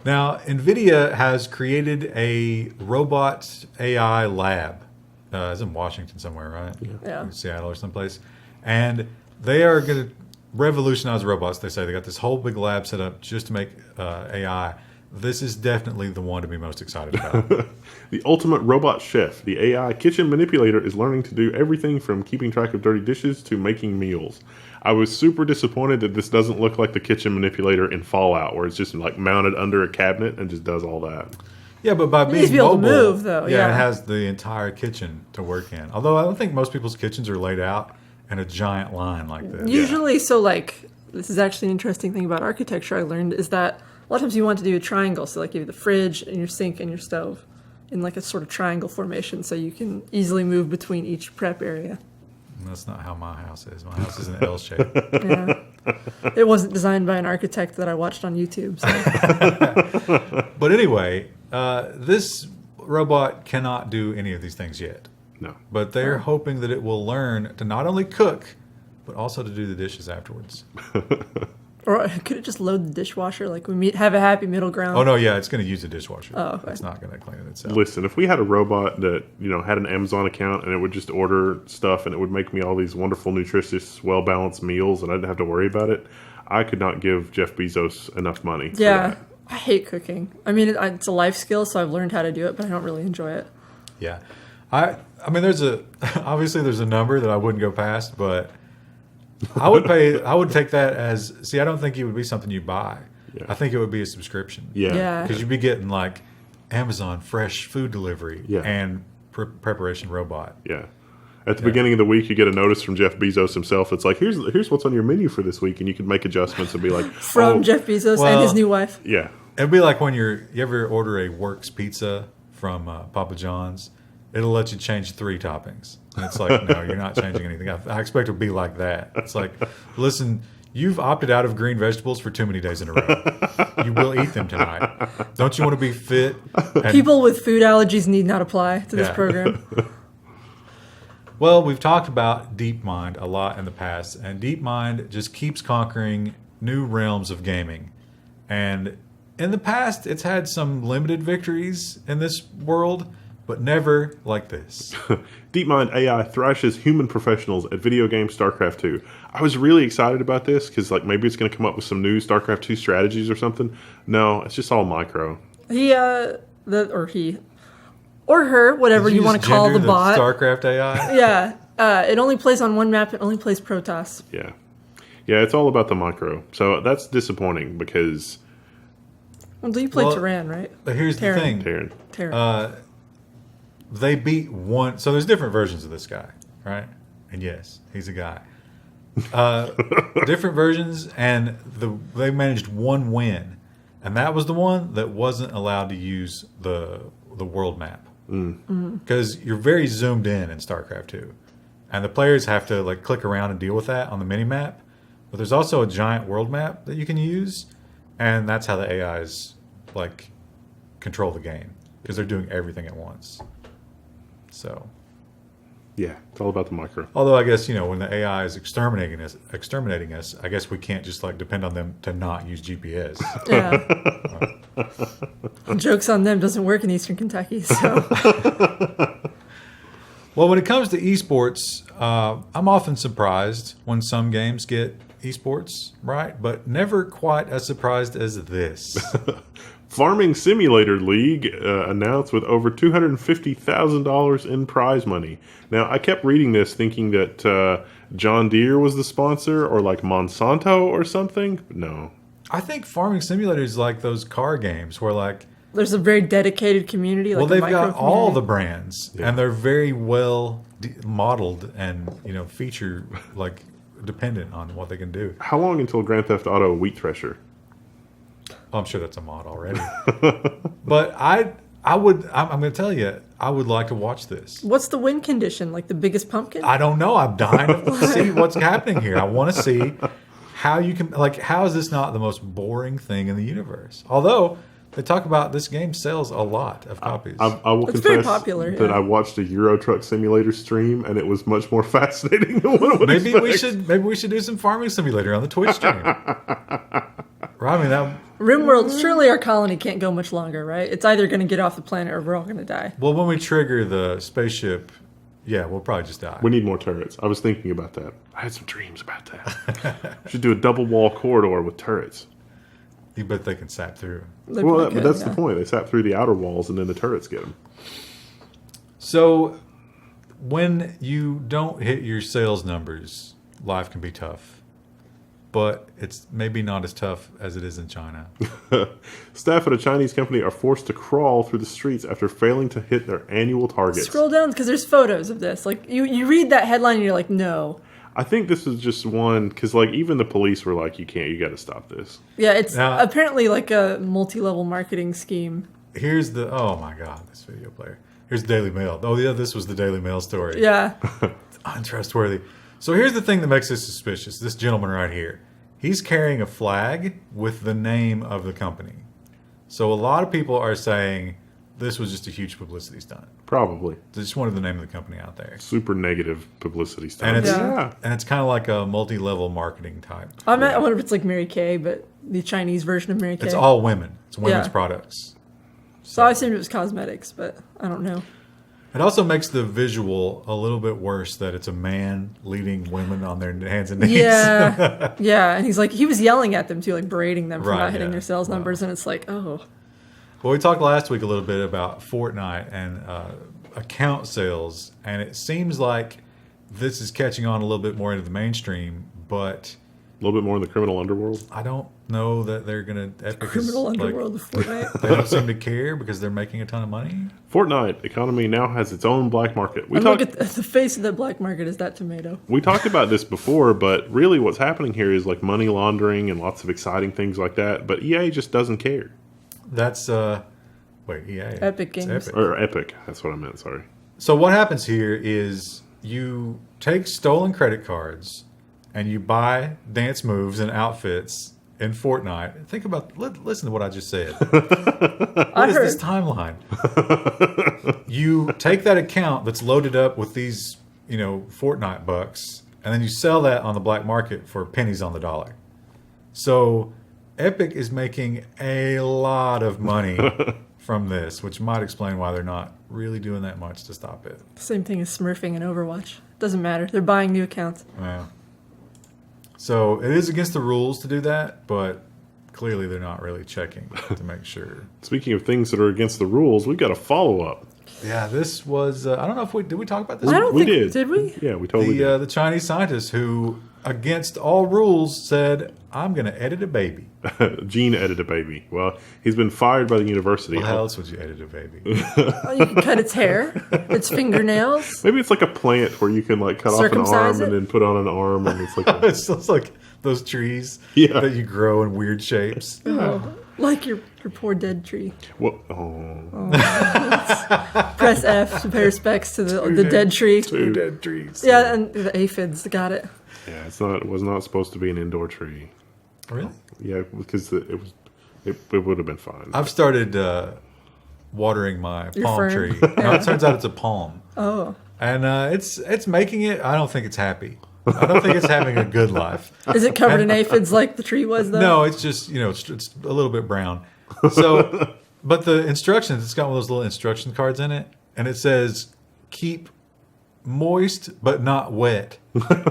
Now, NVIDIA has created a robot AI lab. It's in Washington somewhere, right? Yeah. In Seattle or someplace. And they are going to revolutionize robots, they say. They got this whole big lab set up just to make AI. This is definitely the one to be most excited about. The ultimate robot chef, the AI kitchen manipulator, is learning to do everything from keeping track of dirty dishes to making meals. I was super disappointed that this doesn't look like the kitchen manipulator in Fallout, where it's just like mounted under a cabinet and just does all that. Yeah, but by being needs to be able mobile, to move, though. Yeah. It has the entire kitchen to work in. Although I don't think most people's kitchens are laid out in a giant line like this. Usually, so like, this is actually an interesting thing about architecture I learned, is that a lot of times you want to do a triangle. So like you have the fridge and your sink and your stove in like a sort of triangle formation, so you can easily move between each prep area. That's not how my house is. My house is an L shape. Yeah. It wasn't designed by an architect that I watched on YouTube. So. But anyway, this robot cannot do any of these things yet. No. But they're hoping that it will learn to not only cook, but also to do the dishes afterwards. Or could it just load the dishwasher? Like have a happy middle ground? Oh, no, yeah, it's going to use the dishwasher. Oh, okay. It's not going to clean it itself. Listen, if we had a robot that, had an Amazon account and it would just order stuff and it would make me all these wonderful, nutritious, well-balanced meals and I didn't have to worry about it, I could not give Jeff Bezos enough money. Yeah, I hate cooking. I mean, it's a life skill, so I've learned how to do it, but I don't really enjoy it. Yeah. I mean, obviously there's a number that I wouldn't go past, but I would take that as, I don't think it would be something you buy. Yeah. I think it would be a subscription. Yeah. Because you'd be getting like Amazon fresh food delivery and preparation robot. Yeah. At the beginning of the week, you get a notice from Jeff Bezos himself. It's like, here's what's on your menu for this week, and you can make adjustments and be like, from Jeff Bezos and his new wife. Yeah. It'd be like when you ever order a Works pizza from Papa John's. It'll let you change 3 toppings. And it's like, no, you're not changing anything. I expect it to be like that. It's like, listen, you've opted out of green vegetables for too many days in a row. You will eat them tonight. Don't you want to be fit? And, people with food allergies need not apply to this program. Well, we've talked about DeepMind a lot in the past, and DeepMind just keeps conquering new realms of gaming. And in the past, it's had some limited victories in this world, but never like this. DeepMind AI thrashes human professionals at video game StarCraft 2. I was really excited about this because maybe it's going to come up with some new StarCraft 2 strategies or something. No, it's just all micro. Or her, whatever you want to call the bot. StarCraft AI? Yeah. It only plays on one map. It only plays Protoss. Yeah. Yeah, it's all about the micro. So that's disappointing because... Well, do you play Terran, right? But here's Terran. the thing. Terran. They beat one... So there's different versions of this guy, right? And yes, he's a guy. Different versions, and they managed one win. And that was the one that wasn't allowed to use the world map. because you're very zoomed in StarCraft 2, and the players have to like click around and deal with that on the mini map. But there's also a giant world map that you can use, and that's how the AIs like control the game because they're doing everything at once. So. Yeah, it's all about the micro. Although I guess, when the AI is exterminating us, I guess we can't just like depend on them to not use GPS. Yeah. Joke's on them, doesn't work in Eastern Kentucky. So. Well, when it comes to esports, I'm often surprised when some games get esports right, but never quite as surprised as this. Farming Simulator League announced with over $250,000 in prize money. Now, I kept reading this thinking that John Deere was the sponsor or like Monsanto or something. No. I think Farming Simulator is like those car games where like... There's a very dedicated community. Like they've got all the brands, and they're very well modeled and, feature like dependent on what they can do. How long until Grand Theft Auto Wheat Thresher? Oh, I'm sure that's a mod already. But I'm going to tell you, I would like to watch this. What's the win condition? Like the biggest pumpkin? I don't know. I'm dying to see what's happening here. I want to see how you can, how is this not the most boring thing in the universe? Although they talk about this game sells a lot of copies. I will it's confess very popular, that I watched a Euro Truck Simulator stream, and it was much more fascinating than what I would expect. Maybe we should do some Farming Simulator on the Twitch stream. Right, RimWorld, surely our colony can't go much longer, right? It's either going to get off the planet or we're all going to die. Well, when we trigger the spaceship, we'll probably just die. We need more turrets. I was thinking about that. I had some dreams about that. We should do a double wall corridor with turrets. You bet they can sap through. But that's the point. They sap through the outer walls, and then the turrets get them. So, when you don't hit your sales numbers, life can be tough. But it's maybe not as tough as it is in China. Staff at a Chinese company are forced to crawl through the streets after failing to hit their annual targets. Scroll down, because there's photos of this. Like, you read that headline and you're like, no. I think this is just one, because like even the police were like, you got to stop this. Yeah, it's apparently like a multi-level marketing scheme. Here's oh my God, this video player. Here's the Daily Mail. Oh yeah, this was the Daily Mail story. Yeah. It's untrustworthy. So here's the thing that makes this suspicious. This gentleman right here, he's carrying a flag with the name of the company. So a lot of people are saying this was just a huge publicity stunt. Probably. They just wanted the name of the company out there. Super negative publicity stunt. And it's kind of like a multi-level marketing type. I wonder if it's like Mary Kay, but the Chinese version of Mary Kay. It's all women. It's women's products. So I assumed it was cosmetics, but I don't know. It also makes the visual a little bit worse that it's a man leading women on their hands and knees. Yeah. Yeah. And he was yelling at them too, like berating them for not hitting their sales numbers. And it's like, oh. Well, we talked last week a little bit about Fortnite and account sales. And it seems like this is catching on a little bit more into the mainstream, but a little bit more in the criminal underworld. I don't know that they're going to... Criminal underworld of Fortnite. They don't seem to care because they're making a ton of money. Fortnite economy now has its own black market. Look at the face of that black market is that tomato. We talked about this before, but really what's happening here is like money laundering and lots of exciting things like that. But EA just doesn't care. That's... EA. Epic Games. Epic. Or Epic. That's what I meant, sorry. So what happens here is you take stolen credit cards and you buy dance moves and outfits in Fortnite. Think about, listen to what I just said. What is this timeline? You take that account that's loaded up with these, Fortnite bucks, and then you sell that on the black market for pennies on the dollar. So Epic is making a lot of money from this, which might explain why they're not really doing that much to stop it. Same thing as smurfing in Overwatch. Doesn't matter. They're buying new accounts. Yeah. So it is against the rules to do that, but clearly they're not really checking to make sure. Speaking of things that are against the rules, we've got a follow-up. Yeah, this was... I don't know if did we talk about this? I don't think... did. Did we? Yeah, we totally did. The Chinese scientist who, against all rules, said, I'm going to edit a baby. Gene edited a baby. Well, he's been fired by the university. Well, how else would you edit a baby? You can cut its hair, its fingernails. Maybe it's like a plant where you can like cut off an arm and then put on an arm, and it's like It's like those trees that you grow in weird shapes. Oh. Like your poor dead tree. Well, Press F to pay respects to the dead tree. Two dead trees. Yeah, and the aphids got it. yeah, it was not supposed to be an indoor tree. Really? Yeah, because it would have been fine. I've started watering my Your palm fern? tree. No, it turns out it's a palm. Oh. And it's making it, I don't think it's happy. I don't think it's having a good life. Is it covered in aphids like the tree was, though? No, it's just, it's a little bit brown. So, but the instructions, it's got one of those little instruction cards in it, and it says, keep moist but not wet.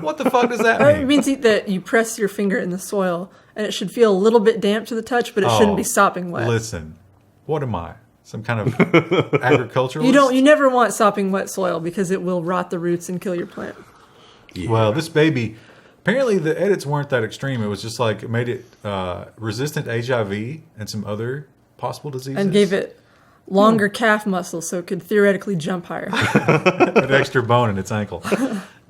What the fuck does that It mean? means that you press your finger in the soil, and it should feel a little bit damp to the touch, but it shouldn't be sopping wet. Listen, what am I? Some kind of agriculturalist? You never want sopping wet soil because it will rot the roots and kill your plant. Yeah. Well, this baby, apparently the edits weren't that extreme. It was just like it made it resistant to HIV and some other possible diseases. And gave it longer calf muscles so it could theoretically jump higher. an extra bone in its ankle.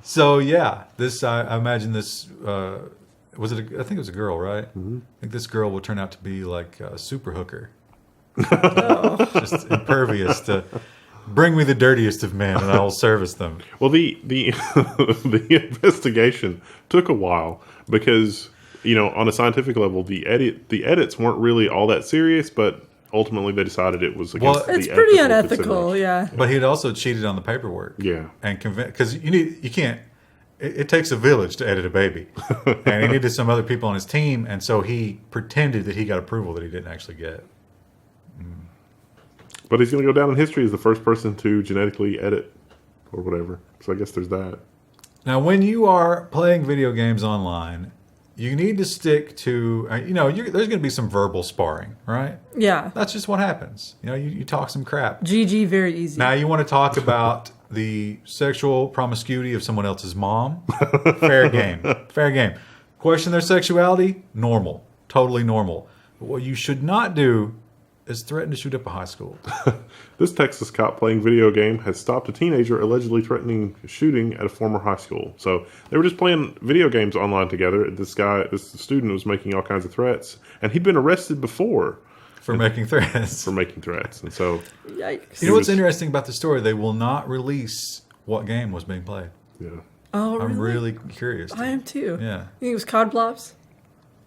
So yeah, this I imagine this was it? I think it was a girl, right? Mm-hmm. I think this girl will turn out to be like a super hooker, just impervious to. Bring me the dirtiest of men, and I will service them. Well, the the investigation took a while because on a scientific level, the edits weren't really all that serious, but ultimately they decided it was against the It's pretty ethical unethical, consideration. yeah. But he had also cheated on the paperwork. Yeah, and because you can't. It takes a village to edit a baby, and he needed some other people on his team, and so he pretended that he got approval that he didn't actually get. but he's going to go down in history as the first person to genetically edit or whatever. So I guess there's that. Now, when you are playing video games online, you need to stick to, there's going to be some verbal sparring, right? Yeah. That's just what happens. You talk some crap. GG, very easy. Now, you want to talk about the sexual promiscuity of someone else's mom? Fair game. Fair game. Question their sexuality? Normal. Totally normal. But what you should not do is threaten to shoot up a high school. This Texas cop playing video game has stopped a teenager allegedly threatening shooting at a former high school. So they were just playing video games online together. This student was making all kinds of threats, and he'd been arrested before For making threats. And so, Yikes. You know what's interesting about the story? They will not release what game was being played. yeah. Oh, really? I'm really curious. I am too. Yeah. You think it was COD Blops?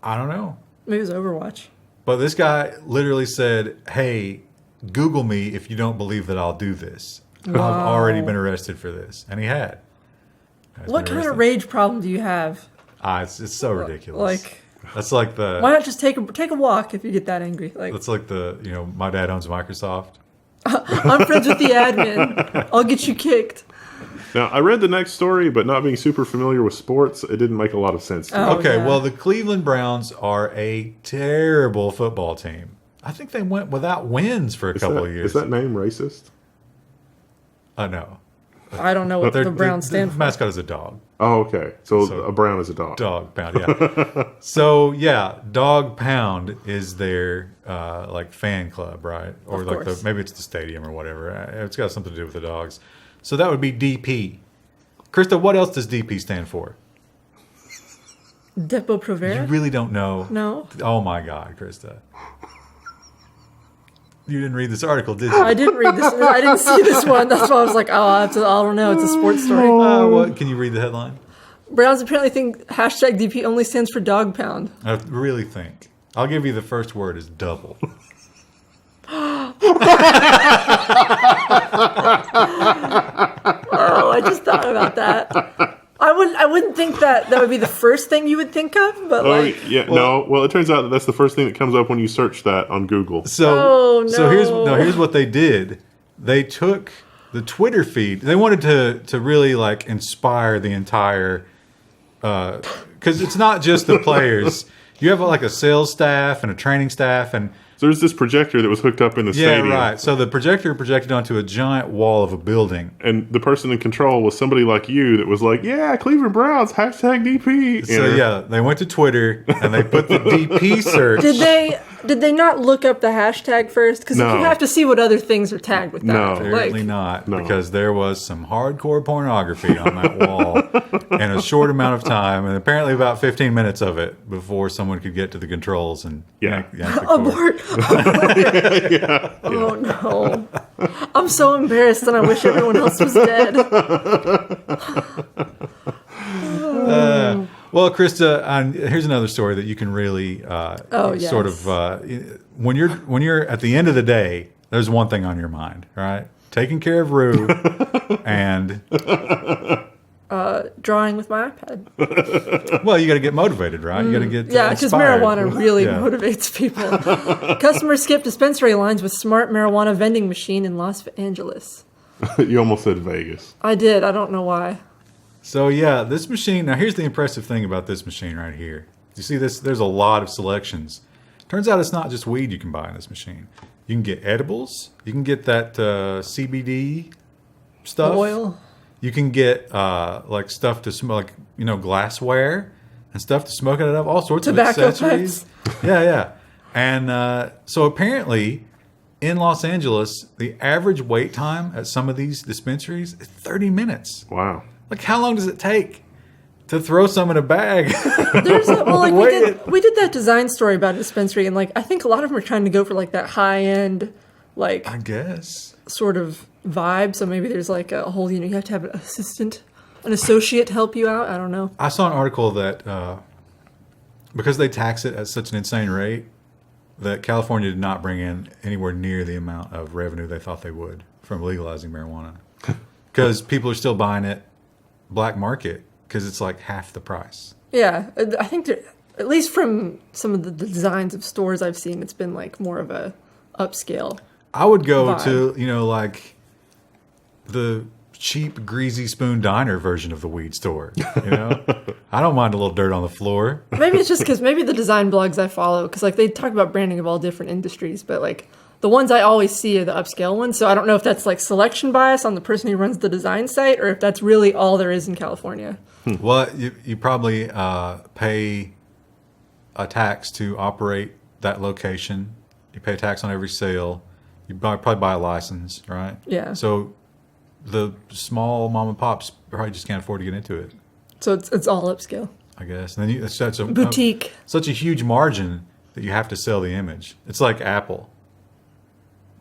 I don't know. Maybe it was Overwatch. But this guy literally said, hey, Google me if you don't believe that I'll do this. I've already been arrested for this. And he had. What kind of rage problem do you have? It's so ridiculous. Like, that's like the why not just take a walk if you get that angry? Like, that's like the my dad owns Microsoft. I'm friends with the admin. I'll get you kicked. Now, I read the next story, but not being super familiar with sports, it didn't make a lot of sense to me. Oh, Okay, yeah. well, the Cleveland Browns are a terrible football team. I think they went without wins for a couple of years. Is that name racist? No. I don't know what the Browns stand The for. mascot is a dog. Oh, okay. So a brown is a dog. Dog pound, yeah. So yeah, Dog Pound is their like fan club, right? Or Of like course. maybe it's the stadium or whatever. It's got something to do with the dogs. So that would be DP. Krista, what else does DP stand for? Depo You Provera? really don't know? No. Oh my God, Krista. You didn't read this article, did you? I didn't read this. I didn't see this one. That's why I was like, I don't know. It's a sports story. What? Can you read the headline? Browns apparently think hashtag DP only stands for dog pound. I really think. I'll give you the first word is double. Oh, I just thought about that. I wouldn't think that would be the first thing you would think of, but like, Well, it turns out that's the first thing that comes up when you search that on Google. Oh, So here's no. here's what they did. They took the Twitter feed. They wanted to really like inspire the entire because it's not just the players. You have like a sales staff and a training staff and So there's this projector that was hooked up in the yeah, stadium. right. So the projector projected onto a giant wall of a building. And the person in control was somebody like you that was like, yeah, Cleveland Browns, hashtag DP. So yeah, they went to Twitter and they put the DP search. did they? Did they not look up the hashtag first? Because No. you have to see what other things are tagged with that. No. Apparently not, No. because there was some hardcore pornography on that wall in a short amount of time, and apparently about 15 minutes of it before someone could get to the controls and Yeah. yank the cord. Abort. Oh no. I'm so embarrassed and I wish everyone else was dead. Well, Krista, here's another story that you can really yes. sort of when you're at the end of the day, there's one thing on your mind, right? Taking care of Rue and Drawing with my iPad. well, you got to get motivated, right? You got to get Yeah, because inspired. marijuana really Yeah. motivates people. Customers skip dispensary lines with smart marijuana vending machine in Los Angeles. You almost said Vegas. I did. I don't know why. So yeah, this machine. Now here's the impressive thing about this machine right here. You see this? There's a lot of selections. Turns out it's not just weed you can buy in this machine. You can get edibles. You can get that CBD stuff. Oil. You can get like stuff to smoke, like glassware and stuff to smoke out of. All sorts Tobacco of accessories. Yeah. And so apparently, in Los Angeles, the average wait time at some of these dispensaries is 30 minutes. Wow. Like, how long does it take to throw some in a bag? There's like Wait. we did that design story about a dispensary, and like I think a lot of them are trying to go for like that high end, like I guess. sort of vibe. So maybe there's like a whole you have to have an associate to help you out. I don't know. I saw an article that because they tax it at such an insane rate, that California did not bring in anywhere near the amount of revenue they thought they would from legalizing marijuana. Because people are still buying it black market because it's like half the price. Yeah, I think at least from some of the designs of stores I've seen, it's been like more of a upscale. I would go vibe. to, like the cheap Greasy Spoon Diner version of the weed store. I don't mind a little dirt on the floor. Maybe it's just because maybe the design blogs I follow, because like they talk about branding of all different industries, but like the ones I always see are the upscale ones. So I don't know if that's like selection bias on the person who runs the design site, or if that's really all there is in California. Well, you probably pay a tax to operate that location. You pay a tax on every sale. You probably buy a license, right? Yeah. So the small mom and pops probably just can't afford to get into it, So it's all upscale. I guess. And then it's such a Boutique. such a huge margin that you have to sell the image. It's like Apple.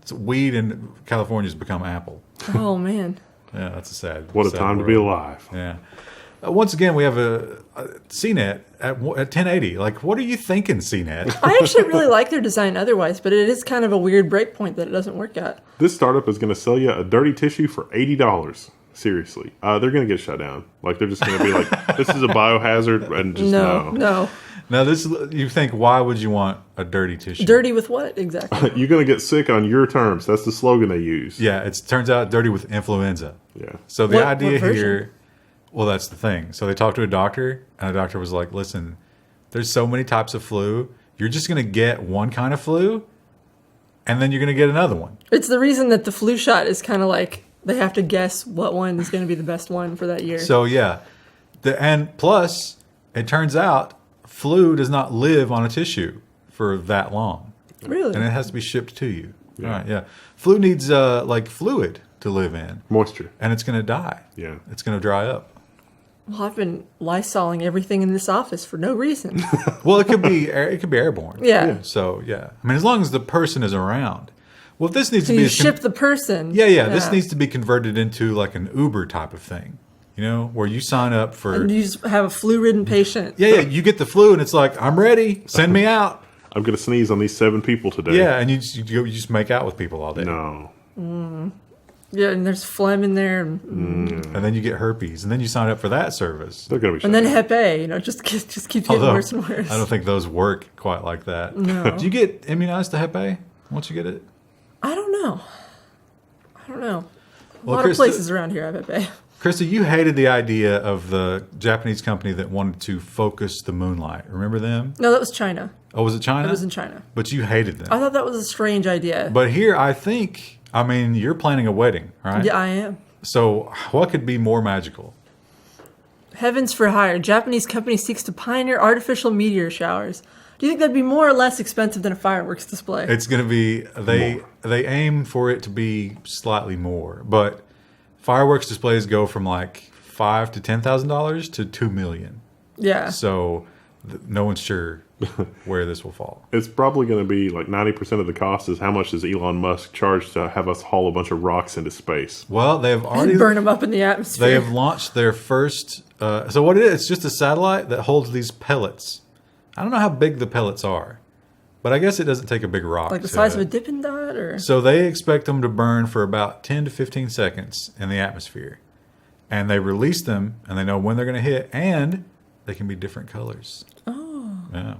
It's weed in California has become Apple. Oh man. Yeah, that's a sad. What a sad time to world. be alive. Yeah. Once again, we have a CNET at 1080. Like, what are you thinking, CNET? I actually really like their design otherwise, but it is kind of a weird breakpoint that it doesn't work at. This startup is going to sell you a dirty tissue for $80. Seriously. They're going to get shut down. Like, they're just going to be like, this is a biohazard, and just No. Now, you think, why would you want a dirty tissue? Dirty with what exactly? You're going to get sick on your terms. That's the slogan they use. Yeah, it turns out dirty with influenza. Yeah. So the What idea version? here, well, that's the thing. So they talked to a doctor, and the doctor was like, listen, there's so many types of flu. You're just going to get one kind of flu, and then you're going to get another one. It's the reason that the flu shot is kind of like they have to guess what one is going to be the best one for that year. So, yeah. And plus, it turns out flu does not live on a tissue for that long. Really? And it has to be shipped to you. Yeah. All right, yeah. Flu needs like fluid to live in, Moisture. and it's going to die. Yeah. It's going to dry up. Well, I've been Lysoling everything in this office for no reason. Well, it could be airborne. Yeah. So, yeah. I mean, as long as the person is around. Well, this needs So to be you ship the person. Yeah. This needs to be converted into like an Uber type of thing. Where you sign up for. And you just have a flu-ridden patient. Yeah. You get the flu, and it's like, I'm ready. Send me out. I'm going to sneeze on these 7 people today. Yeah, and you just make out with people all day. No. Yeah, and there's phlegm in there. And And then you get herpes, and then you sign up for that service. They're going to be shut And then down. Hep A, just keeps getting worse and worse. I don't think those work quite like that. No. Do you get immunized to Hep A once you get it? I don't know. A Well, lot of places around here have Hep A. Krista, you hated the idea of the Japanese company that wanted to focus the moonlight. Remember them? No, that was China. Oh, was it China? It was in China. But you hated them. I thought that was a strange idea. But here, I mean, you're planning a wedding, right? Yeah, I am. So what could be more magical? Heavens for hire. Japanese company seeks to pioneer artificial meteor showers. Do you think that'd be more or less expensive than a fireworks display? It's going to be they aim for it to be slightly more, but fireworks displays go from like $5,000 to $10,000 to $2 million. Yeah. So no one's sure where this will fall. It's probably going to be like 90% of the cost is how much does Elon Musk charge to have us haul a bunch of rocks into space? Well, they've already And burn them up in the atmosphere. They have launched their first. So what it is? It's just a satellite that holds these pellets. I don't know how big the pellets are, but I guess it doesn't take a big rock. Like the size of a Dippin' Dot, or So they expect them to burn for about 10 to 15 seconds in the atmosphere, and they release them, and they know when they're going to hit, and they can be different colors. Oh. Yeah.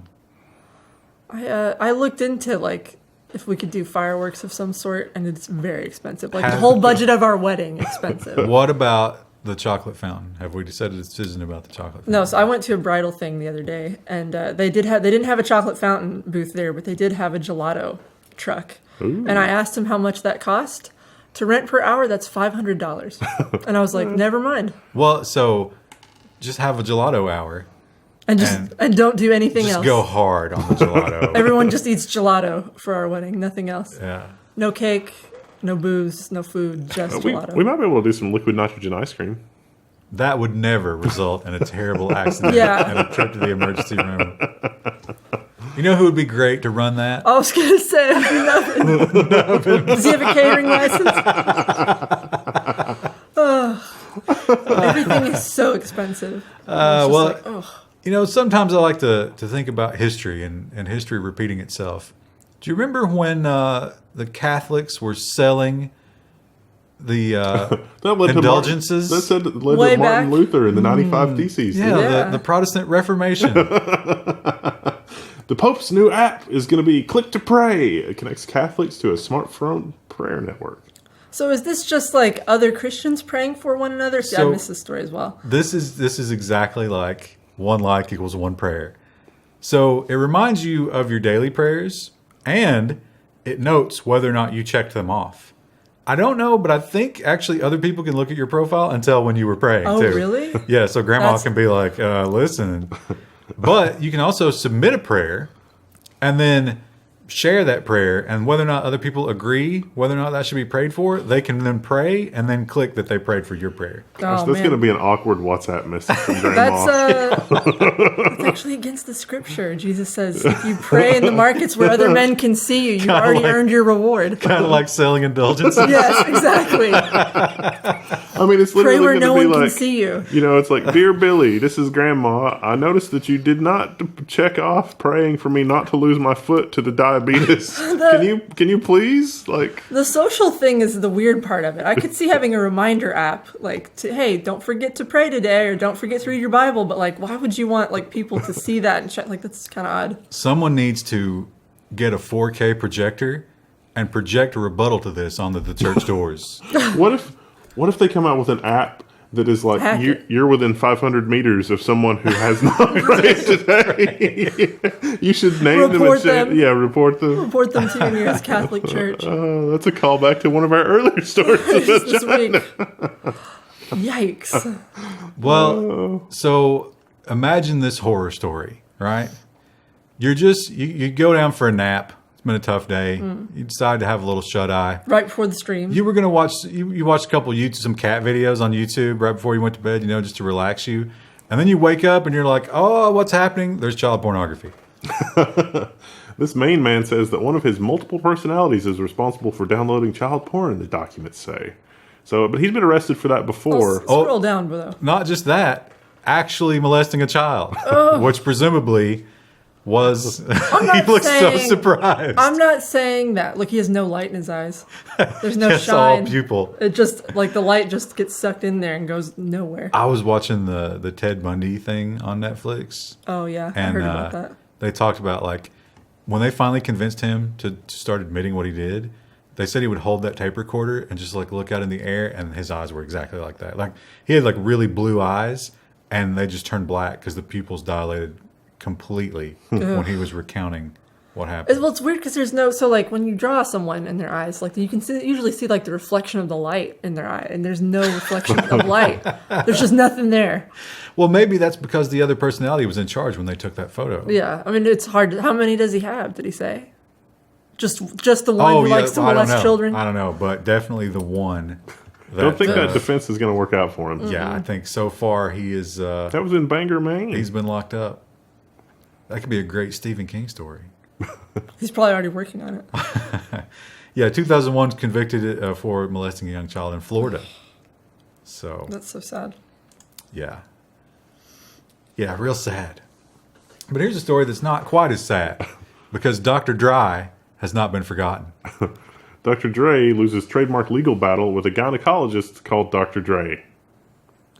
I looked into like if we could do fireworks of some sort, and it's very expensive. Like the whole budget of our wedding expensive. What about the chocolate fountain? Have we decided a decision about the chocolate fountain? No, so I went to a bridal thing the other day, and they didn't have a chocolate fountain booth there, but they did have a gelato truck. Ooh. And I asked him how much that cost. To rent per hour, that's $500. And I was like, never mind. Well, so just have a gelato hour. And don't do anything Just else. go hard on the gelato. Everyone just eats gelato for our wedding, nothing else. Yeah. No cake, no booze, no food, just gelato. We might be able to do some liquid nitrogen ice cream. That would never result in a terrible accident Yeah. and a trip to the emergency room. You know who would be great to run that? I was going to say, nothing. Does he have a catering license? Everything is so expensive. Sometimes I like to think about history and history repeating itself. Do you remember when the Catholics were selling the indulgences? That led Way to Martin back? Luther in the 95 Theses. Yeah. The Protestant Reformation. The Pope's new app is going to be Click to Pray. It connects Catholics to a smartphone prayer network. So is this just like other Christians praying for one another? See, I missed this story as well. This is exactly like one like equals one prayer. So it reminds you of your daily prayers, and it notes whether or not you checked them off. I don't know, but I think actually other people can look at your profile and tell when you were praying, Oh, too. really? Yeah, so grandma can be like, listen. But you can also submit a prayer and then share that prayer, and whether or not other people agree whether or not that should be prayed for, they can then pray and then click that they prayed for your prayer. Gosh, that's going to be an awkward WhatsApp message from grandma. That's actually against the scripture. Jesus says, if you pray in the markets where other men can see you, you've already earned your reward. Kind of like selling indulgences. Yes, exactly. I mean, it's literally Pray where going to no be one like, can see you. It's like, Dear Billy, this is Grandma. I noticed that you did not check off praying for me not to lose my foot to the diabetes. Can you please? Like, the social thing is the weird part of it. I could see having a reminder app, like, hey, don't forget to pray today, or don't forget to read your Bible. But like, why would you want like people to see that and check? Like, that's kind of odd. Someone needs to get a 4K projector and project a rebuttal to this on the church doors. What if they come out with an app that is like you're within 500 meters of someone who has not prayed today? You should name Report them. them. Report them. Report them to your nearest Catholic church. That's a callback to one of our earlier stories This week. Yikes. Well, so imagine this horror story, right? You're just, you go down for a nap. It's been a tough day. You decide to have a little shut-eye. Right before the stream. You were going to watch, you watched a couple some cat videos on YouTube right before you went to bed, just to relax you. And then you wake up and you're like, oh, what's happening? There's child pornography. This main man says that one of his multiple personalities is responsible for downloading child porn, the documents say. So, but he's been arrested for that before. Scroll down, though. Not just that, actually molesting a child, which presumably was. He looks so surprised. I'm not saying that. Look, he has no light in his eyes. There's no It's shine. all pupil. It just like the light just gets sucked in there and goes nowhere. I was watching the Ted Bundy thing on Netflix. Oh yeah, And I heard about that. They talked about like when they finally convinced him to start admitting what he did. They said he would hold that tape recorder and just like look out in the air, and his eyes were exactly like that. Like he had like really blue eyes, and they just turned black because the pupils dilated completely when he was recounting what happened. Well, it's weird because there's no, so like when you draw someone in their eyes, like you can usually see like the reflection of the light in their eye, and there's no reflection of light. There's just nothing there. Well, maybe that's because the other personality was in charge when they took that photo. Yeah, I mean it's hard. How many does he have? Did he say? Just the one who likes to molest children. I don't know, but definitely the one. Don't think that defense is going to work out for him. Yeah, I think so far he is. That was in Bangor, Maine. He's been locked up. That could be a great Stephen King story. He's probably already working on it. Yeah, 2001 convicted for molesting a young child in Florida. So That's so sad. yeah, real sad. But here's a story that's not quite as sad because Dr. Dry has not been forgotten. Dr. Dre loses trademark legal battle with a gynecologist called Dr. Dre.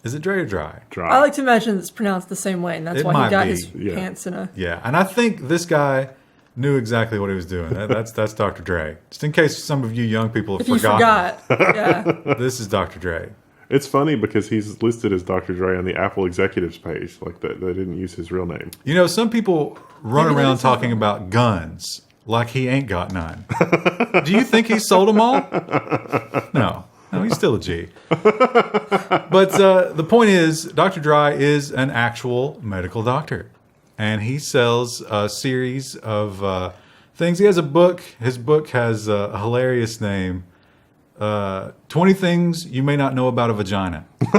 Is it Dre or Dry? Dry. I like to imagine it's pronounced the same way, and that's It why might he got be, his yeah. pants in a. Yeah, and I think this guy knew exactly what he was doing. That's Dr. Dre. Just in case some of you young people have If you forgotten. forgot, yeah. This is Dr. Dre. It's funny because he's listed as Dr. Dre on the Apple executives page. Like that, they didn't use his real name. You know, some people run Maybe around that's talking his about guns like he ain't got none. Do you think he sold them all? No, he's still a G. But the point is, Dr. Dry is an actual medical doctor. And he sells a series of things. He has a book. His book has a hilarious name. 20 Things You May Not Know About a Vagina. He's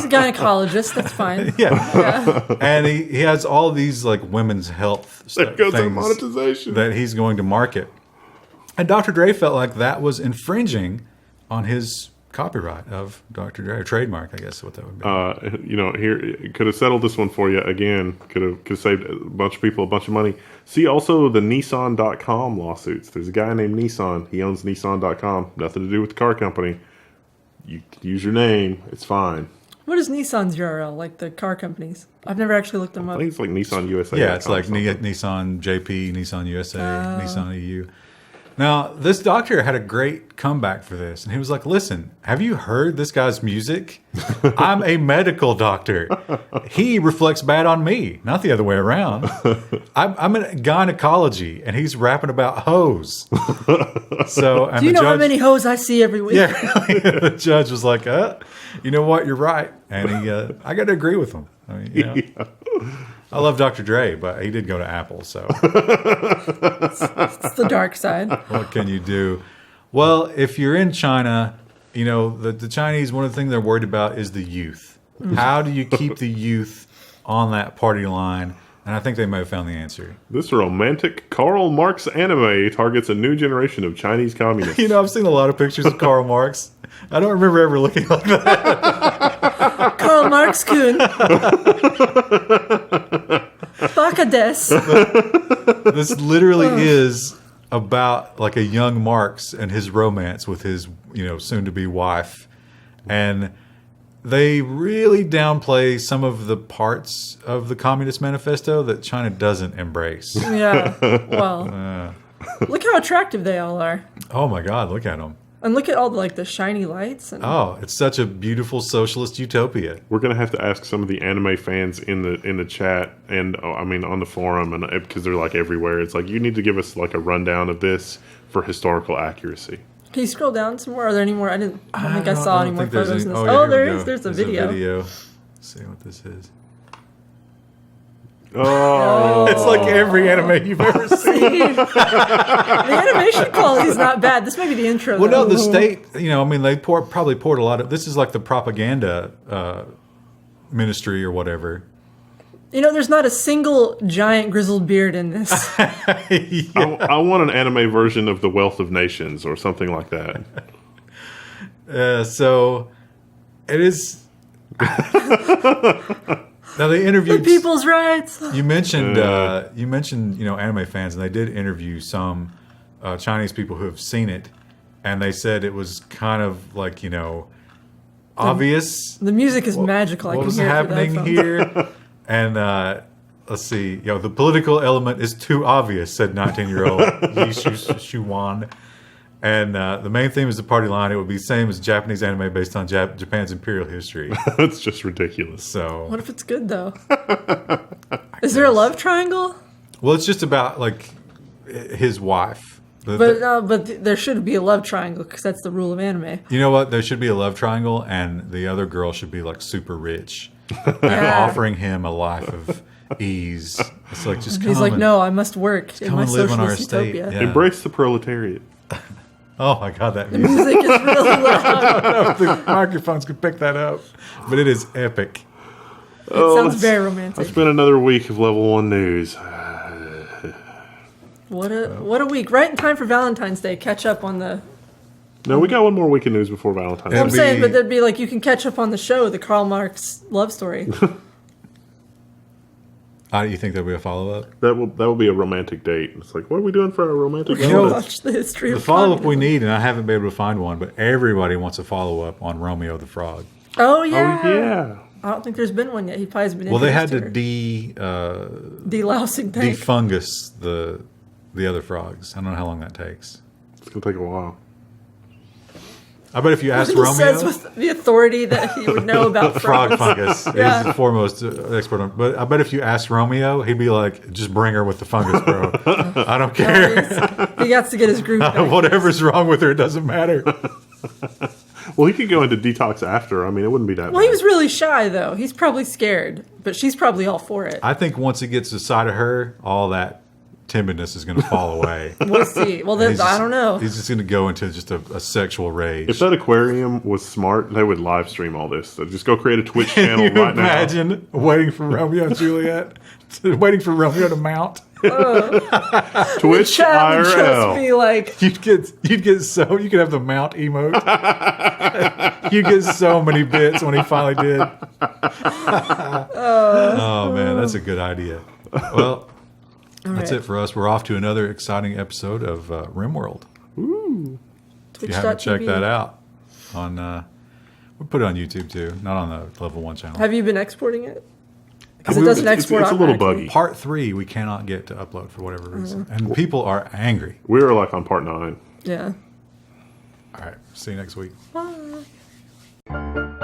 a gynecologist. That's fine. Yeah. And he has all these like women's health There goes our things monetization. that he's going to market. And Dr. Dre felt like that was infringing on his copyright of Dr. Dre, or trademark, I guess is what that would be. Here could have settled this one for you again. Could have saved a bunch of people a bunch of money. See also the Nissan.com lawsuits. There's a guy named Nissan. He owns Nissan.com. Nothing to do with the car company. You can use your name. It's fine. What is Nissan's URL? Like the car companies? I've never actually looked them I up. think it's like Nissan USA. Yeah, it's like Nissan JP, Nissan USA, Nissan EU. Now, this doctor had a great comeback for this. And he was like, listen, have you heard this guy's music? I'm a medical doctor. He reflects bad on me, not the other way around. I'm in gynecology, and he's rapping about hoes. So, and Do you the know how judge- many hoes I see every week? Yeah, the judge was like, you know what, you're right. And I got to agree with him. I mean, you know. Yeah. I love Dr. Dre, but he did go to Apple, so It's the dark side. what can you do? Well, if you're in China, you know, the Chinese, one of the things they're worried about is the youth. How do you keep the youth on that party line? And I think they may have found the answer. This romantic Karl Marx anime targets a new generation of Chinese communists. You know, I've seen a lot of pictures of Karl Marx. I don't remember ever looking like that. Karl Marx Kuhn. Baka des. This literally is about like a young Marx and his romance with his, soon-to-be wife. And they really downplay some of the parts of the Communist Manifesto that China doesn't embrace. Yeah. Well, look how attractive they all are. Oh my God, look at them. And look at all the shiny lights. And Oh, it's such a beautiful socialist utopia. We're gonna have to ask some of the anime fans in the chat and on the forum, and because they're like everywhere. It's like you need to give us like a rundown of this for historical accuracy. Can you scroll down some more? Are there any more? I don't think I saw any more think there's photos in any- this. yeah, Oh, here we there go. is. There's a There's video. Let's see what this is. Oh, It's like every anime you've ever seen. The animation quality is not bad. This may be the intro. Well, no, though. the state, they probably poured a lot of. This is like the propaganda ministry or whatever. There's not a single giant grizzled beard in this. I want an anime version of The Wealth of Nations or something like that. So it is. Now they interviewed The people's rights. You mentioned anime fans, and they did interview some Chinese people who have seen it, and they said it was kind of like obvious. The music is magical. What I can was hear happening it through the here? And let's see, the political element is too obvious," said 19-year-old Yi Shuwan. And the main theme is the party line. It would be the same as Japanese anime based on Japan's imperial history. That's just ridiculous. So What if it's good though? Is there a love triangle? Well, it's just about like his wife. But there should be a love triangle because that's the rule of anime. You know what? There should be a love triangle, and the other girl should be like super rich and Yeah. offering him a life of ease. It's like just come He's like, and- no, I must work in come my and live on our socialist estate. utopia. Yeah. Embrace the proletariat. Oh my god, that The music! music is really loud. I don't know if the microphones could pick that up, but it is epic. It sounds very It's romantic. been another week of Level 1 news. What a week! Right in time for Valentine's Day. Catch up on the. No, we got one more week of news before Valentine's It'll I'm Day. saying, but there'd be like you can catch up on the show, the Karl Marx love story. You think there'll be a follow up? That will be a romantic date. It's like, what are we doing for our romantic You know, date? Watch the history The of follow up we communism. need, and I haven't been able to find one, but everybody wants a follow up on Romeo the Frog. Oh yeah. Oh, yeah. I don't think there's been one yet. He probably has been. Well, they had to introduced delousing tank. defungus the other frogs. I don't know how long that takes. It's going to take a while. I bet if you asked He says Romeo, with the authority that he would know about frog frogs. fungus Yeah. is the foremost expert on. But I bet if you asked Romeo, he'd be like, "Just bring her with the fungus, bro. I don't care. He got to get his group back. Whatever's wrong with her, it doesn't matter." Well, he could go into detox after. I mean, it wouldn't be that Well, he bad. was really shy though. He's probably scared, but she's probably all for it. I think once it gets inside of her, all that timidness is going to fall away. We'll see. Well, then He's I just- don't know. He's just going to go into just a sexual rage. If that aquarium was smart, they would live stream all this. So just go create a Twitch Can channel you right now. imagine waiting for Romeo and Juliet, waiting for Romeo to mount? Twitch Chat would just be IRL. like, You could have the mount emote. You'd get so many bits when he finally did. Oh man, that's a good idea. Well, that's right. it for us. We're off to another exciting episode of RimWorld. If you haven't checked that out, we put it on YouTube too, not on the Level 1 channel. Have you been exporting it? Because it doesn't export. It's a little automatically. buggy. Part 3 we cannot get to upload for whatever reason, and people are angry. We were like on part 9. Yeah. All right, see you next week. Bye.